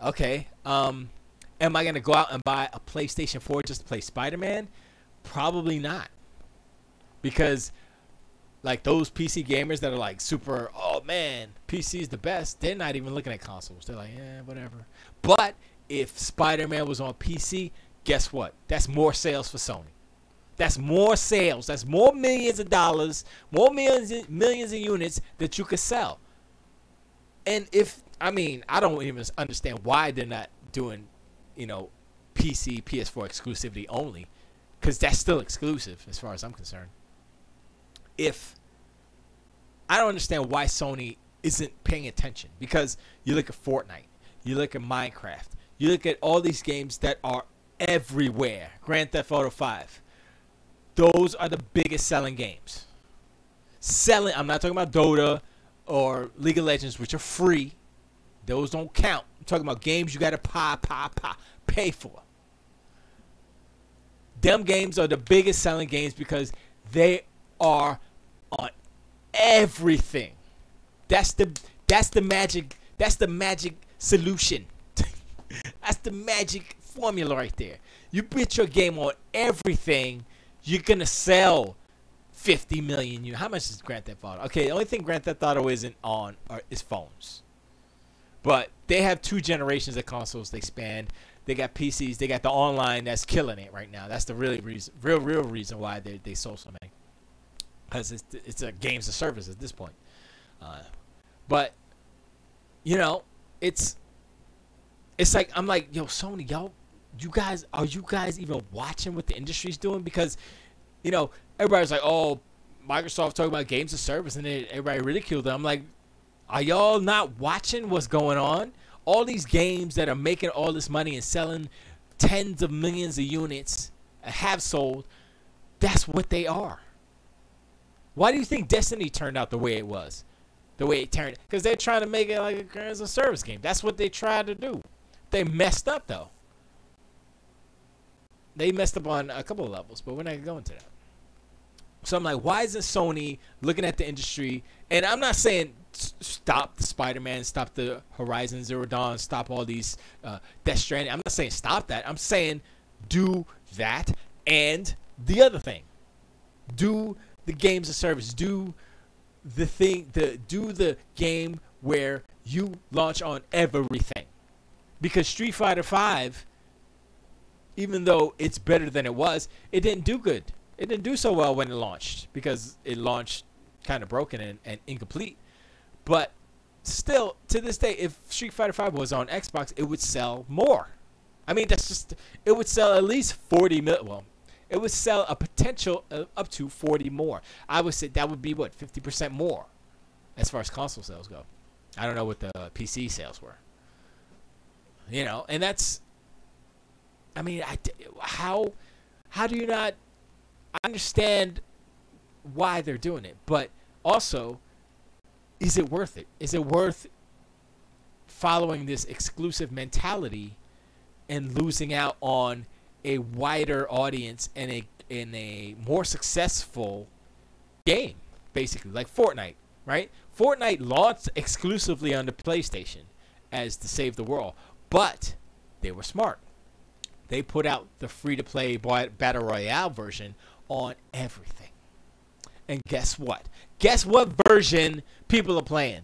okay, am I going to go out and buy a PlayStation 4 just to play Spider-Man? Probably not. Because, like, those PC gamers that are like super, oh man, PC is the best, they're not even looking at consoles. They're like, yeah, whatever. But if Spider-Man was on PC, guess what? That's more sales for Sony. That's more sales. That's more millions of dollars, more millions of units that you could sell. And I don't even understand why they're not doing, you know, PC, PS4 exclusivity only, because that's still exclusive as far as I'm concerned. I don't understand why Sony isn't paying attention, because you look at Fortnite, you look at Minecraft, you look at all these games that are everywhere. Grand Theft Auto 5. Those are the biggest selling games. I'm not talking about Dota or League of Legends, which are free. Those don't count. I'm talking about games you got to pay for. Them games are the biggest selling games because they are on everything. That's the magic solution. That's the magic formula right there. You put your game on everything, you're gonna sell 50 million units. How much is Grand Theft Auto? Okay, the only thing Grand Theft Auto isn't on is phones. But they have 2 generations of consoles they span. They got PCs. They got the online that's killing it right now. That's the real reason why they sold so many. Because it's a games of service at this point. But, you know, it's like, I'm like, yo, Sony, are you guys even watching what the industry's doing? Because, you know, everybody's like, oh, Microsoft talking about games of service, and everybody ridiculed them. I'm like, are y'all not watching what's going on? All these games that are making all this money and selling tens of millions of units, have sold, that's what they are. Why do you think Destiny turned out the way it was? The way it turned? Because they're trying to make it like a games of service game. That's what they tried to do. They messed up, though. They messed up on a couple of levels, but we're not going to go into that. So I'm like, why isn't Sony looking at the industry? And I'm not saying stop the Spider-Man, stop the Horizon Zero Dawn, stop all these Death Stranding. I'm not saying stop that. I'm saying do that and the other thing. Do the games of service. Do the game where you launch on everything. Because Street Fighter V, even though it's better than it was, it didn't do good. It didn't do so well when it launched because it launched kind of broken and incomplete. But still, to this day, if Street Fighter V was on Xbox, it would sell more. I mean, it would sell at least 40 million. Well, it would sell a potential up to 40 more. I would say that would be, what, 50% more as far as console sales go. I don't know what the PC sales were. You know, and that's, I mean, how do you not understand why they're doing it? But also, is it worth it? Is it worth following this exclusive mentality and losing out on a wider audience and a more successful game, basically, like Fortnite, right? Fortnite launched exclusively on the PlayStation as to save the world, but they were smart. They put out the free-to-play Battle Royale version on everything. And guess what? Guess what version people are playing?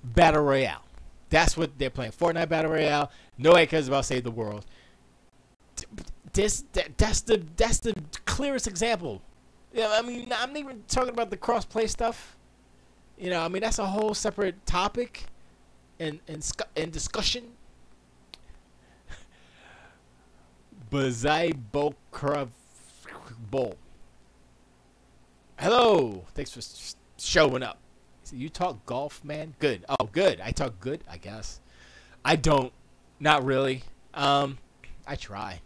Battle Royale. That's what they're playing. Fortnite Battle Royale. Nobody cares about Save the World. That's the clearest example. Yeah, I mean, I'm not even talking about the cross-play stuff. You know, I mean, that's a whole separate topic and discussion. Bazai Bokrav Bowl. Hello. Thanks for showing up. So you talk golf, man? Good. Oh, good. I talk good, I guess. I don't. Not really. I try.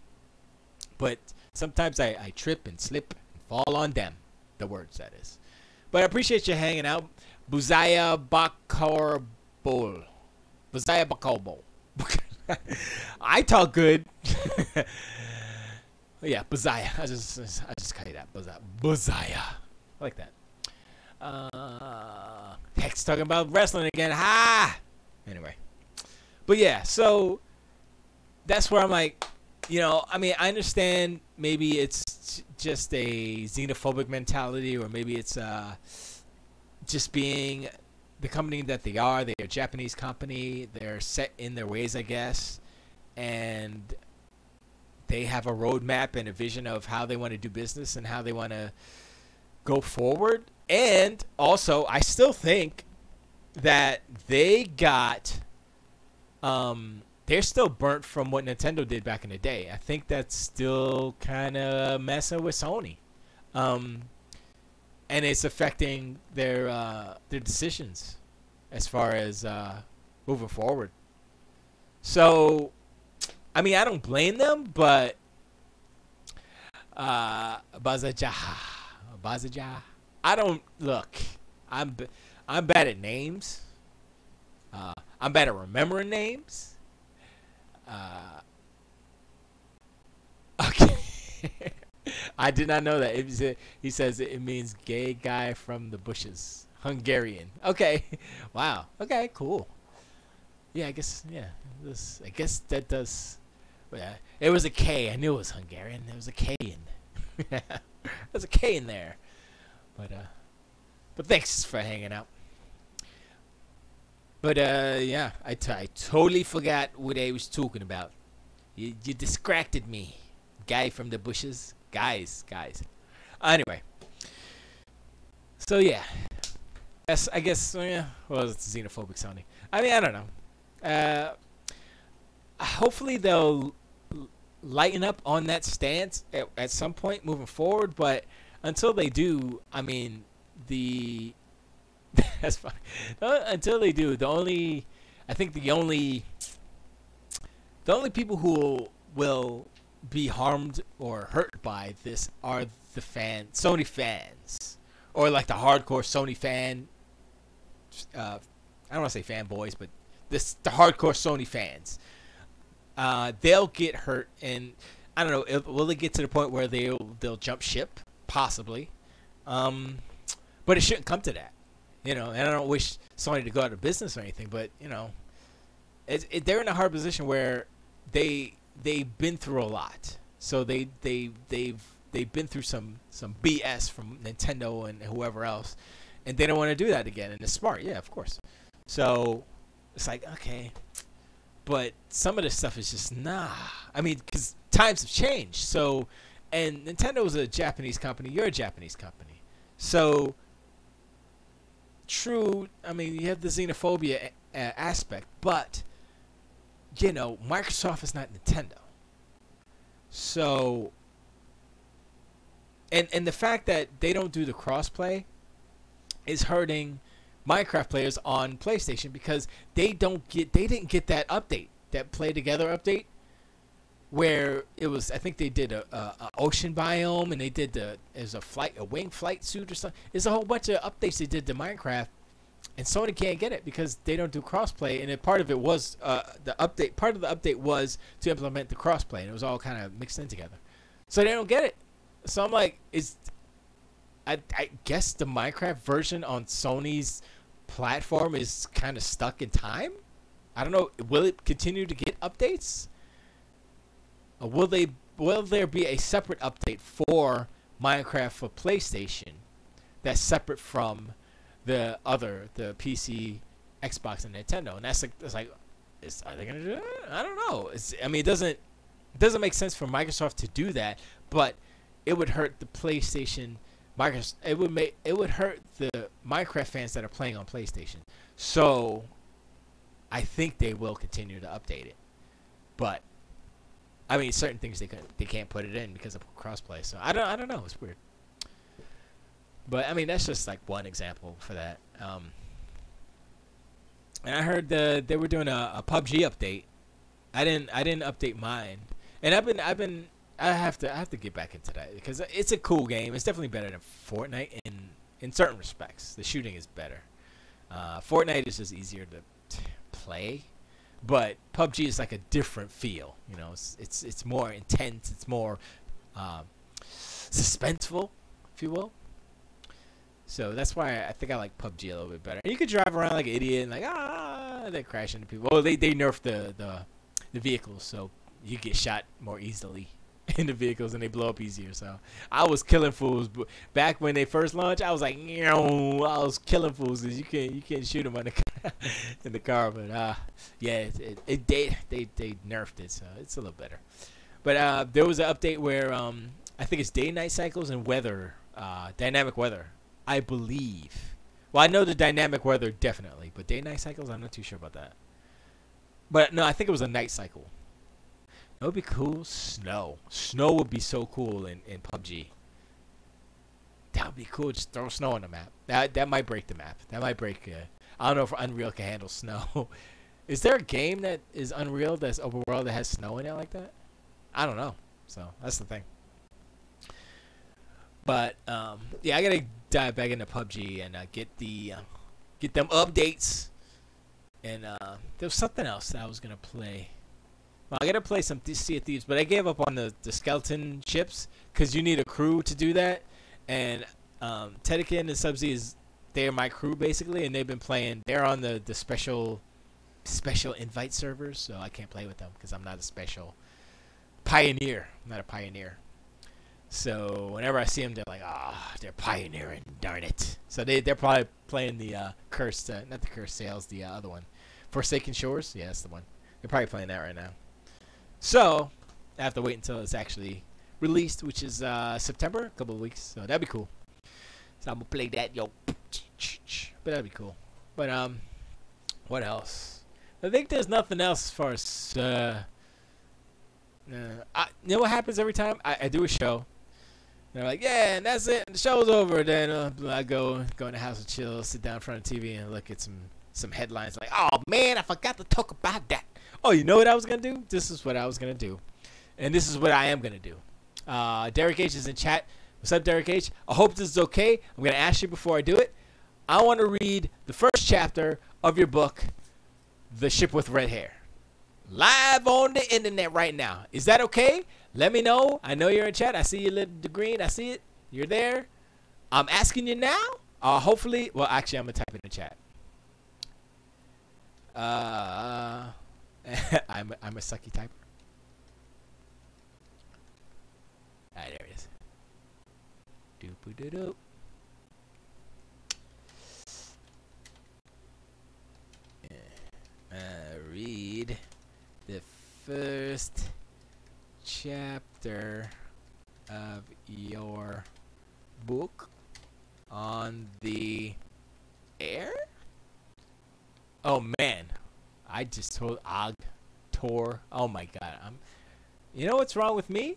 But sometimes I trip and slip and fall on them. The words, that is. But I appreciate you hanging out. Buzaya Bakar Bowl. Buzaya Bakar Bowl. I talk good. Yeah, Buzaya. I just call you that. Buzaya. I like that. Heck's talking about wrestling again. Ha! Anyway. But yeah, so that's where I'm like, you know, I mean, I understand maybe it's just a xenophobic mentality, or maybe it's just being the company that they are. They're a Japanese company. They're set in their ways, I guess. And they have a roadmap and a vision of how they want to do business and how they want to go forward. And also, I still think that they got, they're still burnt from what Nintendo did back in the day. I think that's still kind of messing with Sony. And it's affecting their decisions as far as moving forward. So, I mean, I don't blame them, but Bazaja, I don't look. I'm bad at names. I'm bad at remembering names. Okay. I did not know that. He says it means gay guy from the bushes. Hungarian. Okay. Wow. Okay, cool. Yeah, I guess, yeah. I guess that does. Yeah. It was a K. I knew it was Hungarian. There was a K in. There's a K in there. But thanks for hanging out. But yeah, I totally forgot what I was talking about. You distracted me. Guy from the bushes. Guys. Anyway. So yeah. I guess, yeah. Well, it's xenophobic sounding. I mean, I don't know. Hopefully they'll lighten up on that stance at some point moving forward. But until they do, I mean, that's fine. Until they do, the only people who will be harmed or hurt by this are the Sony fans, or like the hardcore Sony fan. I don't want to say fanboys, but the hardcore Sony fans. They'll get hurt, and I don't know. Will it get to the point where they'll jump ship? Possibly, but it shouldn't come to that. You know, and I don't wish Sony to go out of business or anything, but you know, they're in a hard position where they've been through a lot. So they've been through some BS from Nintendo and whoever else, and they don't want to do that again. And it's smart, yeah, of course. So it's like, okay, but some of this stuff is just nah. I mean, because times have changed. So, and Nintendo's a Japanese company. You're a Japanese company. So, true. I mean, you have the xenophobia aspect, but you know, Microsoft is not Nintendo. So, and the fact that they don't do the crossplay is hurting Minecraft players on PlayStation because they didn't get that update, that Play Together update, where it was, I think they did a ocean biome, and they did a wing flight suit or something. There's a whole bunch of updates they did to Minecraft, and Sony can't get it because they don't do crossplay. And part of it was the update. Part of the update was to implement the crossplay, and it was all kind of mixed in together. So they don't get it. So I'm like, I guess the Minecraft version on Sony's platform is kind of stuck in time. I don't know. Will it continue to get updates? Or will there be a separate update for Minecraft for PlayStation that's separate from the PC, Xbox, and Nintendo? And are they gonna do that? I don't know. I mean, it doesn't make sense for Microsoft to do that, but it would hurt the PlayStation. It would hurt the Minecraft fans that are playing on PlayStation. So I think they will continue to update it, but I mean, certain things they can't put it in because of crossplay. So I don't know. It's weird. But I mean, that's just like one example for that. And I heard they were doing a PUBG update. I didn't update mine, and I have to get back into that because it's a cool game. It's definitely better than Fortnite in certain respects. The shooting is better. Fortnite is just easier to play, but PUBG is like a different feel. You know, it's more intense. It's more suspenseful, if you will. So that's why I think I like PUBG a little bit better. And you could drive around like an idiot and like they crash into people. Well, they nerfed the vehicles, so you get shot more easily in the vehicles and they blow up easier. So I was killing fools back when they first launched. I was like, I was killing fools because you can't shoot them on the car, in the car. But yeah, they nerfed it, so it's a little better. But there was an update where I think it's day-night cycles and weather, dynamic weather, I believe. Well, I know the dynamic weather definitely, but day-night cycles, I'm not too sure about that. But no, I think it was a night cycle. That would be cool. Snow would be so cool in PUBG. That would be cool. Just throw snow on the map. That might break the map. That might break. I don't know if Unreal can handle snow. Is there a game that is Unreal that's open world that has snow in it like that? I don't know. So that's the thing. But yeah, I gotta dive back into PUBG and get them updates. And there was something else that I was gonna play. Well, I gotta play some Sea of Thieves, but I gave up on the skeleton ships because you need a crew to do that. And Tedekin and Subsea they're my crew basically, and they've been playing. They're on the special invite servers, so I can't play with them because I'm not a special pioneer. I'm not a pioneer. So whenever I see them, they're like, they're pioneering, darn it. So they're probably playing the cursed, not the cursed sales, the other one, Forsaken Shores. Yeah, that's the one. They're probably playing that right now. So I have to wait until it's actually released, which is September, a couple of weeks. So that'd be cool. So I'm gonna play that, yo. But that'd be cool. But what else? I think there's nothing else as far as you know what happens every time I do a show. They're like, yeah, and that's it. The show's over. Then I go in the house and chill, sit down in front of the TV and look at some headlines. Like, oh man, I forgot to talk about that. Oh, you know what I was gonna do? This is what I was gonna do, and this is what I am gonna do. Derek H is in chat. What's up, Derek H? I hope this is okay. I'm gonna ask you before I do it. I want to read the first chapter of your book, The Ship with Red Hair, live on the internet right now. Is that okay? Let me know. I know you're in chat. I see you lit the green. I see it. You're there. I'm asking you now. Hopefully, well, actually, I'm gonna type it in the chat. I'm a sucky typer. Boop-a-doo-doo. Read the first chapter of your book on the air? Oh man, I just told Tor. Oh my god, you know what's wrong with me?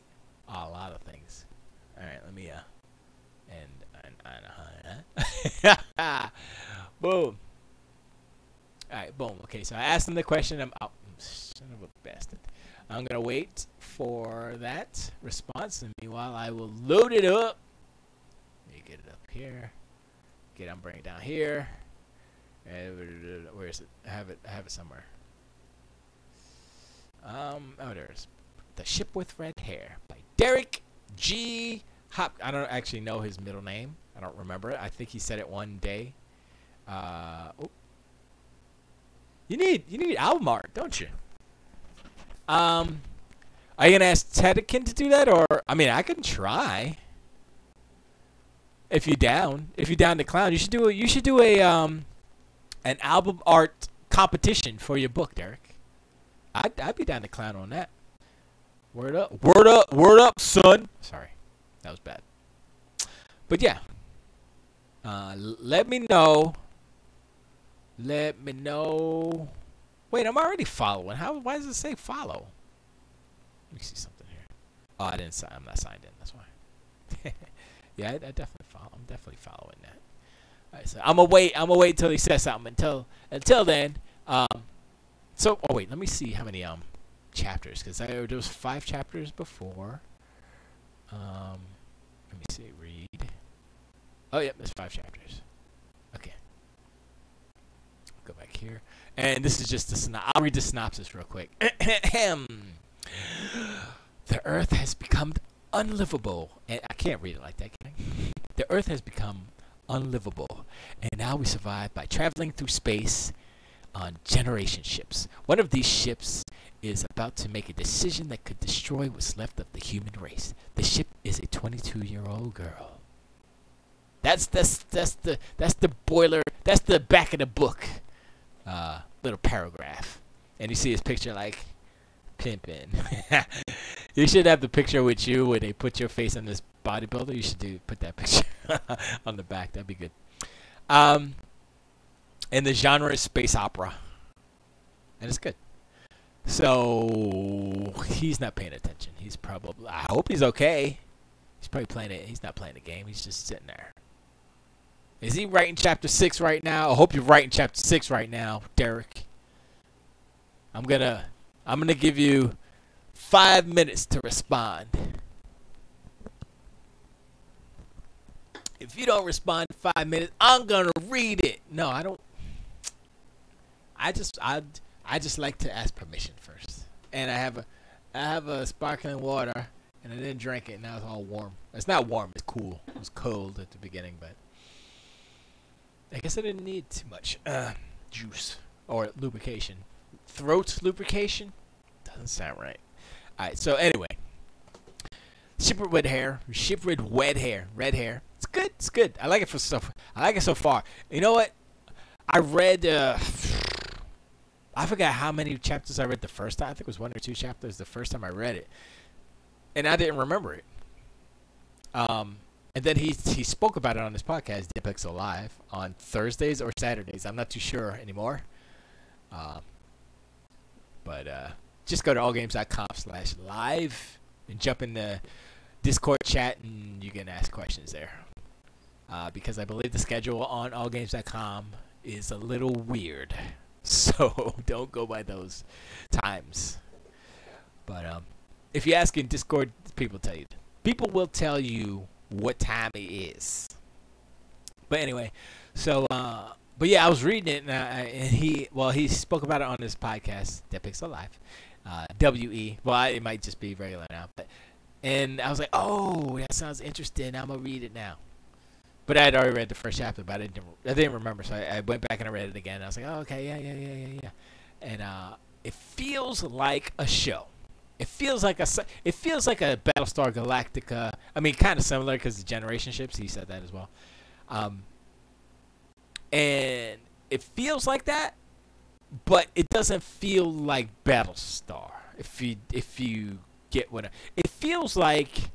Oh, a lot of things. All right, let me boom. All right, boom. Okay, so I asked him the question. I'm out. Son of a bastard. I'm gonna wait for that response, and meanwhile, I will load it up. Let me get it up here. I'm bringing it down here. Where is it? I have it somewhere. Oh, there it is. The Ship with Red Hair by Derek G. Hop. I don't actually know his middle name. I don't remember it. I think he said it one day. Oh. You need album art, don't you? Are you gonna ask Tedekin to do that, or I mean, I can try. If you're down to clown, you should do a an album art competition for your book, Derek. I'd be down to clown on that. Word up, son. Sorry, that was bad. But yeah, let me know. Let me know. Wait, I'm already following. Why does it say follow? Let me see something here. Oh, I didn't sign. I'm not signed in. That's why. Yeah, I definitely follow. I'm definitely following that. All right, so I'm gonna wait until he says something. Until then. So, oh wait, let me see how many chapters, because there was 5 chapters before. Let me see. Read. Oh yeah, there's 5 chapters. Okay. Go back here, and this is just I'll read the synopsis real quick. The Earth has become unlivable, and I can't read it like that, can I? The Earth has become unlivable, and now we survive by traveling through space on generation ships. One of these ships is about to make a decision that could destroy what's left of the human race. The ship is a 22-year-old girl. That's the boiler. That's the back of the book. Little paragraph, and you see his picture like pimping. You should have the picture with you where they put your face on this bodybuilder. You should put that picture on the back. That'd be good. And the genre is space opera, and it's good. So he's not paying attention. He's probably. I hope he's okay. He's probably playing it. He's not playing the game. He's just sitting there. Is he writing chapter 6 right now? I hope you're writing chapter 6 right now, Derek. I'm gonna give you 5 minutes to respond. If you don't respond in 5 minutes, I'm gonna read it. No, I don't. I just like to ask permission first. And I have a sparkling water, and I didn't drink it. Now it's all warm. It's not warm. It's cool. It was cold at the beginning, but. I guess I didn't need too much juice or lubrication. Throat lubrication? Doesn't sound right. Alright, so anyway. Ship with red hair. It's good. It's good. I like it so far. You know what? I read I forgot how many chapters I read the first time. I think it was 1 or 2 chapters the first time I read it. And I didn't remember it. And then he spoke about it on his podcast, Dipexo Live, on Thursdays or Saturdays. I'm not too sure anymore. But just go to allgames.com/live and jump in the Discord chat, and you can ask questions there. Because I believe the schedule on allgames.com is a little weird. So don't go by those times. But if you ask in Discord, people will tell you what time it is. But anyway, so but yeah, I was reading it, and he spoke about it on his podcast, That Pixel Live, WE. Well, it might just be regular now, and I was like, oh, that sounds interesting. I'm gonna read it now. But I had already read the first chapter, but I didn't remember, so I went back and I read it again. I was like, oh, okay, yeah, and it feels like a show. It feels like it feels like a Battlestar Galactica. I mean, kind of similar because the generation ships. He said that as well. And it feels like that, but it doesn't feel like Battlestar. If you get what it feels like.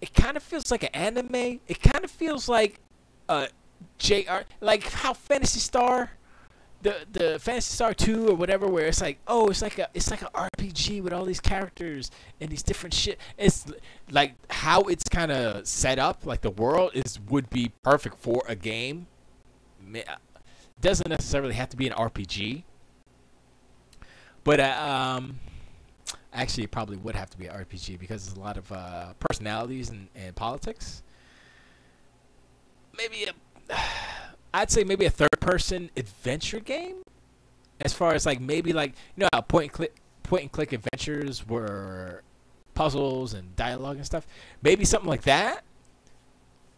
It kind of feels like an anime. It kind of feels like a JR, like how Phantasy Star, the Phantasy Star 2 or whatever, where it's like, oh, it's like an RPG with all these characters and these different shit. It's like how it's kind of set up, like the world would be perfect for a game. Doesn't necessarily have to be an RPG, but actually, it probably would have to be an RPG because there's a lot of personalities and politics. Maybe I'd say maybe a third-person adventure game. As far as like maybe like how point and click adventures were puzzles and dialogue and stuff. Maybe something like that,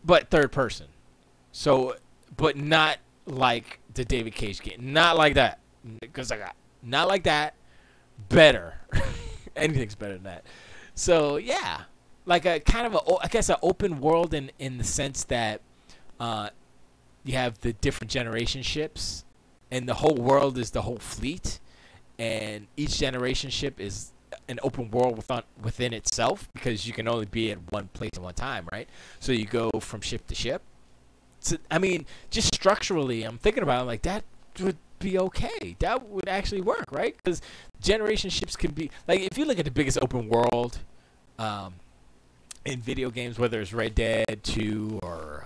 but third person. So, but not like the David Cage game. Not like that, because not like that. Better. Anything's better than that. So yeah, like a kind of I guess an open world in the sense that you have the different generation ships, and the whole world is the whole fleet, and each generation ship is an open world within itself because you can only be at one place at one time, right? So you go from ship to ship. So, I mean, just structurally, I'm thinking about it like that would be okay. That would actually work, right? Because generation ships can be like, if you look at the biggest open world in video games, whether it's Red Dead 2 or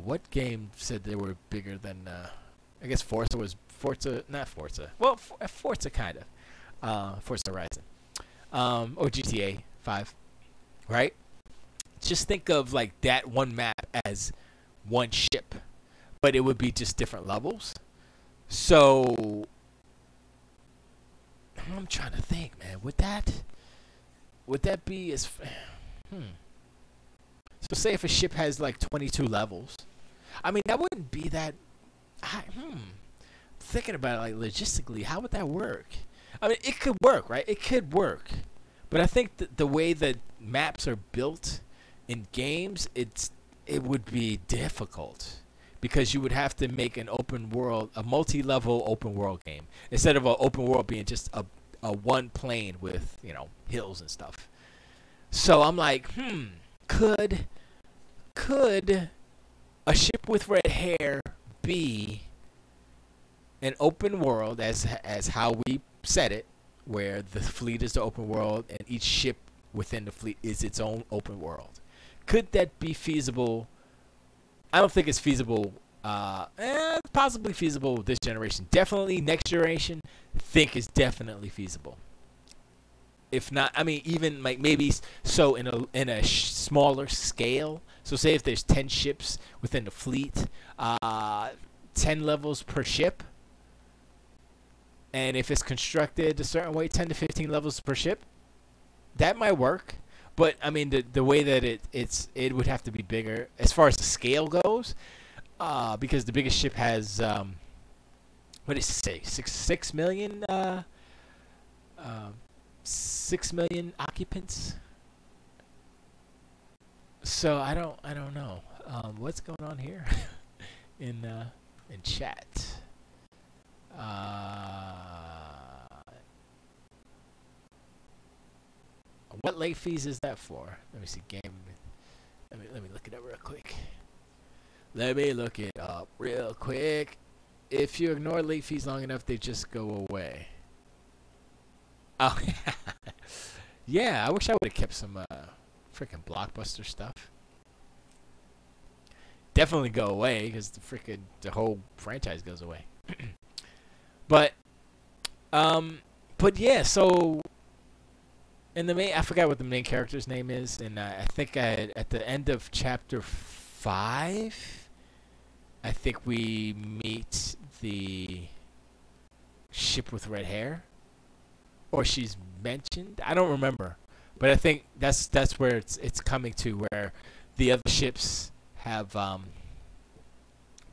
what game said they were bigger than I guess not Forza. Well, Forza kind of. Forza Horizon. Or GTA 5, right? Just think of like that one map as one ship, but it would be just different levels. So I'm trying to think, man. Would that be as So say if a ship has like 22 levels, I mean that wouldn't be that. Thinking about it, like logistically, how would that work? I mean, it could work, right? It could work, but I think that the way that maps are built in games, it would be difficult because you would have to make an open world, a multi-level open world game instead of an open world being just a one plane with hills and stuff. So I'm like, could a ship with red hair be an open world as how we said it, where the fleet is the open world and each ship within the fleet is its own open world? Could that be feasible? I don't think it's feasible. Possibly feasible this generation. Definitely next generation. Think is definitely feasible. If not, I mean, even like maybe so in a smaller scale. So say if there's 10 ships within the fleet, 10 levels per ship, and if it's constructed a certain way, 10 to 15 levels per ship, that might work. But I mean, the way that it would have to be bigger as far as the scale goes, because the biggest ship has what did it say, 6 million 6 million occupants. So I don't know what's going on here in chat. What late fees is that for? Let me see. Game. Let me look it up real quick. If you ignore late fees long enough, they just go away. Oh, yeah. I wish I would have kept some freaking Blockbuster stuff. Definitely go away because the whole franchise goes away. But yeah. So. And I forgot what the main character's name is, and I think at the end of chapter 5, I think we meet the ship with red hair, or she's mentioned. I don't remember, but I think that's where it's coming to, where the other ships have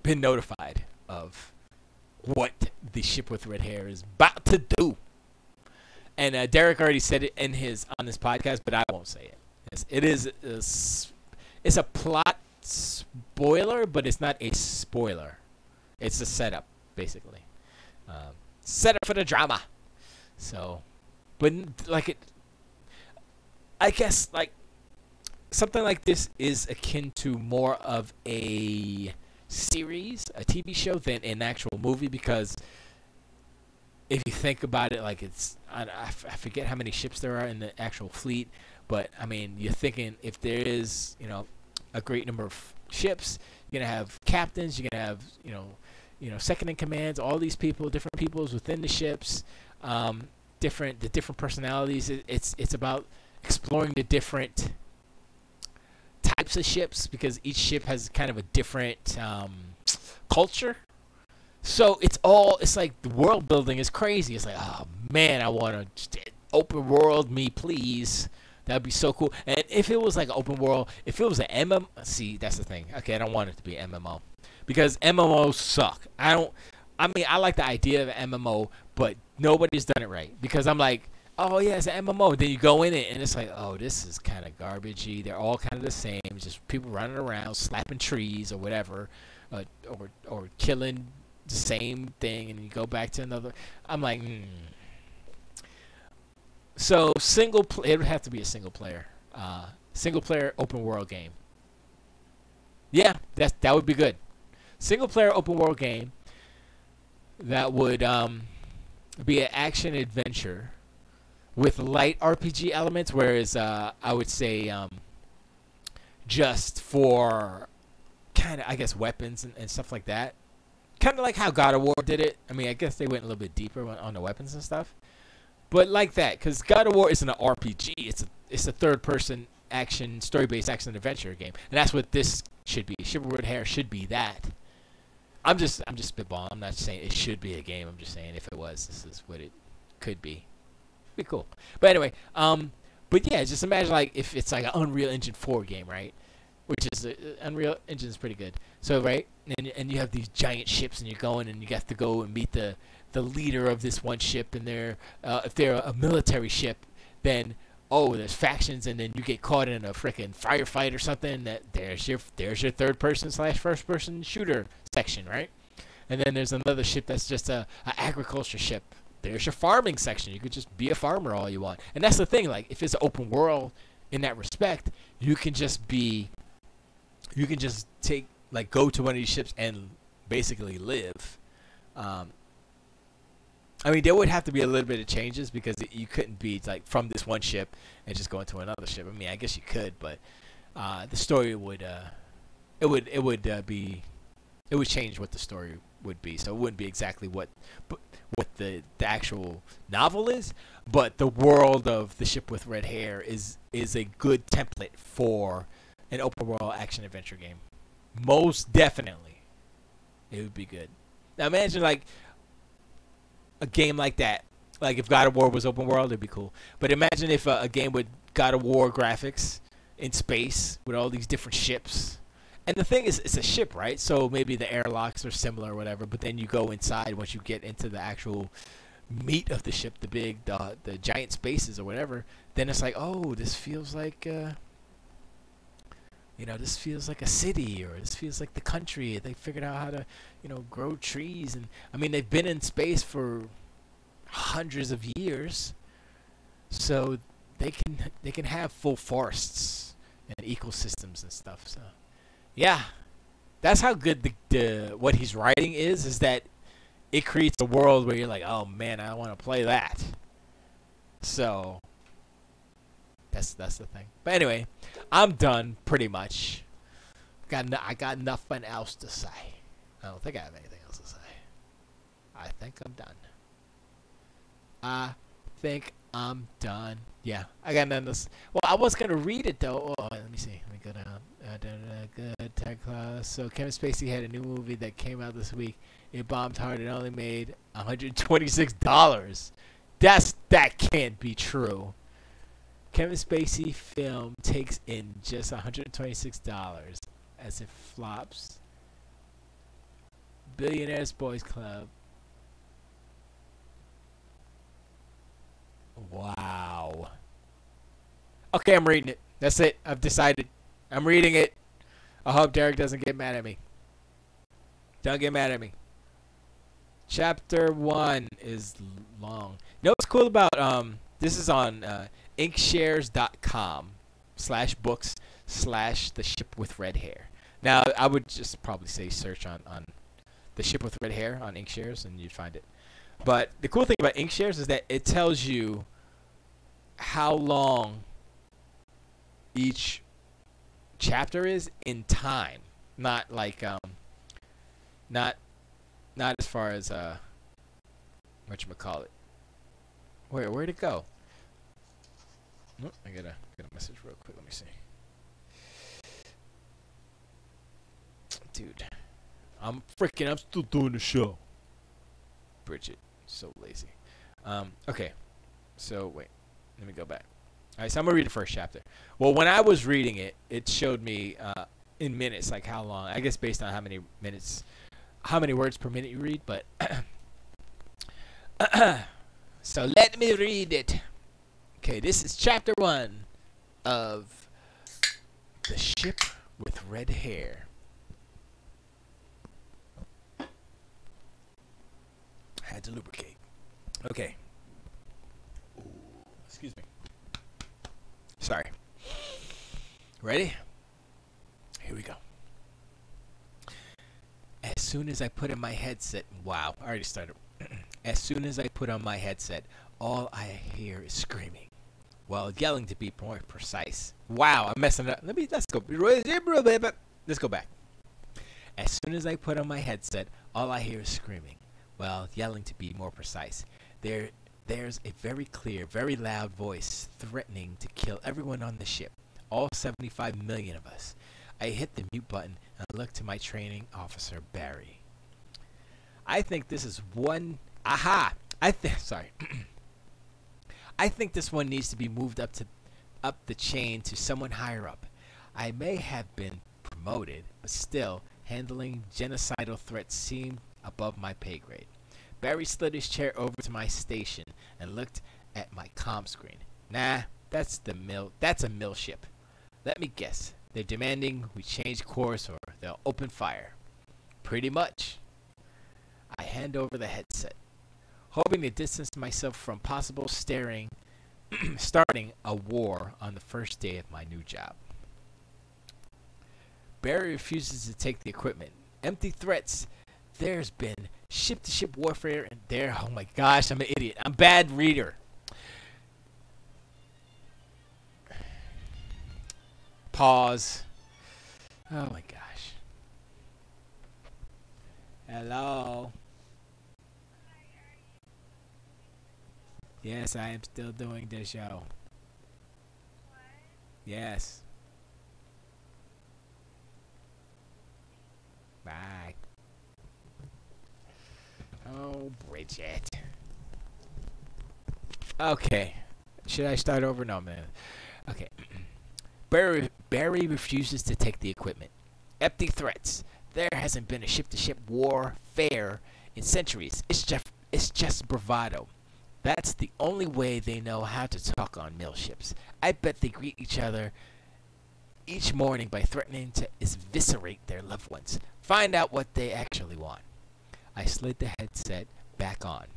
been notified of what the ship with red hair is about to do. And Derek already said it on this podcast, but I won't say it. It's a plot spoiler, but it's not a spoiler. It's a setup, basically. Setup for the drama. So, but like I guess like something like this is akin to more of a series, a TV show, than an actual movie, because if you think about it, like I forget how many ships there are in the actual fleet, but I mean, you're thinking if there is, a great number of ships, you're gonna have captains, you're gonna have, second in commands, all these people, different peoples within the ships, different personalities. It's about exploring the different types of ships, because each ship has kind of a different culture. So it's like the world building is crazy. It's like, oh man, I want to open world me, please. That'd be so cool. And if it was like an open world, if it was an MMO, see, that's the thing. Okay, I don't want it to be an MMO, because MMOs suck. I like the idea of an MMO, but nobody's done it right. Because I'm like, oh yeah, it's an MMO. Then you go in it and it's like, oh, this is kind of garbagey. They're all kind of the same. Just people running around, slapping trees or whatever, or killing the same thing, and you go back to another. I'm like, So it would have to be a single player open world game. Yeah, that would be good. Single player open world game that would be an action adventure with light RPG elements, whereas I would say just for kind of, I guess, weapons and stuff like that. Kind of like how God of War did it. I mean, I guess they went a little bit deeper on the weapons and stuff. But like that, because God of War isn't an RPG. It's a third-person action, story-based action adventure game, and that's what this should be. Chivalry Hair should be that. I'm just spitballing. I'm not saying it should be a game. I'm just saying if it was, this is what it could be. Be cool. But anyway, but yeah, just imagine like if it's like an Unreal Engine 4 game, right? Which is Unreal Engine is pretty good. So right, and you have these giant ships, and you're going, and you have to go and meet the leader of this one ship, and if they're a military ship, then there's factions, and then you get caught in a freaking firefight or something. There's your third person / first person shooter section, right? And then there's another ship that's just a agriculture ship. There's your farming section. You could just be a farmer all you want. And that's the thing, like if it's an open world in that respect, you can just go to one of these ships and basically live. I mean, there would have to be a little bit of changes, because you couldn't be like from this one ship and just go into another ship. I mean, I guess you could, but the story would change what the story would be. So it wouldn't be exactly what the actual novel is, but the world of the ship with red hair is a good template for an open world action adventure game. Most definitely, it would be good. Now imagine like a game like that. Like if God of War was open world, it'd be cool. But imagine if a game with God of War graphics in space with all these different ships. And the thing is, it's a ship, right? So maybe the airlocks are similar or whatever. But then you go inside, once you get into the actual meat of the ship, the giant spaces or whatever. Then it's like, oh, this feels like this feels like a city, or this feels like the country. They figured out how to, grow trees. And I mean, they've been in space for hundreds of years, so they can have full forests and ecosystems and stuff. So, yeah, that's how good the what he's writing is that it creates a world where you're like, oh man, I want to play that. So that's the thing. But anyway, I'm done pretty much. I got nothing else to say. I don't think I have anything else to say. I think I'm done. I think I'm done. Yeah, I got nothing else. Well, I was gonna read it though. Oh, let me see. Let me go down. Good tag class. So Kevin Spacey had a new movie that came out this week. It bombed hard. It only made $126. That can't be true. Kevin Spacey film takes in just $126 as it flops. Billionaires Boys Club. Wow. Okay, I'm reading it. That's it. I've decided. I'm reading it. I hope Derek doesn't get mad at me. Don't get mad at me. Chapter 1 is long. You know what's cool about this is on inkshares.com/books/the ship with red hair. Now I would just probably say search on the ship with red hair on Inkshares and you'd find it. But the cool thing about Inkshares is that it tells you how long each chapter is in time, not like not as far as whatchamacallit. Where'd it go? Oh, I got a message real quick. Let me see. Dude, I'm still doing the show. Bridget, so lazy. Okay, so wait, let me go back. All right, so I'm gonna read the first chapter. Well, when I was reading it, it showed me in minutes, like how long. I guess based on how many words per minute you read. But so let me read it. Okay, this is chapter 1 of The Ship with Red Hair. Had to lubricate. Okay. Ooh, excuse me. Sorry. Ready? Here we go. As soon as I put in my headset, wow, I already started. As soon as I put on my headset, all I hear is screaming, while yelling to be more precise. Wow, I'm messing up. Let's go. Let's go back. As soon as I put on my headset, all I hear is screaming, while yelling to be more precise. There's a very clear, very loud voice threatening to kill everyone on the ship, all 75 million of us. I hit the mute button and looked to my training officer, Barry. I think this is one... Aha! Sorry. I think this one needs to be moved up the chain to someone higher up. I may have been promoted, but still, handling genocidal threats seemed above my pay grade. Barry slid his chair over to my station and looked at my comm screen. Nah, that's a mill ship. Let me guess. They're demanding we change course or they'll open fire. Pretty much. I hand over the headset, hoping to distance myself from possible starting a war on the first day of my new job. Barry refuses to take the equipment. Empty threats. There's been ship-to-ship warfare and there. Oh my gosh, I'm an idiot. I'm a bad reader. Pause. Oh my gosh. Hello. Yes, I am still doing this show. Yes. Bye. Oh, Bridget. Okay. Should I start over? No, man. Okay. Barry refuses to take the equipment. Empty threats. There hasn't been a ship-to-ship warfare in centuries. It's just bravado. That's the only way they know how to talk on mill ships. I bet they greet each other each morning by threatening to eviscerate their loved ones. Find out what they actually want. I slid the headset back on.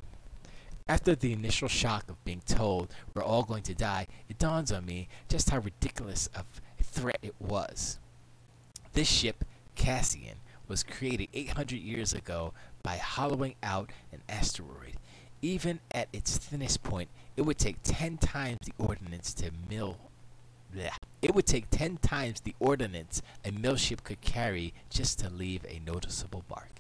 After the initial shock of being told we're all going to die, it dawns on me just how ridiculous of a threat it was. This ship, Cassian, was created 800 years ago by hollowing out an asteroid. Even at its thinnest point, it would take 10 times the ordnance to mill. Blech. It would take 10 times the ordnance a mill ship could carry just to leave a noticeable mark.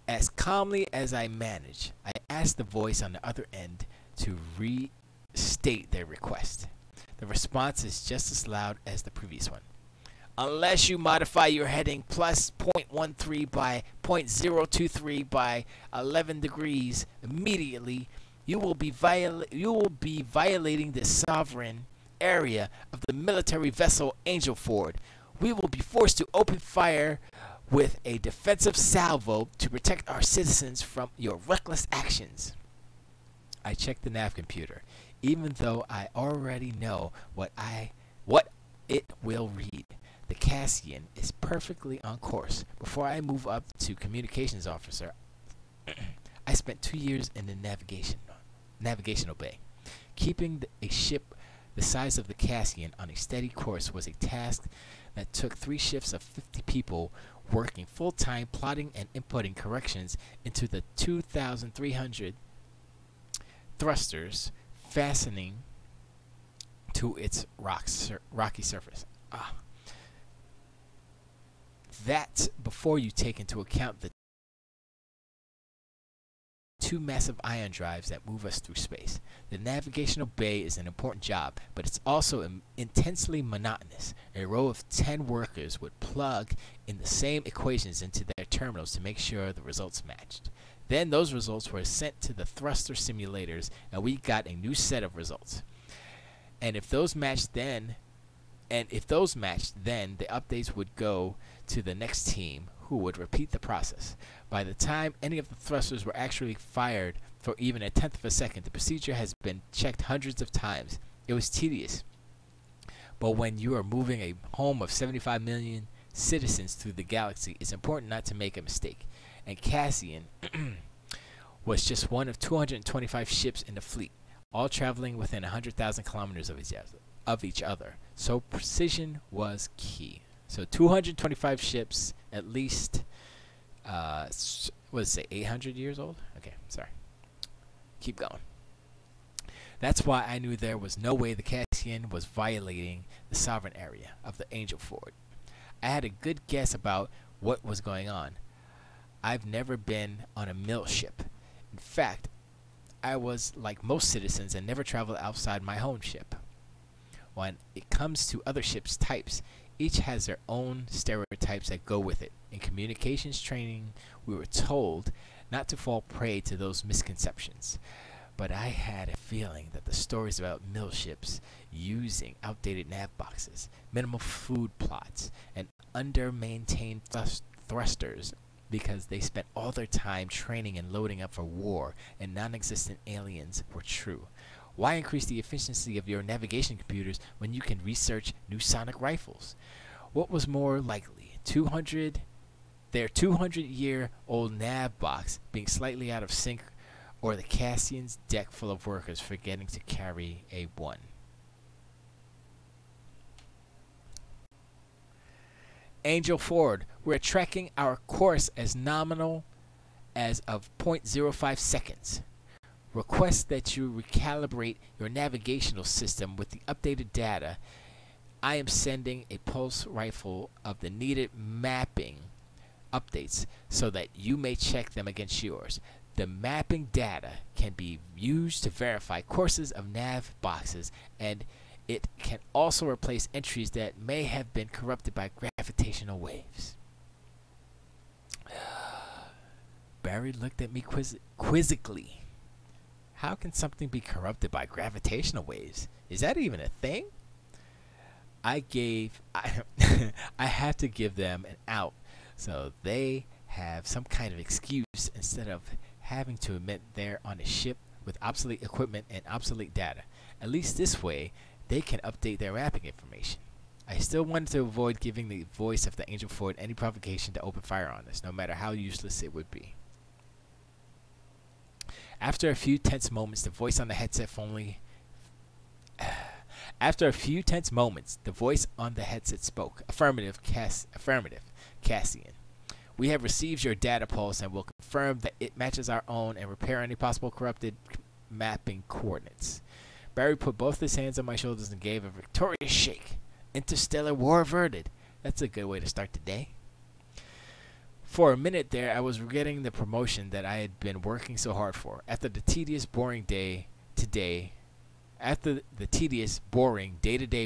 As calmly as I managed, I asked the voice on the other end to restate their request. The response is just as loud as the previous one. Unless you modify your heading plus 0.13 by 0.023 by 11 degrees immediately, you will be violating the sovereign area of the military vessel Angelford. We will be forced to open fire with a defensive salvo to protect our citizens from your reckless actions. I check the nav computer, even though I already know what it will read. The Cassian is perfectly on course. Before I move up to communications officer, I spent 2 years in the navigational bay. Keeping a ship the size of the Cassian on a steady course was a task that took 3 shifts of 50 people working full-time, plotting and inputting corrections into the 2,300 thrusters fastening to its rocky surface. That's before you take into account the 2 massive ion drives that move us through space. The navigational bay is an important job, but it's also intensely monotonous. A row of 10 workers would plug in the same equations into their terminals to make sure the results matched. Then those results were sent to the thruster simulators, and we got a new set of results. And if those matched, then the updates would go to the next team, who would repeat the process. By the time any of the thrusters were actually fired for even a tenth of a second, the procedure has been checked hundreds of times. It was tedious. But when you are moving a home of 75 million citizens through the galaxy, it's important not to make a mistake. And Cassian was just one of 225 ships in the fleet, all traveling within 100,000 kilometers of each other. So precision was key. So 225 ships, at least, what does it say, 800 years old? Okay, sorry. Keep going. That's why I knew there was no way the Cassian was violating the sovereign area of the Angel Ford. I had a good guess about what was going on. I've never been on a mill ship. In fact, I was like most citizens and never traveled outside my home ship. When it comes to other ships' types, each has their own stereotypes that go with it. In communications training, we were told not to fall prey to those misconceptions. But I had a feeling that the stories about mill ships using outdated nav boxes, minimal food plots, and under-maintained thrusters because they spent all their time training and loading up for war and non-existent aliens were true. Why increase the efficiency of your navigation computers when you can research new sonic rifles? What was more likely, their 200-year-old nav box being slightly out of sync, or the Cassian's deck full of workers forgetting to carry a 1? Angel Ford, we're tracking our course as nominal as of 0.05 seconds. Request that you recalibrate your navigational system with the updated data. I am sending a pulse rifle of the needed mapping updates so that you may check them against yours. The mapping data can be used to verify courses of nav boxes, and it can also replace entries that may have been corrupted by gravitational waves. Barry looked at me quizzically. How can something be corrupted by gravitational waves? Is that even a thing? I have to give them an out so they have some kind of excuse instead of having to admit they're on a ship with obsolete equipment and obsolete data. At least this way, they can update their mapping information. I still wanted to avoid giving the voice of the Angel Ford any provocation to open fire on us, no matter how useless it would be. After a few tense moments, the voice on the headset spoke. Affirmative, Cassian. We have received your data pulse and will confirm that it matches our own and repair any possible corrupted mapping coordinates. Barry put both his hands on my shoulders and gave a victorious shake. Interstellar war averted. That's a good way to start the day. For a minute there, I was getting the promotion that I had been working so hard for. After the tedious, boring day-to-day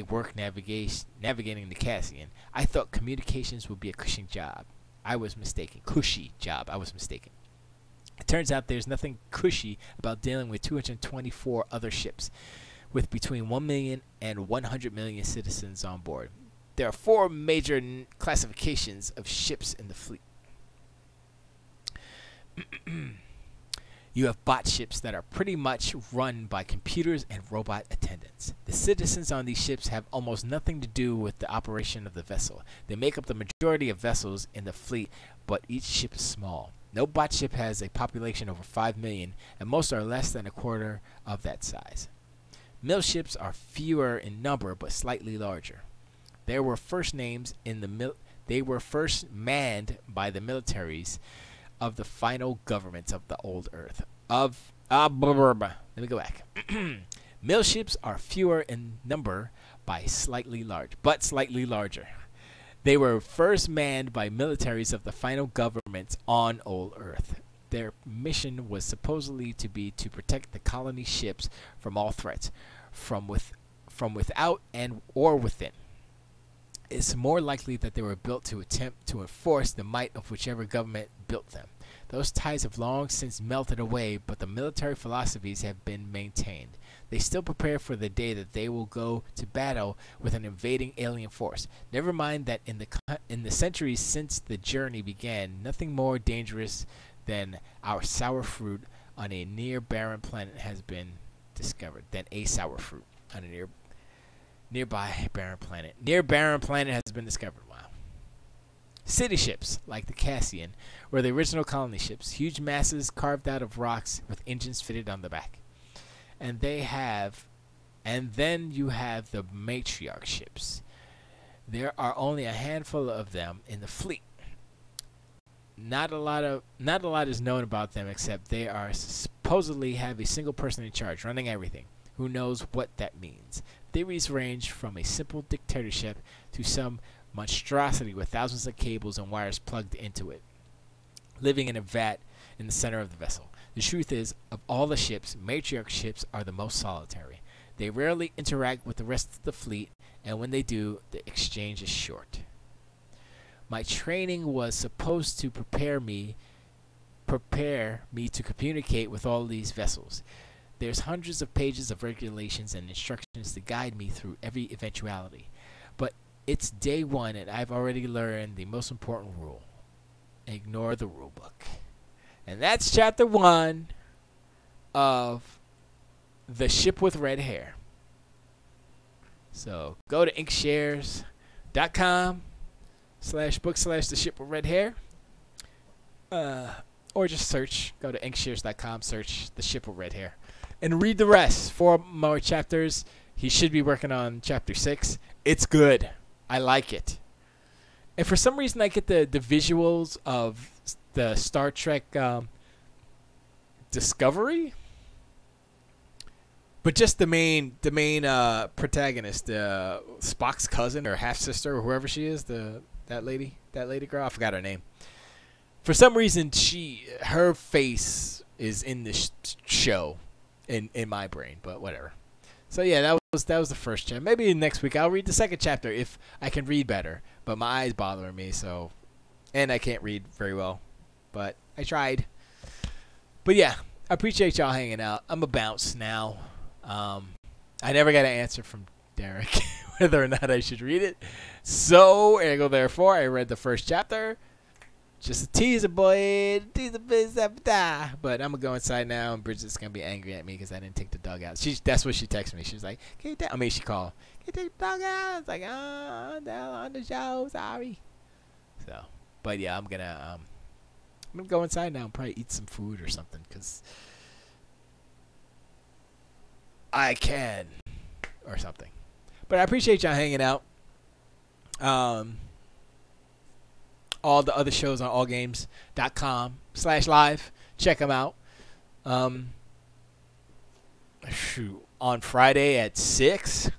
work navigating the Cassian, I thought communications would be a cushy job. I was mistaken. It turns out there's nothing cushy about dealing with 224 other ships, with between 1 million and 100 million citizens on board. There are 4 major classifications of ships in the fleet. You have bot ships that are pretty much run by computers and robot attendants. The citizens on these ships have almost nothing to do with the operation of the vessel. They make up the majority of vessels in the fleet, but each ship is small. No bot ship has a population over 5 million, and most are less than a quarter of that size. Mill ships are fewer in number, but slightly larger. They were first manned by the militaries of the final governments of the old Earth. Let me go back. Mill ships are fewer in number but slightly larger. They were first manned by militaries of the final governments on old Earth. Their mission was supposedly to be to protect the colony ships from all threats, from without and or within. It's more likely that they were built to attempt to enforce the might of whichever government built them. Those ties have long since melted away, but the military philosophies have been maintained. They still prepare for the day that they will go to battle with an invading alien force. Never mind that in the centuries since the journey began, nothing more dangerous than our sour fruit on a near barren planet has been discovered. Nearby barren planet. Near barren planet has been discovered. Wow. City ships, like the Cassian, were the original colony ships. Huge masses carved out of rocks with engines fitted on the back. And then you have the matriarch ships. There are only a handful of them in the fleet. Not a lot is known about them, except they are supposedly have a single person in charge, running everything. Who knows what that means? Theories range from a simple dictatorship to some monstrosity with thousands of cables and wires plugged into it, living in a vat in the center of the vessel. The truth is, of all the ships, matriarch ships are the most solitary. They rarely interact with the rest of the fleet, and when they do, the exchange is short. My training was supposed to prepare me to communicate with all these vessels. There's hundreds of pages of regulations and instructions to guide me through every eventuality. But it's day one, and I've already learned the most important rule. Ignore the rule book. And that's chapter 1 of The Ship with Red Hair. So go to inkshares.com/book/The Ship with Red Hair. Or just search. Go to inkshares.com, search The Ship with Red Hair. And read the rest. 4 more chapters. He should be working on chapter 6. It's good. I like it. And for some reason, I get the visuals of the Star Trek Discovery. But just the main protagonist, Spock's cousin or half sister or whoever she is, that lady girl. I forgot her name. For some reason, her face is in this show. In my brain, but whatever. So yeah, that was the first chapter. Maybe next week I'll read the second chapter if I can read better. But my eyes bothering me, and I can't read very well. But I tried. But yeah, I appreciate y'all hanging out. I'm a bounce now. I never got an answer from Derek whether or not I should read it. So ergo therefore, I read the first chapter. Just a teaser, boy. Teaser, but I'm going to go inside now, and Bridget's going to be angry at me because I didn't take the dog out. That's what she texted me. She was like, she called. Can you take the dog out? I was like, I'm on the show. Sorry. So, but yeah, I'm going to go inside now and probably eat some food or something because I can or something. But I appreciate y'all hanging out. All the other shows on allgames.com/live. Check them out. On Friday at 6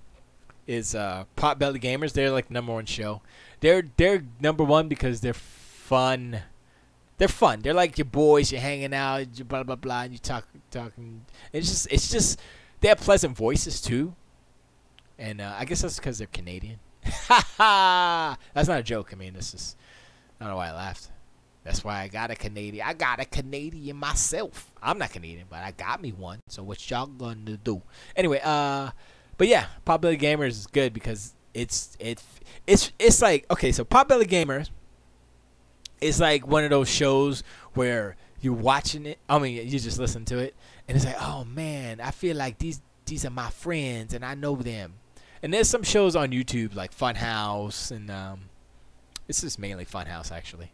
is Potbelly Gamers. They're like the #1 show. They're number one because they're fun. They're fun. They're like your boys. You're hanging out, you blah blah blah, and you talking. It's just they have pleasant voices too. And I guess that's because they're Canadian. That's not a joke. I mean, this is. I don't know why I laughed. That's why I got a Canadian. I got a Canadian myself. I'm not Canadian, but I got me one. So what y'all gonna do? Anyway, but yeah, Potbelly Gamers is good because it's like, okay, so Potbelly Gamers is like one of those shows where you're watching it. I mean, you just listen to it, and it's like, oh man, I feel like these are my friends, and I know them. And there's some shows on YouTube like Funhouse, and this is mainly Funhouse actually.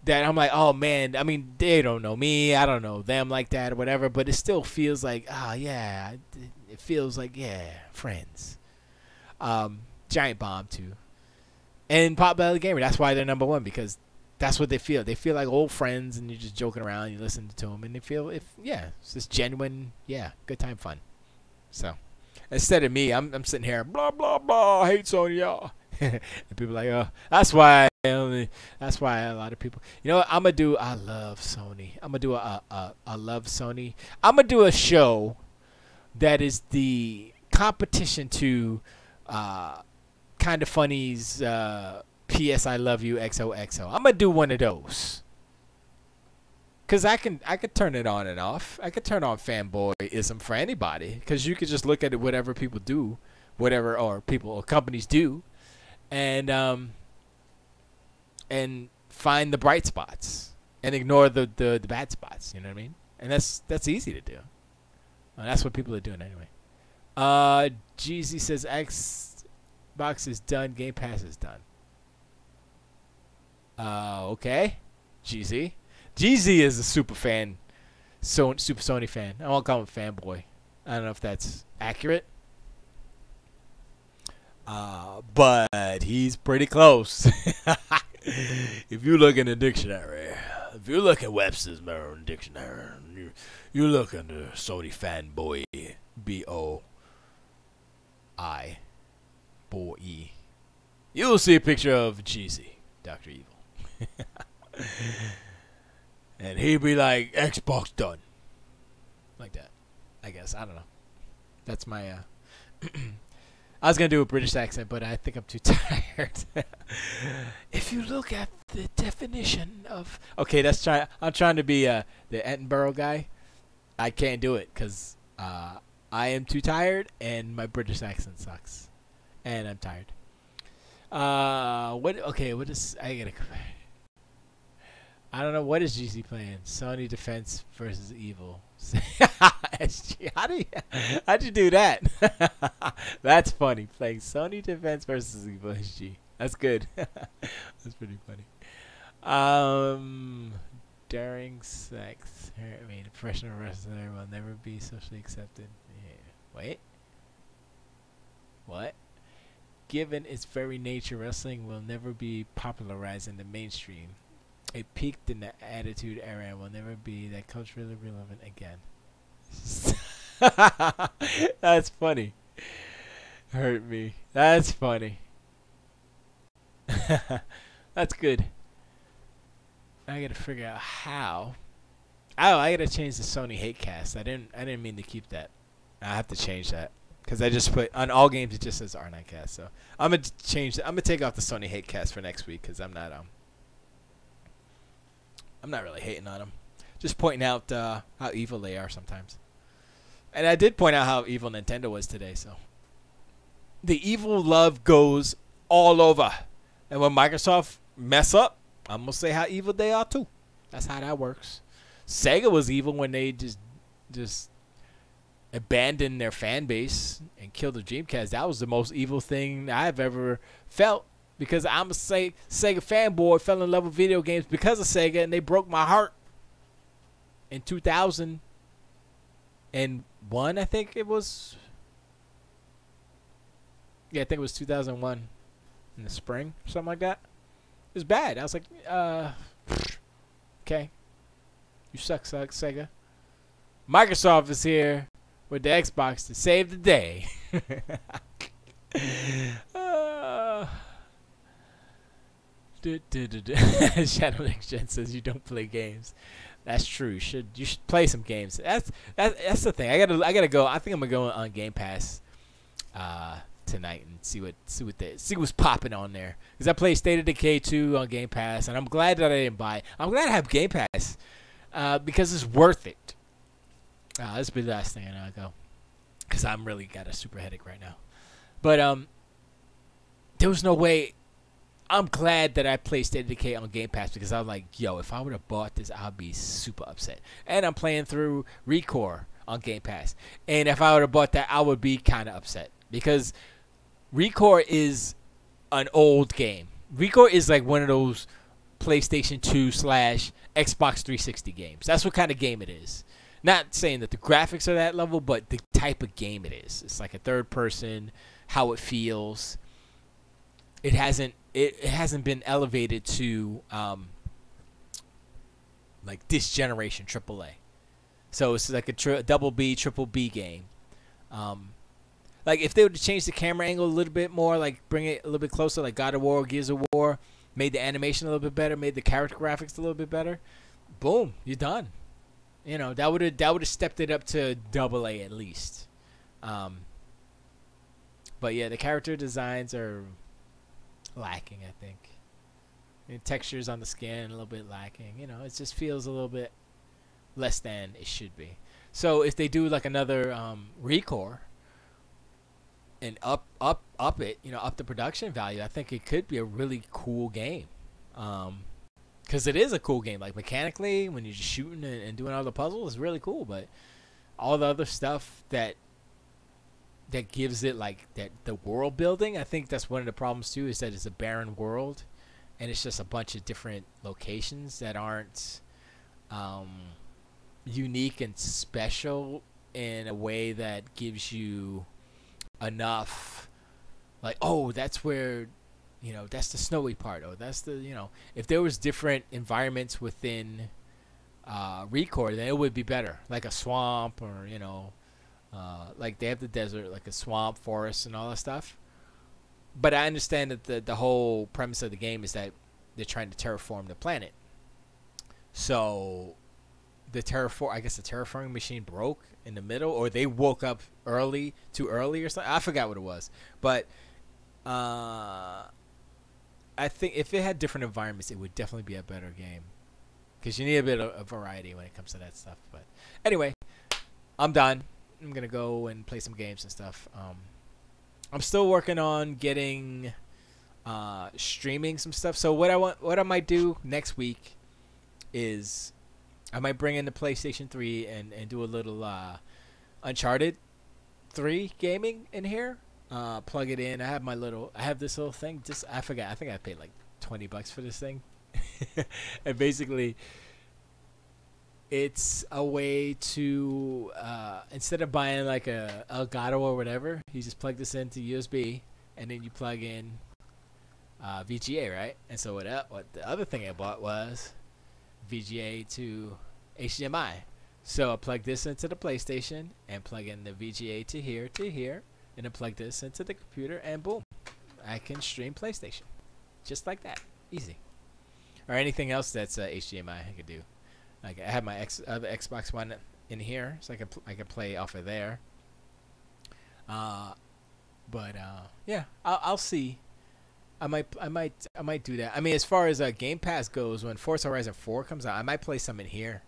That I'm like, oh man, I mean, they don't know me, I don't know them like that or whatever, but it still feels like, oh yeah, it feels like, yeah, friends. Giant Bomb too, and Potbelly Gamer. That's why they're number one, because that's what they feel. They feel like old friends, and you're just joking around, you listen to them, and they feel, it's just genuine, good time fun. So instead of me, I'm sitting here, blah blah blah, I hate Sony, y'all. And people are like, oh, that's why a lot of people, you know what, I'm gonna do, I love Sony. I'm gonna do a love Sony. I'm gonna do a show that is the competition to Kind of Funny's PS I Love You XOXO. I'm gonna do one of those. Cause I could turn it on and off. I could turn on fanboyism for anybody. Cause you could just look at it, whatever people do, or companies do, and find the bright spots and ignore the bad spots. You know what I mean? And that's easy to do. That's what people are doing anyway. Jeezy says Xbox is done. Game Pass is done. Okay. Jeezy is a super fan, super Sony fan. I won't call him a fanboy. I don't know if that's accurate. But he's pretty close. If you look in the dictionary, if you look at Webster's Maryland Dictionary, you look under Sony fanboy, B-O-I, boy, you'll see a picture of Jeezy, Dr. Evil. And he'd be like, Xbox done. Like that. I guess. I don't know. That's my, I was going to do a British accent, but I think I'm too tired. If you look at the definition of... Okay, I'm trying to be the Edinburgh guy. I can't do it because I am too tired and my British accent sucks. And I'm tired. What is... I gotta... I don't know, what is GC playing? Sony Defense versus Evil. Esgee, how'd you do that? That's funny. Playing Sony Defense versus Evil Esgee. That's good. That's pretty funny. During sex, I mean, a professional wrestler will never be socially accepted. Yeah. Wait. What? Given its very nature, wrestling will never be popularized in the mainstream. It peaked in the Attitude Era and will never be that culturally relevant again. That's funny. Hurt me. That's funny. That's good. I gotta figure out how. Oh, I gotta change the Sony Hatecast. I didn't mean to keep that. I have to change that because I just put on all games. It just says R9Cast. So I'm gonna change. I'm gonna take off the Sony Hatecast for next week because I'm not really hating on them. Just pointing out how evil they are sometimes. And I did point out how evil Nintendo was today. So the evil love goes all over. And when Microsoft mess up, I'm going to say how evil they are too. That's how that works. Sega was evil when they just abandoned their fan base and killed the Dreamcast. That was the most evil thing I've ever felt. Because I'm a Sega fanboy, fell in love with video games because of Sega, and they broke my heart in 2001, I think it was. Yeah, I think it was 2001 in the spring, something like that. It was bad. I was like, okay. You suck, Sega. Microsoft is here with the Xbox to save the day. Shadow Next Gen says you don't play games. That's true. You should play some games. That's the thing. I gotta go. I think I'm gonna go on Game Pass tonight and see what's popping on there. Because I played State of Decay 2 on Game Pass, and I'm glad that I didn't buy it. I'm glad I have Game Pass because it's worth it. This will be the last thing, and I'll go because I'm really got a super headache right now. But there was no way I'm glad that I played State of Decay on Game Pass because I was like, yo, if I would have bought this, I'd be super upset. And I'm playing through Recore on Game Pass. And if I would have bought that, I would be kind of upset because Recore is an old game. Recore is like one of those PlayStation 2 / Xbox 360 games. That's what kind of game it is. Not saying that the graphics are that level, but the type of game it is. It's like a third person, how it feels. It hasn't been elevated to like this generation AAA. So it's like a double B, triple B game. Like if they would change the camera angle a little bit more, like bring it a little bit closer, like God of War, Gears of War, made the animation a little bit better, made the character graphics a little bit better, boom, you're done. You know, that would have stepped it up to double A at least. But yeah, the character designs are lacking, I think. And textures on the skin a little bit lacking. You know, it just feels a little bit less than it should be. So if they do like another Recore and up it, you know, up the production value, I think it could be a really cool game. Because it is a cool game. Like mechanically, when you're just shooting and doing all the puzzles, it's really cool. But all the other stuff that gives it like that, the world building, I think that's one of the problems too, is that it's a barren world and it's just a bunch of different locations that aren't unique and special in a way that gives you enough, like, oh, that's where, you know, that's the snowy part, or that's the, you know, if there was different environments within Recore, then it would be better, like a swamp, or, you know, like they have the desert, like a swamp, forest, and all that stuff. But I understand that the whole premise of the game is that they're trying to terraform the planet. So the terraforming machine broke in the middle, or they woke up too early or something. I forgot what it was. But I think if it had different environments, it would definitely be a better game. Because you need a bit of variety when it comes to that stuff. But anyway, I'm done. I'm going to go and play some games and stuff. I'm still working on getting streaming some stuff. So what I might do next week is I might bring in the PlayStation 3 and do a little Uncharted 3 gaming in here. Plug it in. I have this little thing. I forgot. I think I paid like $20 for this thing. And basically, it's a way to instead of buying like a Elgato or whatever, you just plug this into USB and then you plug in VGA, right? And so what the other thing I bought was VGA to HDMI. So I plug this into the PlayStation and plug in the VGA to here, and then plug this into the computer, and boom, I can stream PlayStation, just like that, easy. Or anything else that's HDMI I could do. Like I have my other Xbox One in here, so I can play off of there. Yeah, I'll see. I might do that. I mean, as far as Game Pass goes, when Forza Horizon 4 comes out, I might play some in here.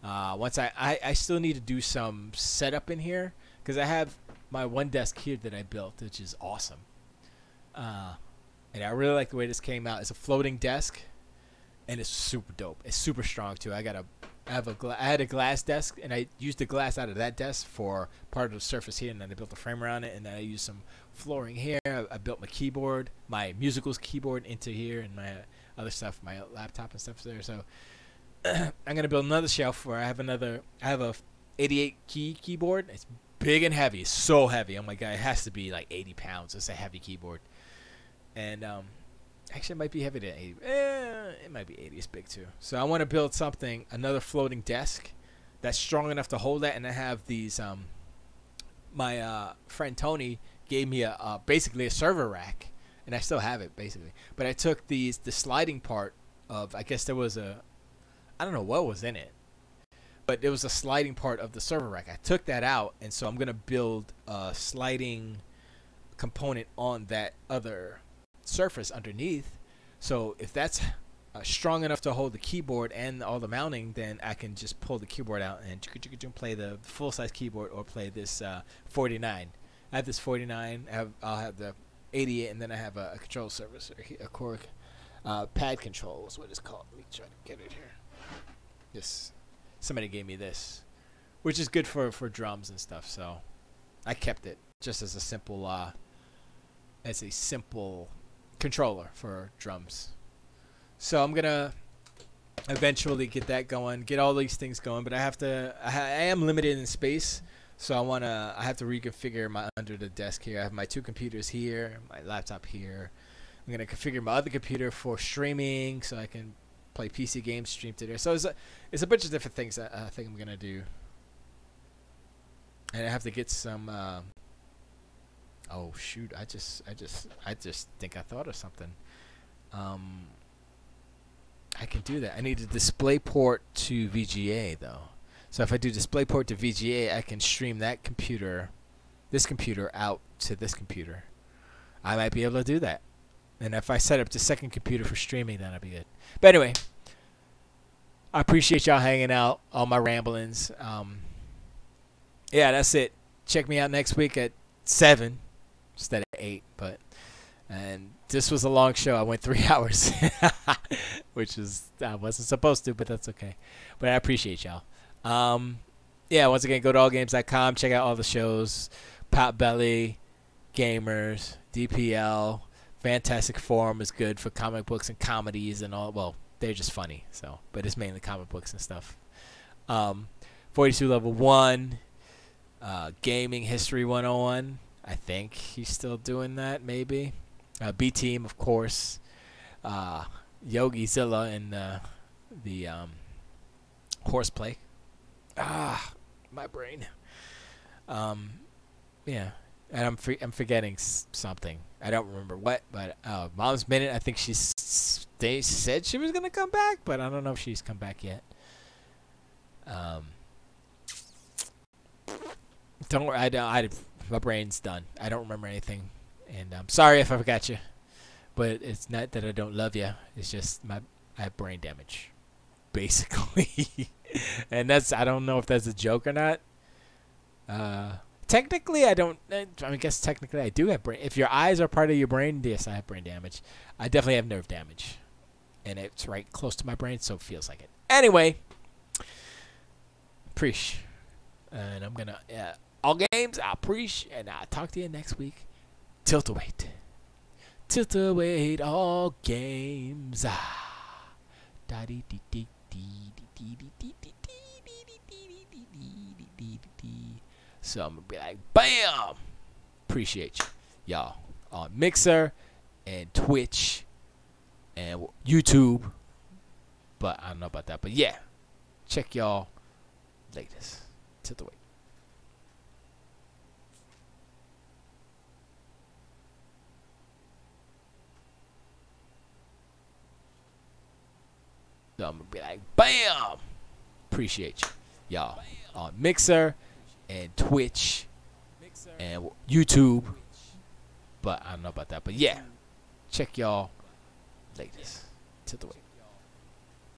Once I still need to do some setup in here because I have my one desk here that I built, which is awesome. And I really like the way this came out. It's a floating desk. And it's super dope. It's super strong too. I had a glass desk, and I used the glass out of that desk for part of the surface here, and then I built a frame around it, and then I used some flooring here. I built my keyboard, my musicals keyboard into here, and my other stuff, my laptop and stuff there. So I'm gonna build another shelf where I have a 88 key keyboard. It's big and heavy. It's so heavy. Oh my god, it has to be like 80 pounds. It's a heavy keyboard, and actually, it might be heavier than 80. It might be 80. It's big, too. So I want to build another floating desk that's strong enough to hold that. And I have these, my friend Tony gave me basically a server rack. And I still have it, basically. But I took the sliding part of, I guess there was I don't know what was in it. But there was a sliding part of the server rack. I took that out. And so I'm going to build a sliding component on that other surface underneath. So if that's strong enough to hold the keyboard and all the mounting, then I can just pull the keyboard out and play the full-size keyboard or play this 49. I have this 49. I'll have the 88, and then I have a control surface, a core Pad control is what it's called. Let me try to get it here. This, somebody gave me this, which is good for drums and stuff. So I kept it just as a simple controller for drums. So I'm gonna eventually get that going, get all these things going, but I am limited in space, so I have to reconfigure my under the desk here. I have my 2 computers here, my laptop here. I'm gonna configure my other computer for streaming, so I can play PC games, stream to there. So it's a bunch of different things that I think I'm gonna do, and I have to get some. Oh shoot! I just think I thought of something. I can do that. I need a display port to VGA though. So if I do display port to VGA, I can stream that computer, this computer, out to this computer. I might be able to do that. And if I set up the second computer for streaming, then I'll be good. But anyway, I appreciate y'all hanging out, all my ramblings. Yeah, that's it. Check me out next week at 7 instead of 8. And this was a long show. I went 3 hours, which is I wasn't supposed to, but that's okay. But I appreciate y'all. Yeah, once again, go to allgames.com. Check out all the shows. Potbelly, Gamers, DPL, Fantastic Forum is good for comic books and comedies and all. Well, they're just funny, so but it's mainly comic books and stuff. 42 Level 1, Gaming History 101. I think he's still doing that, maybe. B Team, of course. Yogizilla and the horseplay. My brain. Yeah, and I'm forgetting something. I don't remember what, but Mom's Minute. I think they said she was gonna come back, but I don't know if she's come back yet. Don't worry. My brain's done. I don't remember anything, and I'm sorry if I forgot you. But it's not that I don't love you. It's just I have brain damage, basically. And I don't know if that's a joke or not. Technically, I don't. I guess technically I do have brain. If your eyes are part of your brain, yes, I have brain damage. I definitely have nerve damage, and it's right close to my brain, so it feels like it. Anyway, preach, and I'm gonna all games. I'll preach, and I'll talk to you next week. Tiltawait, tiltawait, all games. Da dee dee dee dee dee dee dee dee dee. So I'm gonna be like, bam! Appreciate you, y'all, on Mixer and Twitch and YouTube. But I don't know about that. But yeah, check y'all latest. Tilt away. So I'm gonna be like, bam! Appreciate you, y'all, on Mixer and Twitch and YouTube. But I don't know about that. But yeah, check y'all latest. Tilt away.